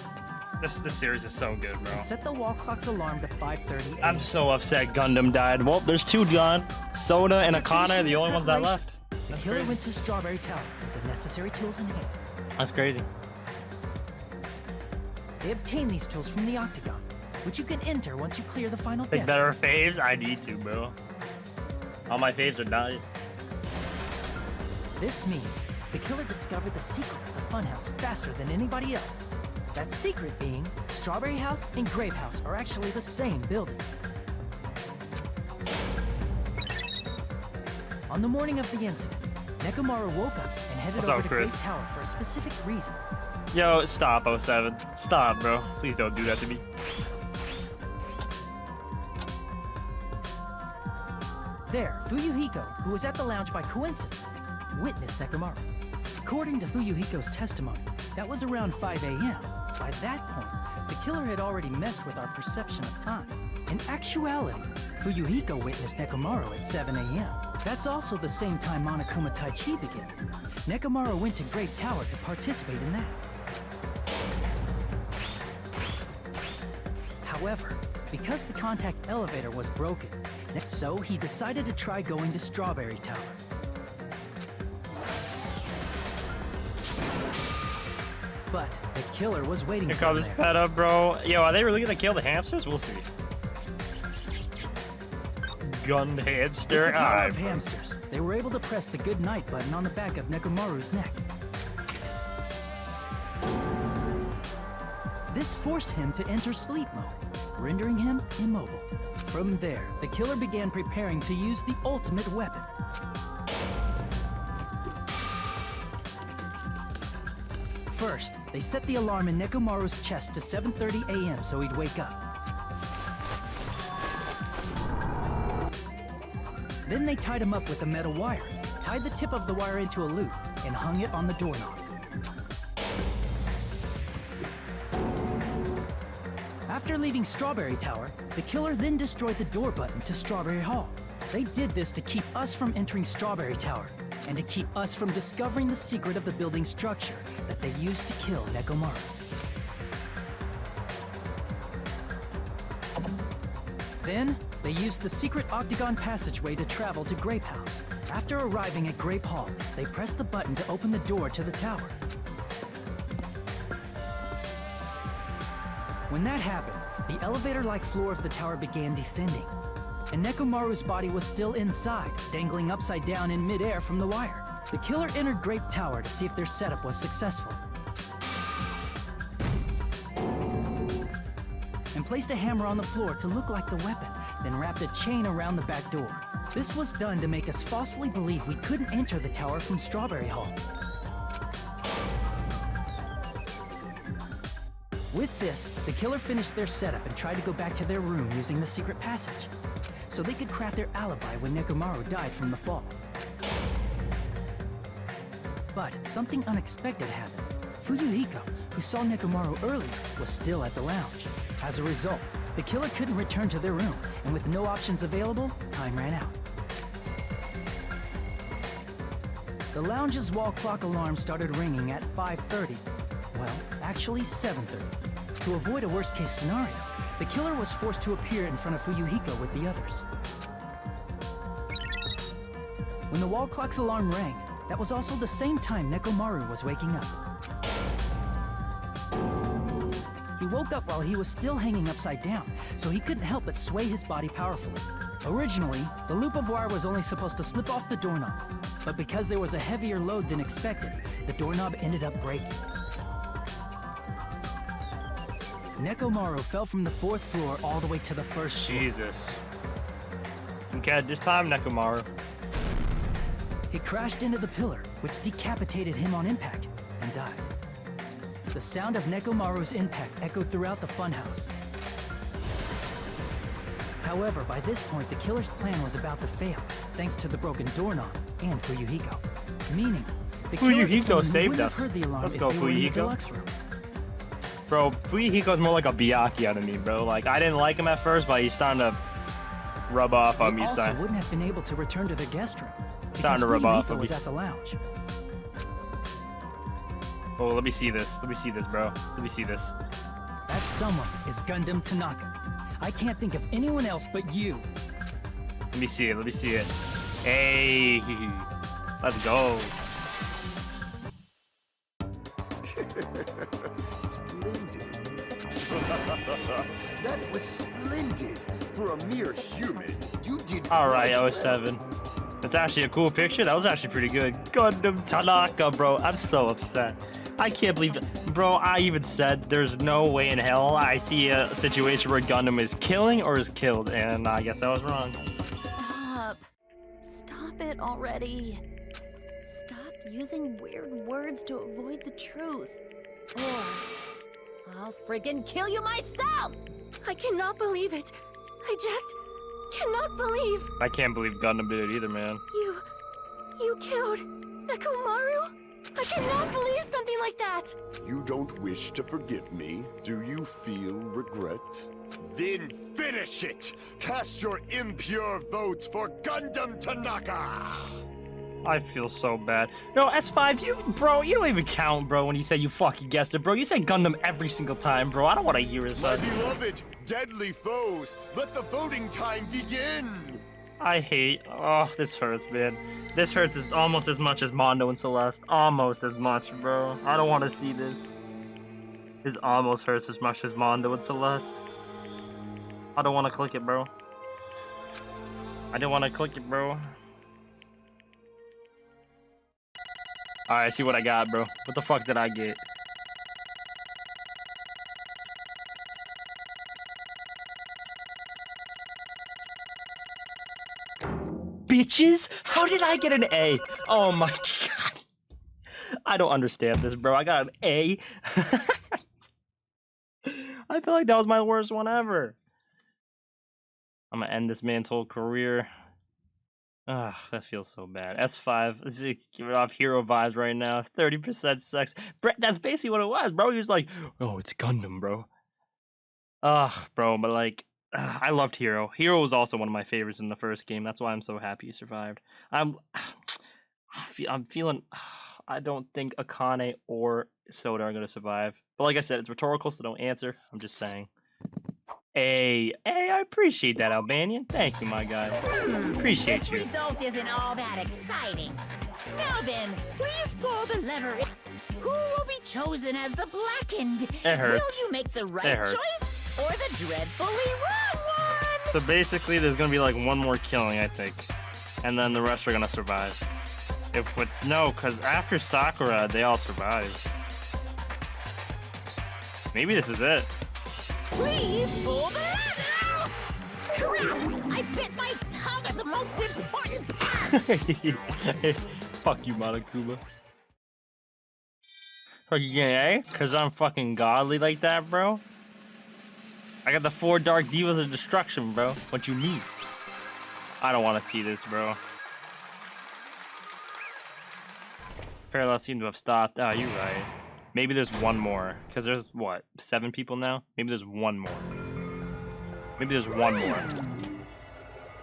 This series is so good, bro.
and set the wall clock's alarm to 5:30 a.m.
I'm so upset Gundam died. Well, there's two gone. Soda and Akana are the only ones that left.
The killer went to Strawberry Tower with the necessary tools in hand.
That's crazy.
They obtained these tools from the Octagon, which you can enter once you clear the final
Pick
depth.
better faves? I need to, bro. All my faves are dying.
This means the killer discovered the secret of the funhouse faster than anybody else. That secret being, Strawberry House and Grape House are actually the same building. On the morning of the incident, Nekomaru woke up and headed
What's
over
up,
to
Chris?
Great Tower for a specific reason.
Yo, stop, 07. Stop, bro. Please don't do that to me.
There, Fuyuhiko, who was at the lounge by coincidence, witnessed Nekomaru. According to Fuyuhiko's testimony, that was around 5 a.m. By that point, the killer had already messed with our perception of time. In actuality, Fuyuhiko witnessed Nekomaru at 7 a.m. That's also the same time Monokuma Tai Chi begins. Nekomaru went to Great Tower to participate in that. However, because the contact elevator was broken, so he decided to try going to Strawberry Tower. But the killer was waiting
Here
for him
comes
there.
Peta, bro. Yo, are they really gonna kill the hamsters? We'll see. Gun
With
hamster.
the power
Alright,
of
bro.
hamsters, they were able to press the good night button on the back of Nekomaru's neck. This forced him to enter sleep mode, rendering him immobile. From there, the killer began preparing to use the ultimate weapon. First, they set the alarm in Nekomaru's chest to 7:30 a.m. so he'd wake up. Then they tied him up with a metal wire, tied the tip of the wire into a loop, and hung it on the doorknob. After leaving Strawberry Tower, the killer then destroyed the door button to Strawberry Hall. They did this to keep us from entering Strawberry Tower, and to keep us from discovering the secret of the building structure that they used to kill Nekomaru. Then, they used the secret octagon passageway to travel to Grape House. After arriving at Grape Hall, they pressed the button to open the door to the tower. When that happened, the elevator-like floor of the tower began descending, and Nekomaru's body was still inside, dangling upside down in midair from the wire. The killer entered Grape Tower to see if their setup was successful, and placed a hammer on the floor to look like the weapon, then wrapped a chain around the back door. This was done to make us falsely believe we couldn't enter the tower from Strawberry Hall. With this, the killer finished their setup and tried to go back to their room using the secret passage, so they could craft their alibi when Nekomaru died from the fall. But something unexpected happened. Fuyuhiko, who saw Nekomaru earlier, was still at the lounge. As a result, the killer couldn't return to their room, and with no options available, time ran out. The lounge's wall clock alarm started ringing at 5:30. Well, actually 7:30. To avoid a worst-case scenario, the killer was forced to appear in front of Fuyuhiko with the others. When the wall clock's alarm rang, that was also the same time Nekomaru was waking up. He woke up while he was still hanging upside down, so he couldn't help but sway his body powerfully. Originally, the loop of wire was only supposed to slip off the doorknob, but because there was a heavier load than expected, the doorknob ended up breaking. Nekomaru fell from the 4th floor all the way to the 1st floor.
Jesus. Okay, this time, Nekomaru.
He crashed into the pillar, which decapitated him on impact, and died. The sound of Nekomaru's impact echoed throughout the funhouse. However, by this point, the killer's plan was about to fail, thanks to the broken doorknob and Fuyuhiko. Meaning, the killer is someone who
saved
wouldn't
us.
have heard the alarm
Let's
if
go,
they were in the
Fuyuhiko.
deluxe room.
Bro, Fuyuhiko's more like a Byakuya to me, bro. Like, I didn't like him at first, but he's starting to rub off on
They
me,
also
son.
wouldn't have been able to return to their guest room,
Starting to
because
rub off
Fuyuhiko
on
was
me.
at the lounge.
Oh, let me see this. Let me see this, bro. Let me see this.
That someone is Gundam Tanaka. I can't think of anyone else but you.
Let me see it. Let me see it. Hey, let's go.
Splendid. That was splendid. For a mere human, you did
All right,
quite well.
07. That's actually a cool picture. That was actually pretty good. Gundam Tanaka, bro. I'm so upset. I can't believe it. Bro, I even said there's no way in hell I see a situation where Gundam is killing or is killed, and I guess I was wrong.
Stop. Stop it already. Stop using weird words to avoid the truth. Or I'll friggin' kill you myself!
I cannot believe it. I just cannot believe
I can't believe Gundam did it either, man.
you killed Nekomaru? I cannot believe something like that.
You don't wish to forgive me? Do you feel regret? Then finish it! Cast your impure votes for Gundam Tanaka!
I feel so bad. No, S5, you don't even count, bro, when you say you fucking guessed it, bro. You say Gundam every single time, bro. I don't want to hear it,
My
son.
beloved, deadly foes, let the voting time begin!
I hate. Oh, this hurts, man. This hurts almost as much as Mondo and Celeste. Almost as much, bro. I don't want to see this. This almost hurts as much as Mondo and Celeste. I don't want to click it, bro. I didn't want to click it, bro. Alright, see what I got, bro. What the fuck did I get? Bitches? How did I get an A? Oh my god. I don't understand this, bro. I got an A. I feel like that was my worst one ever. I'm gonna end this man's whole career. Ugh, that feels so bad. S5, this is giving off hero vibes right now. 30% sex. Brett, that's basically what it was, bro. He was like, oh, it's Gundam, bro. Ugh, bro, but like, I loved Hero. Hero was also one of my favorites in the first game. That's why I'm so happy he survived. I'm feeling. I don't think Akane or Soda are gonna survive. But like I said, it's rhetorical, so don't answer. I'm just saying. Hey, I appreciate that, Albanian. Thank you, my guy. Appreciate
This
you.
result isn't all that exciting. Now then, please pull the lever. Who will be chosen as the blackened?
It hurts.
Will you make the right
It hurts.
choice or the dreadfully wrong one?
So basically, there's gonna be like one more killing, I think, and then the rest are gonna survive. No, because after Sakura, they all survive. Maybe this is it.
Please pull the lever. Crap! I bit my tongue at the most important part.
Fuck you, Monokuma. Fuck you, eh? Cause I'm fucking godly like that, bro. I got the 4 Dark Divas of Destruction, bro. What you mean? I don't want to see this, bro. Parallel seem to have stopped. Oh, you're right. Maybe there's one more. Because there's, what, 7 people now? Maybe there's one more. Maybe there's one more.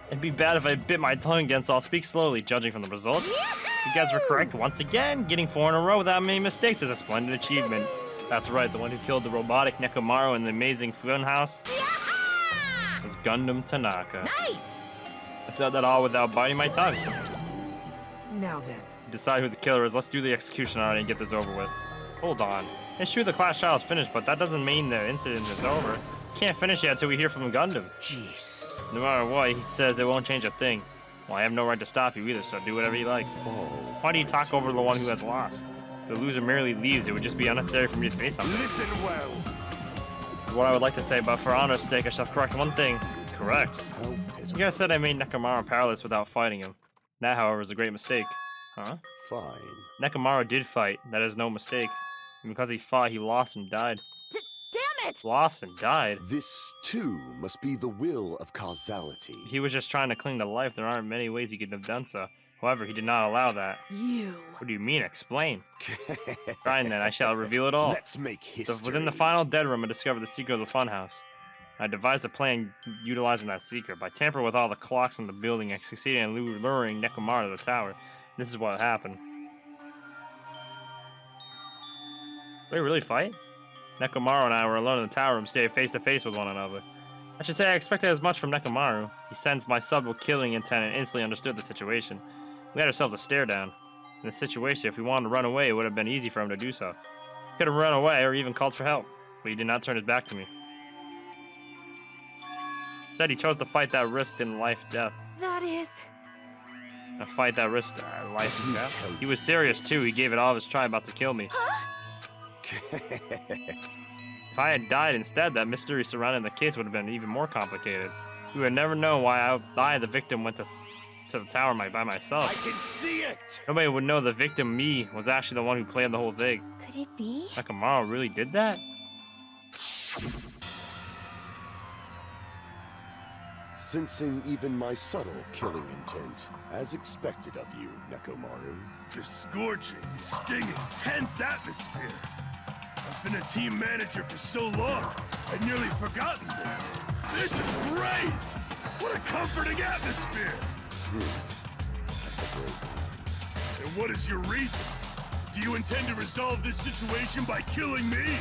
It'd be bad if I bit my tongue again, so I'll speak slowly, judging from the results. You guys were correct once again. Getting 4 in a row without many mistakes is a splendid achievement. That's right, the one who killed the robotic Nekomaru in the amazing funhouse was Gundam Tanaka.
Nice!
I said that all without biting my tongue.
Now then.
Decide who the killer is. Let's do the execution already and get this over with. Hold on. It's true the class trial is finished, but that doesn't mean the incident is over. Can't finish it until we hear from Gundam.
Jeez.
No matter what, he says it won't change a thing. Well, I have no right to stop you either, so do whatever you like. Why do you talk over the one who has lost? If the loser merely leaves, it would just be unnecessary for me to say something.
Listen well.
What I would like to say, but for honor's sake, I shall correct one thing. Correct.
How
You
pitiful.
guys said I made Nekomaru powerless without fighting him. That, however, is a great mistake. Huh?
Fine.
Nekomaru did fight. That is no mistake. And because he fought, he lost and died.
Damn it!
Lost and died?
This, too, must be the will of causality.
He was just trying to cling to life. There aren't many ways he could have done so. However, he did not allow that.
You.
What do you mean? Explain. Fine then, I shall reveal it all.
Let's make history.
So within the final dead room, I discovered the secret of the funhouse. I devised a plan utilizing that secret. By tampering with all the clocks in the building, I succeeded in luring Nekomaru to the tower. This is what happened. Did we really fight? Nekomaru and I were alone in the tower room, staying face to face with one another. I should say I expected as much from Nekomaru. He sensed my subtle killing intent and instantly understood the situation. We had ourselves a stare down. In this situation, if we wanted to run away, it would have been easy for him to do so. He could have run away or even called for help, but he did not turn his back to me. Instead, he chose to fight that risk in life-death.
That is...
A fight that risked life
Let me
and death.
tell you
He was serious too. He gave it all of his try about to kill me. If I had died instead, that mystery surrounding the case would have been even more complicated. We would never know why I, the victim, went to the tower by myself.
I can see it!
Nobody would know the victim, me, was actually the one who planned the whole thing.
Could it be?
Nekomaru really did that?
Sensing even my subtle killing intent, as expected of you, Nekomaru.
The scorching, stinging, tense atmosphere. I've been a team manager for so long, I'd nearly forgotten this. This is great! What a comforting atmosphere!
That's a great one.
And what is your reason? Do you intend to resolve this situation by killing me?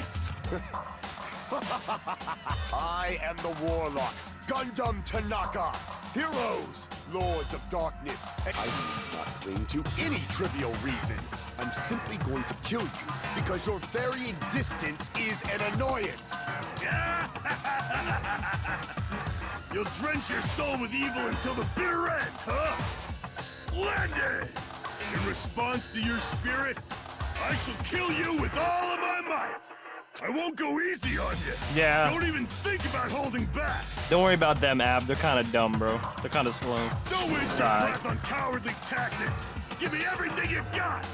I am the Warlock, Gundam Tanaka. Heroes, Lords of Darkness. I do not cling to any trivial reason. I'm simply going to kill you because your very existence is an annoyance.
You'll drench your soul with evil until the bitter end, huh? Splendid! In response to your spirit, I shall kill you with all of my might. I won't go easy on you.
Yeah.
Don't even think about holding back.
Don't worry about them, Ab. They're kind of dumb, bro. They're kind of slow.
Don't waste your breath on cowardly tactics. Give me everything you've got.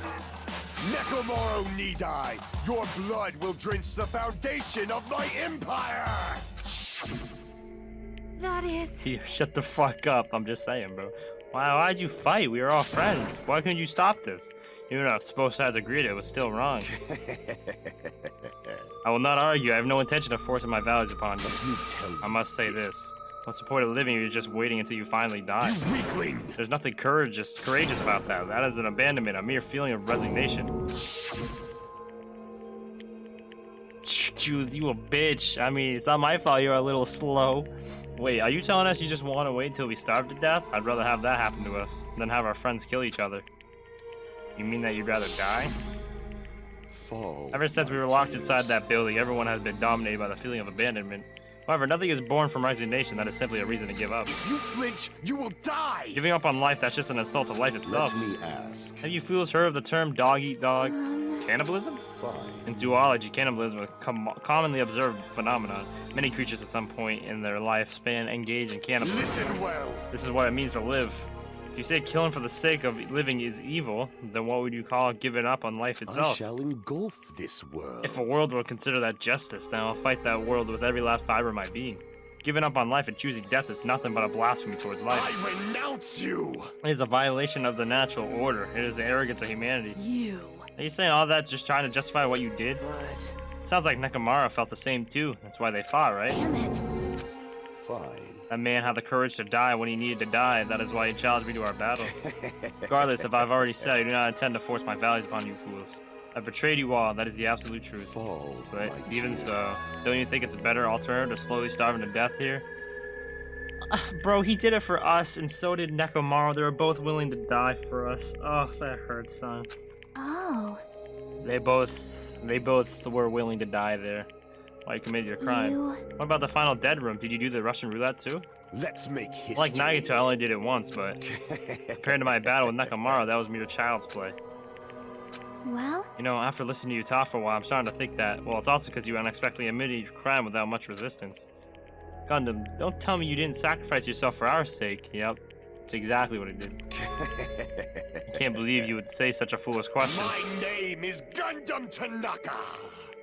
Nekomaru Nidai, your blood will drench the foundation of my empire!
That is...
Shut the fuck up. I'm just saying, bro. Why'd you fight? We were all friends. Why couldn't you stop this? Even if both sides agreed it was still wrong. I will not argue. I have no intention of forcing my values upon you.
Let me tell you.
I must say this. What's the point of living if you're just waiting until you finally die?
You weakling!
There's nothing courageous about that. That is an abandonment, a mere feeling of resignation. Choose you a bitch. I mean, it's not my fault you're a little slow. Wait, are you telling us you just want to wait until we starve to death? I'd rather have that happen to us than have our friends kill each other. You mean that you'd rather die?
Fall.
Ever since we were locked inside that building, everyone has been dominated by the feeling of abandonment. However, nothing is born from resignation. That is simply a reason to give up.
If you flinch, you will die!
Giving up on life, that's just an insult to life itself.
Let me ask.
Have you fools heard of the term dog eat dog? Cannibalism?
Fine.
In zoology, cannibalism is a commonly observed phenomenon. Many creatures at some point in their lifespan engage in cannibalism.
Listen well.
This is what it means to live. If you say killing for the sake of living is evil, then what would you call giving up on life
I
itself?
shall engulf this world.
If a world will consider that justice, then I'll fight that world with every last fiber of my being. Giving up on life and choosing death is nothing but a blasphemy towards life.
I renounce you!
It is a violation of the natural order. It is the arrogance of humanity.
You.
Are you saying all that just trying to justify what you did?
What?
Sounds like Nekomaru felt the same too. That's why they fought, right?
Damn it.
Fine.
That man had the courage to die when he needed to die. That is why he challenged me to our battle. Regardless, if I've already said, I do not intend to force my values upon you fools. I betrayed you all. That is the absolute truth.
Fall.
But
my
even
dear.
so, don't you think it's a better alternative to slowly starving to death here? Bro, he did it for us, and so did Nekomaru. They were both willing to die for us. Oh, that hurts, son.
Oh.
They both were willing to die there while you committed your crime.
You...
What about the final dead room? Did you do the Russian roulette too?
Let's make history.
Like Nagito, I only did it once, but compared to my battle with Nekomaru, that was mere child's play.
Well?
You know, after listening to you talk for a while, I'm starting to think that, well, it's also because you unexpectedly admitted your crime without much resistance. Gundam, don't tell me you didn't sacrifice yourself for our sake. Yep, that's exactly what I did. I can't believe you would say such a foolish question.
My name is Gundam Tanaka!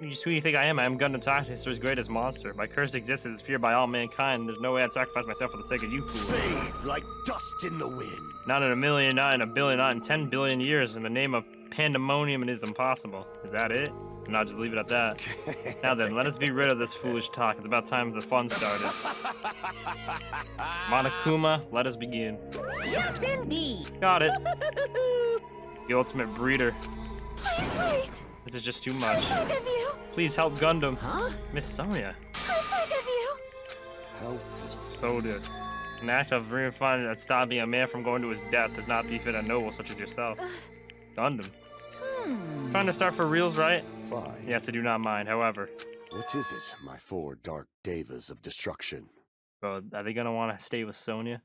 Who do you think I am? I am Gundam Tanaka, history's greatest monster. My cursed existence is feared by all mankind. There's no way I'd sacrifice myself for the sake of you fools.
Fade like dust in the wind.
Not in a million, not in a billion, not in 10 billion years. In the name of pandemonium, it is impossible. Is that it? And I'll just leave it at that. Now then, let us be rid of this foolish talk. It's about time the fun started. Monokuma, let us begin.
Yes, indeed.
Got it. The ultimate breeder.
Please wait.
This is just too much.
I beg of you.
Please help Gundam.
Huh?
Miss Sonia.
I beg of you.
How
Soda. An act of refinement that stopping a man from going to his death does not befit a noble such as yourself. Gundam. Trying to start for reals, right?
fine.
Yes, I do not mind. However,
What is it, my four dark devas of destruction?
bro, are they gonna want to stay with Sonia?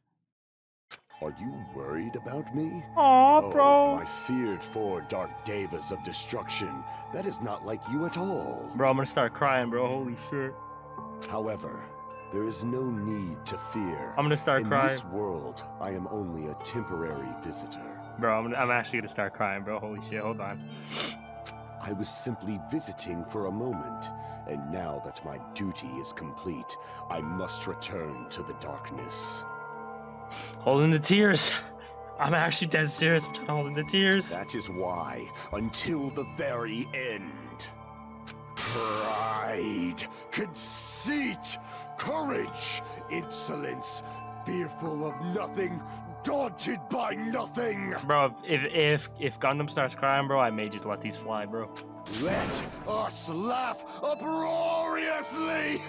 Are you worried about me?
Aw,
Oh,
bro.
my feared four dark devas of destruction. That is not like you at all.
Bro, I'm gonna start crying, bro. Holy shit.
However, there is no need to fear.
I'm gonna start
In
crying.
this world, I am only a temporary visitor.
Bro, I'm actually gonna start crying, bro. Holy shit. Hold on.
I was simply visiting for a moment, and now that my duty is complete, I must return to the darkness.
Holding the tears. I'm actually dead serious. I'm trying to hold in the tears.
That is why, until the very end, pride, conceit, courage, insolence, fearful of nothing, daunted by nothing.
Bro, if Gundam starts crying, bro, I may just let these fly, bro.
Let us laugh uproariously.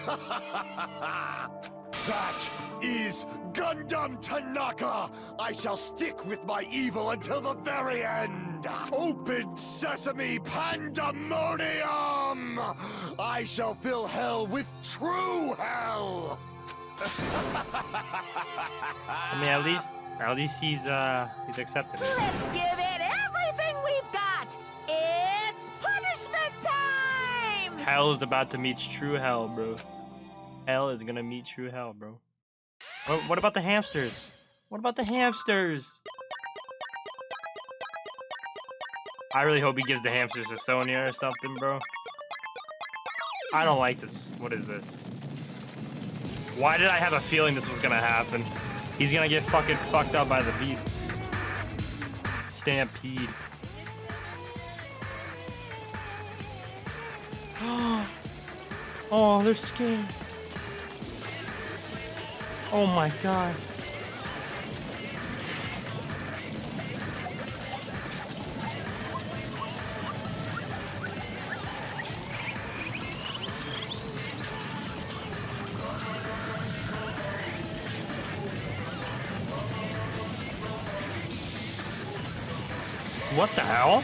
That is Gundam Tanaka! I shall stick with my evil until the very end! Open sesame pandemonium! I shall fill hell with true hell!
I mean, at least he's accepted it.
Let's give it everything we've got. It's punishment time!
Hell is about to meet true hell, bro. Hell is gonna meet true hell, bro. What about the hamsters? What about the hamsters? I really hope he gives the hamsters to Sonya or something, bro. I don't like this. What is this? Why did I have a feeling this was gonna happen? He's gonna get fucking fucked up by the beasts. Stampede. Oh, they're scared. Oh my god. What the hell?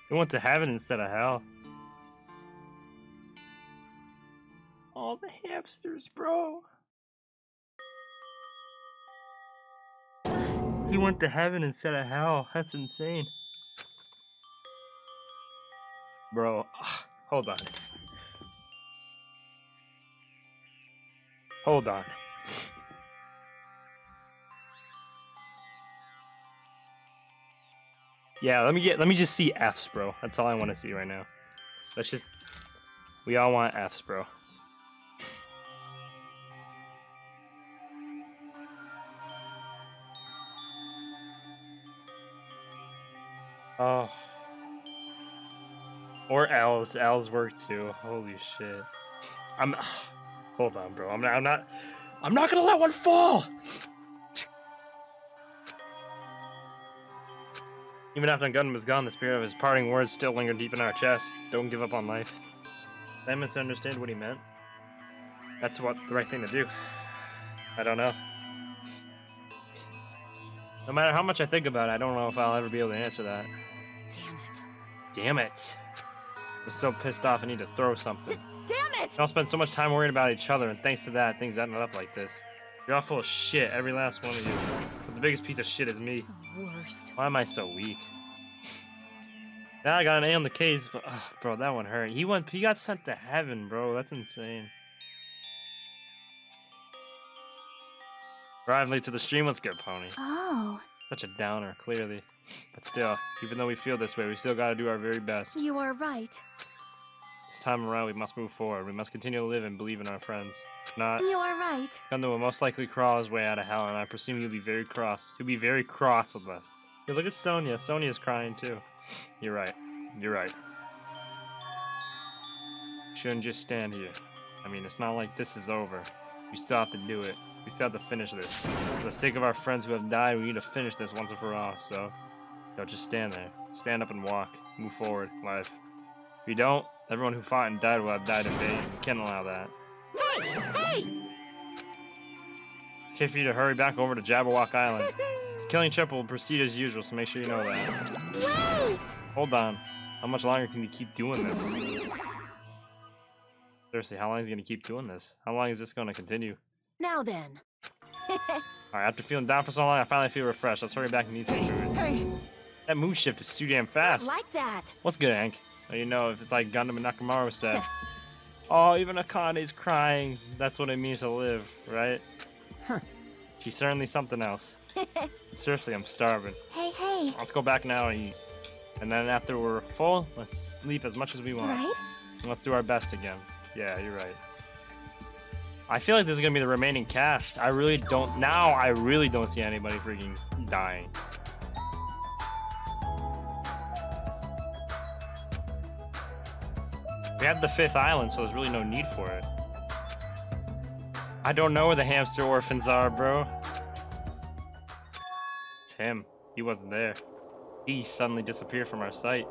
We went to heaven instead of hell. All the hamsters, bro. He went to heaven instead of hell. That's insane. Bro, hold on. Hold on. Yeah, let me just see Fs, bro. That's all I want to see right now. Let's just, we all want Fs, bro. Oh. Or L's. L's work too. Holy shit. Hold on, bro. I'm not gonna let one fall. Even after Gundam is gone, the spirit of his parting words still linger deep in our chest. Don't give up on life. Did I misunderstand what he meant? That's what the right thing to do. I don't know. No matter how much I think about it, I don't know if I'll ever be able to answer that.
Damn it.
Damn it. I'm so pissed off I need to throw something.
Damn it!
We all spend so much time worrying about each other, and thanks to that, things ended up like this. You're all full of shit, every last one of you. But the biggest piece of shit is me.
The worst.
Why am I so weak? Now I got an A on the case, but bro, that one hurt. He got sent to heaven, bro. That's insane. Arrived late to the stream. Let's go, Pony.
Oh.
Such a downer, clearly. But still, even though we feel this way, we still gotta do our very best.
You are right.
This time around, we must move forward. We must continue to live and believe in our friends. If not,
You are right.
Gundam will most likely crawl his way out of hell, and I presume he'll be very cross. He'll be very cross with us. Hey, look at Sonia. Sonia's crying too. You're right. You're right. Shouldn't just stand here. I mean, it's not like this is over. We still have to do it. We still have to finish this. For the sake of our friends who have died, we need to finish this once and for all. So, don't just stand there. Stand up and walk. Move forward, life. If you don't, everyone who fought and died will have died in vain. We can't allow that.
Hey! Hey!
Okay for you to hurry back over to Jabberwock Island. The killing trip will proceed as usual, so make sure you know that.
Wait!
Hold on. How much longer can you keep doing this? Seriously, how long is he gonna keep doing this? How long is this gonna continue?
Now then.
Alright, after feeling down for so long, I finally feel refreshed. Let's hurry back and eat some food.
Hey!
That move shift is too damn fast.
Like that.
What's good, Hank? Well, you know, if it's like Gundam and Nakamaru said, oh, even Akane's crying. That's what it means to live, right?
Huh.
She's certainly something else. Seriously, I'm starving.
Hey, hey.
Let's go back now and eat. And then after we're full, let's sleep as much as we want.
Right?
And let's do our best again. Yeah, you're right. I feel like this is gonna be the remaining cast. I really don't see anybody freaking dying. We have the 5th island, so there's really no need for it. I don't know where the hamster orphans are, bro. It's him. He wasn't there. He suddenly disappeared from our sight.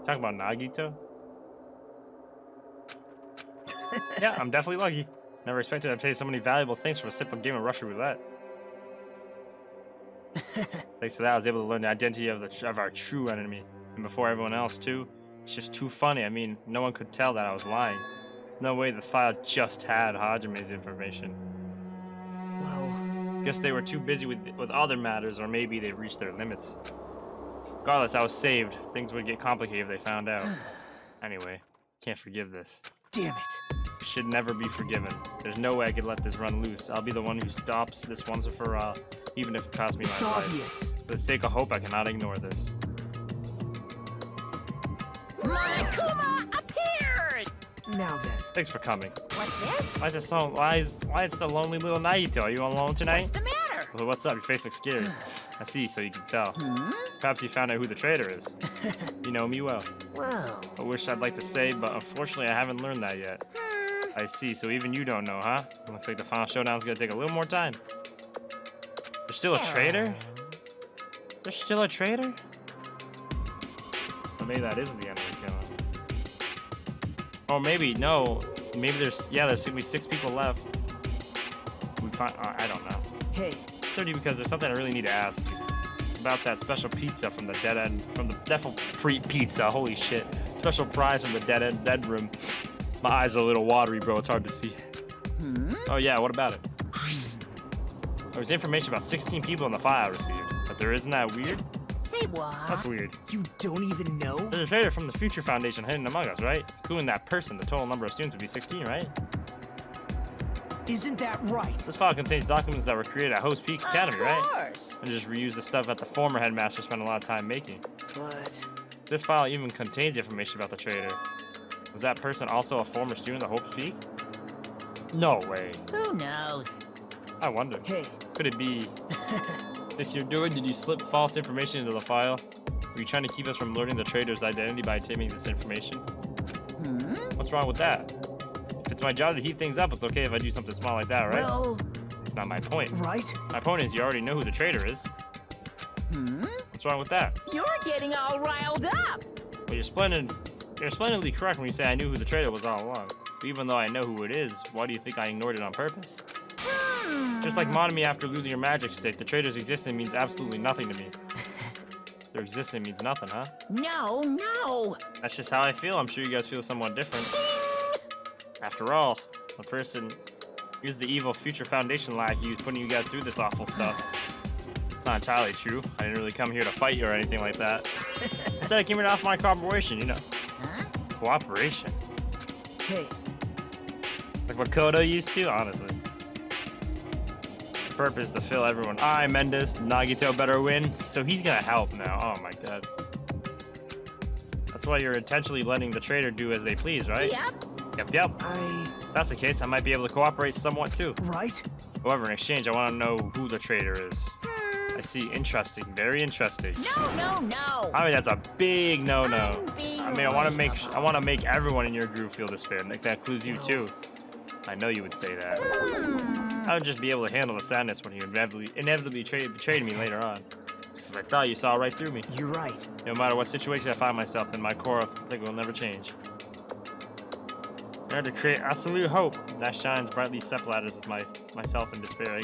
Talking about Nagito? Yeah, I'm definitely lucky. Never expected to obtain so many valuable things from a simple game of Russian roulette. Thanks to that, I was able to learn the identity of our true enemy, and before everyone else too. It's just too funny. I mean, no one could tell that I was lying. There's no way the file just had Hajime's information.
Well,
Guess they were too busy with other matters, or maybe they reached their limits. Regardless, I was saved. Things would get complicated if they found out. Anyway, can't forgive this.
damn it.
should never be forgiven. There's no way I could let this run loose. I'll be the one who stops this once and for all, even if it costs me
It's
my life.
obvious.
For the sake of hope, I cannot ignore this.
My Kuma appeared!
Now then.
Thanks for coming.
What's this?
Why is it so? Why is the lonely little Naito? Are you alone tonight?
What's the matter?
Well, what's up? Your face looks scary. I see, so you can tell. Perhaps you found out who the traitor is. You know me well.
Well.
I wish I'd like to say, but unfortunately I haven't learned that yet. I see, so even you don't know, huh? Looks like the final showdown's gonna take a little more time. There's still a traitor? There's still a traitor? Or maybe that is the end of the killing. Or maybe, no. Maybe there's gonna be 6 people left. I don't know.
Hey.
30 because there's something I really need to ask you. About that special pizza from the dead end, from the Devil Pizza, holy shit. Special prize from the dead room. My eyes are a little watery, bro, it's hard to see. Oh yeah, what about it? There was information about 16 people in the file I received, but isn't that weird?
Say what?
That's weird.
You don't even know?
There's a traitor from the Future Foundation hidden among us, right? Including that person, the total number of students would be 16, right?
Isn't that right?
This file contains documents that were created at Host Peak Academy, right?
Of course.
And just reuse the stuff that the former headmaster spent a lot of time making.
But...
This file even contains information about the traitor. Was that person also a former student at Hope Peak? No way.
Who knows?
I wonder.
Hey.
Could it be this you're doing? Did you slip false information into the file? Were you trying to keep us from learning the traitor's identity by obtaining this information? What's wrong with that? If it's my job to heat things up, it's okay if I do something small like that, right?
Well...
It's not my point.
Right?
My point is you already know who the traitor is. What's wrong with that?
You're getting all riled up.
Well, you're splendidly correct when you say I knew who the traitor was all along. But even though I know who it is, why do you think I ignored it on purpose? Just like mocking me after losing your magic stick, the traitor's existence means absolutely nothing to me. Their existence means nothing, huh?
No.
That's just how I feel. I'm sure you guys feel somewhat different. After all, the person is the evil Future Foundation lackey who's putting you guys through this awful stuff. It's not entirely true. I didn't really come here to fight you or anything like that. Instead, I came here to offer my cooperation, you know.
Huh?
Cooperation?
Hey.
Like what Kodo used to, honestly. The purpose to fill everyone. Alright, Mendes, Nagito better win. So he's gonna help now. Oh my god. That's why you're intentionally letting the traitor do as they please, right? Yep. If that's the case, I might be able to cooperate somewhat too.
Right?
However, in exchange, I want to know who the traitor is. I see. Interesting. Very interesting.
No.
I mean, that's a big no-no. I mean, I want to make everyone in your group feel despair. Like that includes you too. I know you would say that. I would just be able to handle the sadness when you inevitably betrayed me later on. Because I thought you saw right through me.
You're right.
No matter what situation I find myself in, my core thing will never change. In order to create absolute hope that shines brightly stepladders as myself in despair.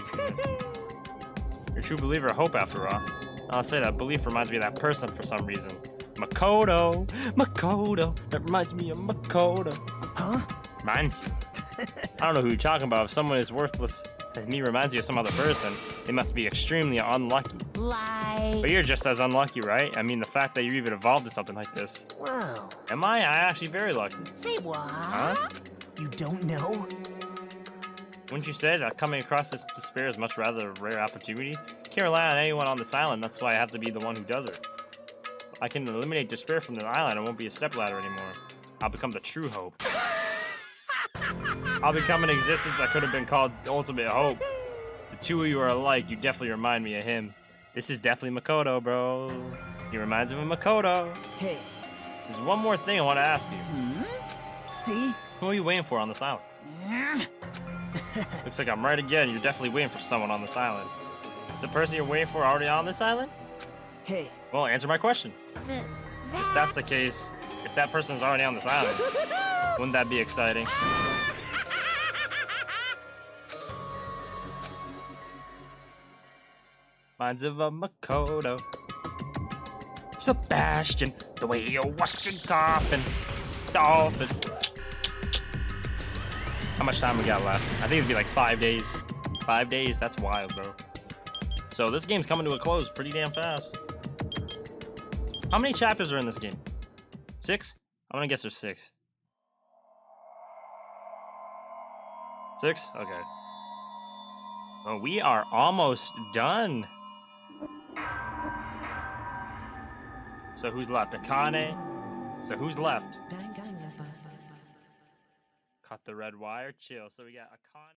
You're a true believer of hope, after all. I'll say that belief reminds me of that person for some reason. Makoto! That reminds me of Makoto.
Huh?
Reminds you? I don't know who you're talking about. If someone as worthless as me reminds you of some other person, they must be extremely unlucky.
Lie.
But you're just as unlucky, right? I mean, the fact that you even evolved to something like this.
Wow.
Am I? I'm actually very lucky.
Say what?
Huh?
You don't know?
Wouldn't you say that coming across this despair is much rather a rare opportunity? Can't rely on anyone on this island, that's why I have to be the one who does it. I can eliminate despair from the island, it won't be a stepladder anymore. I'll become the true hope. I'll become an existence that could have been called the ultimate hope. The two of you are alike, you definitely remind me of him. This is definitely Makoto, bro. He reminds me of Makoto.
Hey.
There's one more thing I want to ask you.
See?
Who are you waiting for on this island? Looks like I'm right again. You're definitely waiting for someone on this island. Is the person you're waiting for already on this island?
Hey.
Well, answer my question. If that's the case, if that person's already on this island, wouldn't that be exciting? Minds of a Makoto. Sebastian, the way you're washing coffin. Dolphin. How much time we got left? I think it'd be like 5 days. 5 days? That's wild, bro. So this game's coming to a close pretty damn fast. How many chapters are in this game? 6? I'm gonna guess there's 6. 6? Okay. Oh, we are almost done. So who's left? Akane. So who's left? Cut the red wire. Chill. So we got Akane.